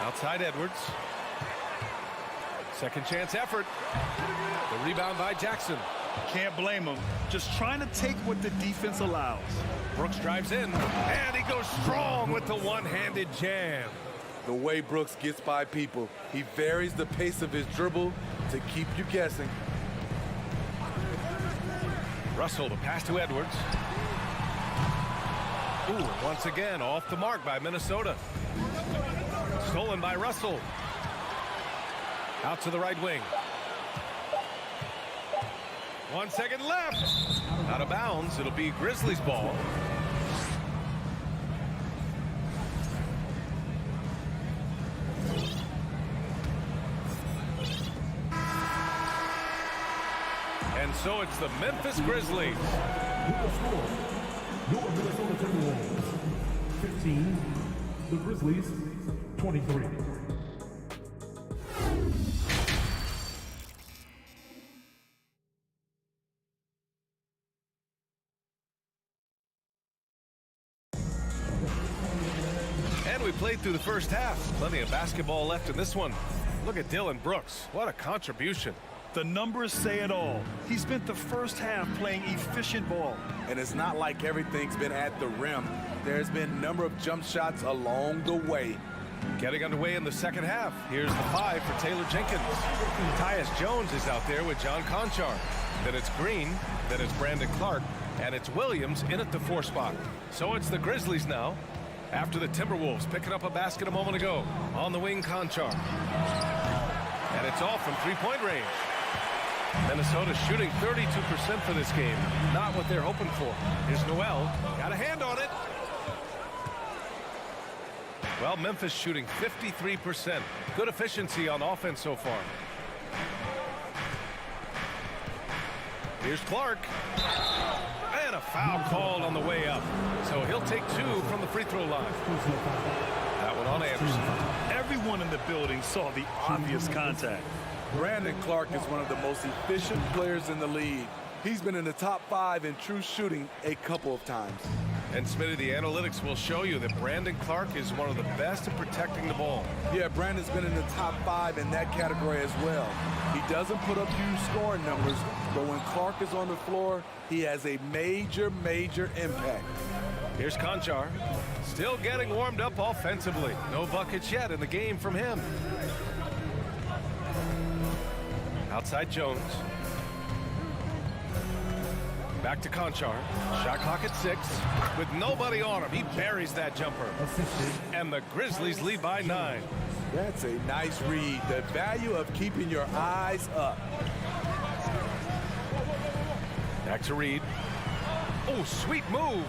Outside Edwards. Second chance effort. The rebound by Jackson. Can't blame him. Just trying to take what the defense allows. Brooks drives in, and he goes strong with the one-handed jam. The way Brooks gets by people, he varies the pace of his dribble to keep you guessing. Russell, the pass to Edwards. Ooh, once again, off the mark by Minnesota. Stolen by Russell. Out to the right wing. 1 second left. Out of bounds. It'll be Grizzlies ball. And so it's the Memphis Grizzlies. Your Minnesota Timberwolves 15, the Grizzlies 23. And we played through the first half. Plenty of basketball left in this one. Look at Dillon Brooks. What a contribution. The numbers say it all. He spent the first half playing efficient ball. And it's not like everything's been at the rim. There's been a number of jump shots along the way. Getting underway in the second half. Here's the 5 for Taylor Jenkins. Tyus Jones is out there with John Conchar. Then it's Green. Then it's Brandon Clark. And it's Williams in at the 4 spot. So it's the Grizzlies now. After the Timberwolves picking up a basket a moment ago. On the wing, Conchar. And it's off from three-point range. Minnesota shooting 32% for this game. Not what they're hoping for. Here's Noel. Got a hand on it. Well, Memphis shooting 53%. Good efficiency on offense so far. Here's Clark. And a foul called on the way up. So he'll take 2 from the free throw line. That one on Anderson. Everyone in the building saw the obvious contact. Brandon Clark is one of the most efficient players in the league. He's been in the top 5 in true shooting a couple of times. And Smitty, the analytics will show you that Brandon Clark is one of the best at protecting the ball. Yeah, Brandon's been in the top 5 in that category as well. He doesn't put up huge scoring numbers, but when Clark is on the floor, he has a major, major impact. Here's Conchar. Still getting warmed up offensively. No buckets yet in the game from him. Outside Jones. Back to Conchar. Shot clock at 6. With nobody on him, he buries that jumper. And the Grizzlies lead by 9. That's a nice read. The value of keeping your eyes up. Back to Reed. Oh, sweet move.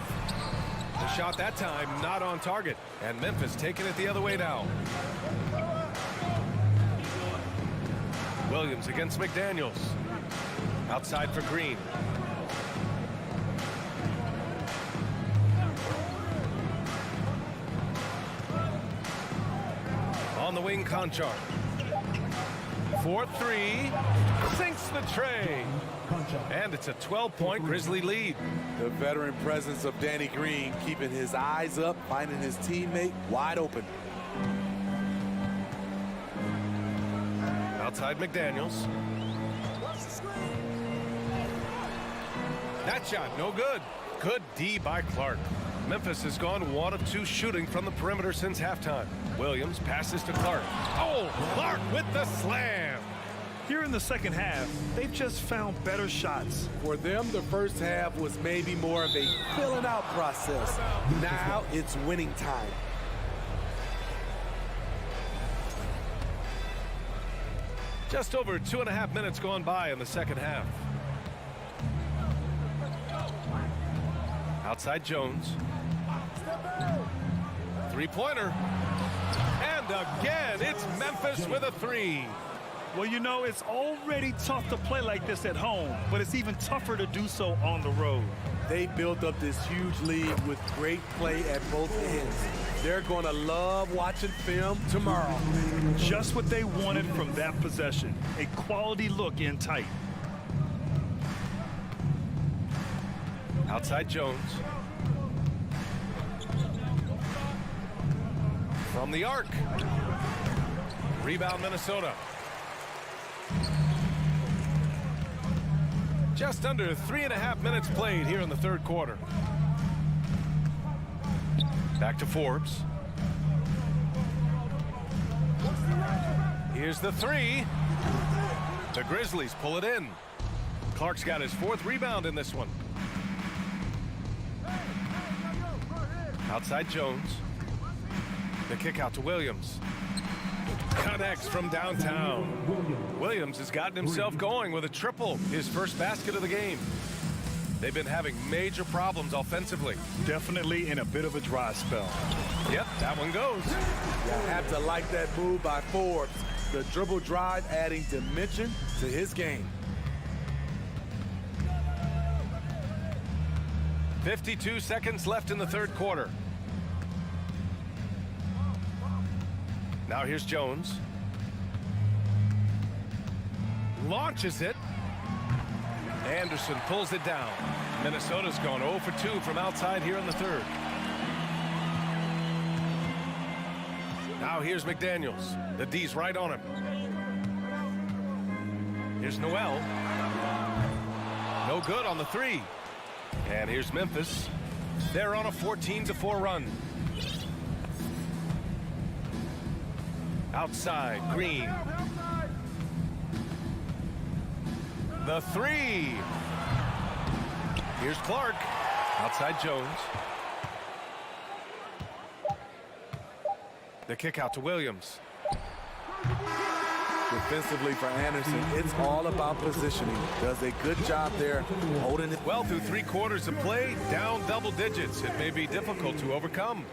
The shot that time not on target. And Memphis taking it the other way now. Williams against McDaniels. Outside for Green. On the wing, Conchar. 4-3. Sinks the tray. And it's a 12-point Grizzly lead. The veteran presence of Danny Green keeping his eyes up, finding his teammate wide open. Outside McDaniels. That shot, no good. Good D by Clark. Memphis has gone 1 of 2 shooting from the perimeter since halftime. Williams passes to Clark. Oh, Clark with the slam. Here in the second half, they've just found better shots. For them, the first half was maybe more of a filling out process. Now it's winning time. Just over 2.5 minutes gone by in the second half. Outside Jones. Three-pointer. And again, it's Memphis with a 3. Well, you know, it's already tough to play like this at home, but it's even tougher to do so on the road. They built up this huge lead with great play at both ends. They're going to love watching film tomorrow. Just what they wanted from that possession. A quality look in tight. Outside Jones. From the arc. Rebound Minnesota. Just under 3.5 minutes played here in the third quarter. Back to Forbes. Here's the 3. The Grizzlies pull it in. Clark's got his 4th rebound in this one. Outside Jones. The kick out to Williams. Connects from downtown. Williams has gotten himself going with a triple, his first basket of the game. They've been having major problems offensively. Definitely in a bit of a dry spell. Yep, that one goes. You have to like that move by Forbes. The dribble drive adding dimension to his game. 52 seconds left in the third quarter. Now here's Jones. Launches it. Anderson pulls it down. Minnesota's gone 0 for 2 from outside here in the third. Now here's McDaniels. The D's right on him. Here's Noel. No good on the 3. And here's Memphis. They're on a 14-4 run. Outside, Green. The 3. Here's Clark. Outside Jones. The kick out to Williams. Defensively for Anderson, it's all about positioning. Does a good job there holding it. Well, through 3 quarters of play, down double digits. It may be difficult to overcome.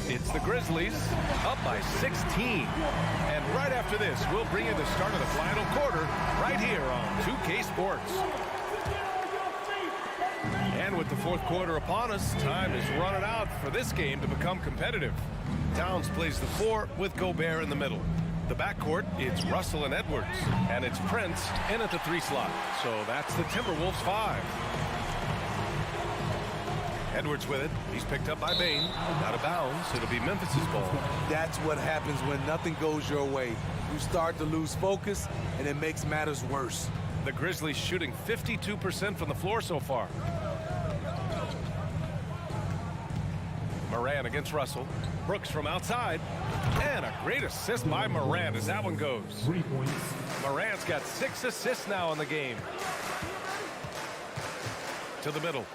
It's the Grizzlies up by 16. And right after this, we'll bring you the start of the final quarter right here on 2K Sports. And with the fourth quarter upon us, time is running out for this game to become competitive. Towns plays the 4 with Gobert in the middle. The backcourt, it's Russell and Edwards. And it's Prince in at the 3 slot. So that's the Timberwolves 5. Edwards with it. He's picked up by Bain. Out of bounds. It'll be Memphis's ball. That's what happens when nothing goes your way. You start to lose focus, and it makes matters worse. The Grizzlies shooting 52% from the floor so far. Moran against Russell. Brooks from outside. And a great assist by Moran as that one goes. 3 points. Moran's got 6 assists now in the game. To the middle.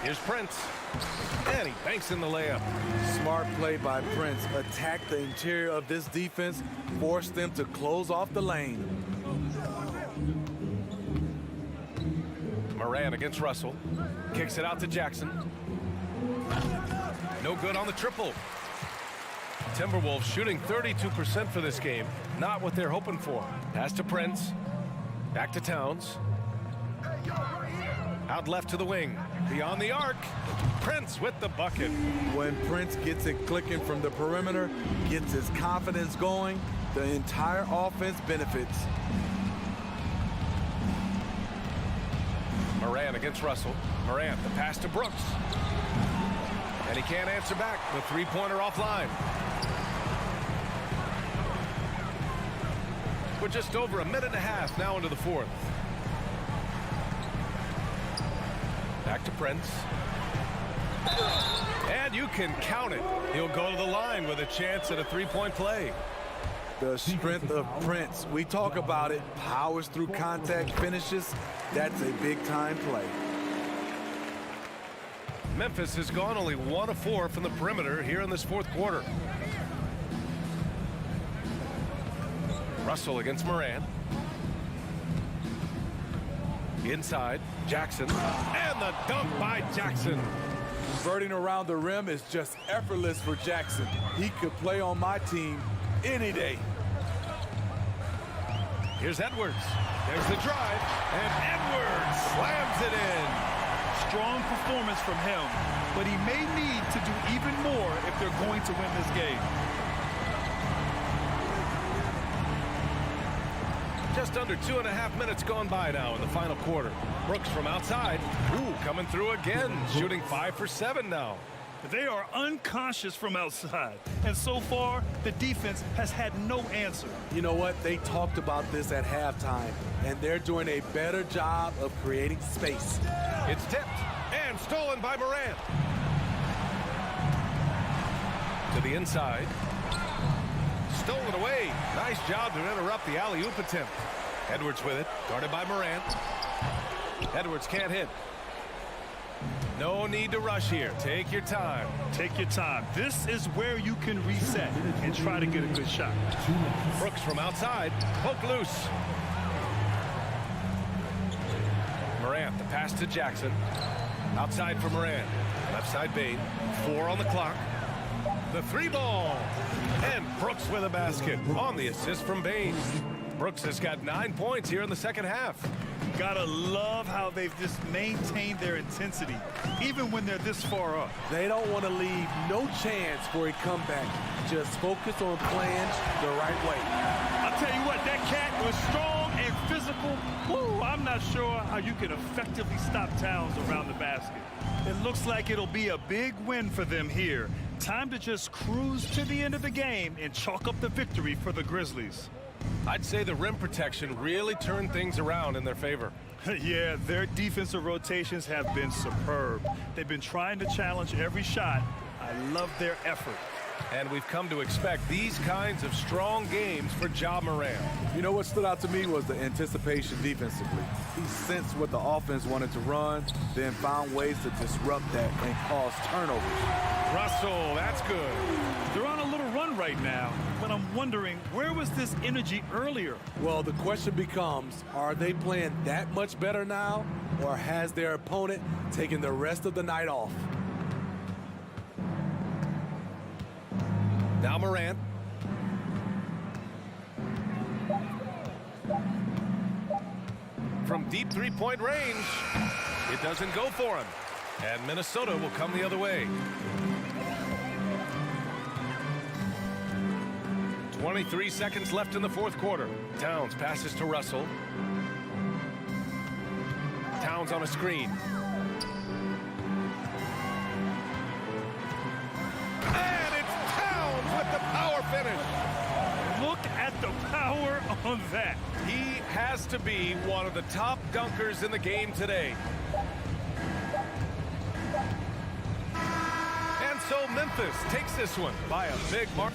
Here's Prince. And he banks in the layup. Smart play by Prince. Attack the interior of this defense. Force them to close off the lane. Moran against Russell. Kicks it out to Jackson. No good on the triple. Timberwolves shooting 32% for this game. Not what they're hoping for. Pass to Prince. Back to Towns. Out left to the wing. Beyond the arc. Prince with the bucket. When Prince gets it clicking from the perimeter, gets his confidence going, the entire offense benefits. Moran against Russell. Moran, the pass to Brooks. And he can't answer back. The three-pointer offline. We're just over a minute and a half now into the fourth. Back to Prince. And you can count it. He'll go to the line with a chance at a three-point play. The strength of Prince. We talk about it. Powers through contact, finishes. That's a big-time play. Memphis has gone only 1 of 4 from the perimeter here in this fourth quarter. Russell against Moran. Inside, Jackson. And the dunk by Jackson. Converting around the rim is just effortless for Jackson. He could play on my team any day. Here's Edwards. There's the drive. And Edwards slams it in. Strong performance from him, but he may need to do even more if they're going to win this game. Just under 2.5 minutes gone by now in the final quarter. Brooks from outside. Ooh, coming through again. Shooting 5 for 7 now. They are unconscious from outside, and so far, the defense has had no answer. You know what? They talked about this at halftime, and they're doing a better job of creating space. It's tipped and stolen by Moran. To the inside. Stolen away. Nice job to interrupt the alley-oop attempt. Edwards with it, guarded by Moran. Edwards can't hit. No need to rush here. Take your time. Take your time. This is where you can reset and try to get a good shot. Brooks from outside. Poke loose. Morant, the pass to Jackson. Outside for Moran. Left side Bain. 4 on the clock. The 3 ball. And Brooks with a basket on the assist from Bain. Brooks has got 9 points here in the second half. Gotta love how they've just maintained their intensity, even when they're this far up. They don't want to leave no chance for a comeback. Just focus on playing the right way. I'll tell you what, that cat was strong and physical. Woo, I'm not sure how you can effectively stop Towns around the basket. It looks like it'll be a big win for them here. Time to just cruise to the end of the game and chalk up the victory for the Grizzlies. I'd say the rim protection really turned things around in their favor. Yeah, their defensive rotations have been superb. They've been trying to challenge every shot. I love their effort. And we've come to expect these kinds of strong games for Ja Morant. You know what stood out to me was the anticipation defensively. He sensed what the offense wanted to run, then found ways to disrupt that and cause turnovers. Russell, that's good. They're on a little run right now, but I'm wondering, where was this energy earlier? Well, the question becomes, are they playing that much better now, or has their opponent taken the rest of the night off? Now Morant. From deep three-point range, it doesn't go for him. And Minnesota will come the other way. 23 seconds left in the fourth quarter. Towns passes to Russell. Towns on a screen. And it's Towns with the power finish. Look at the power on that. He has to be one of the top dunkers in the game today. And so Memphis takes this one by a big mark.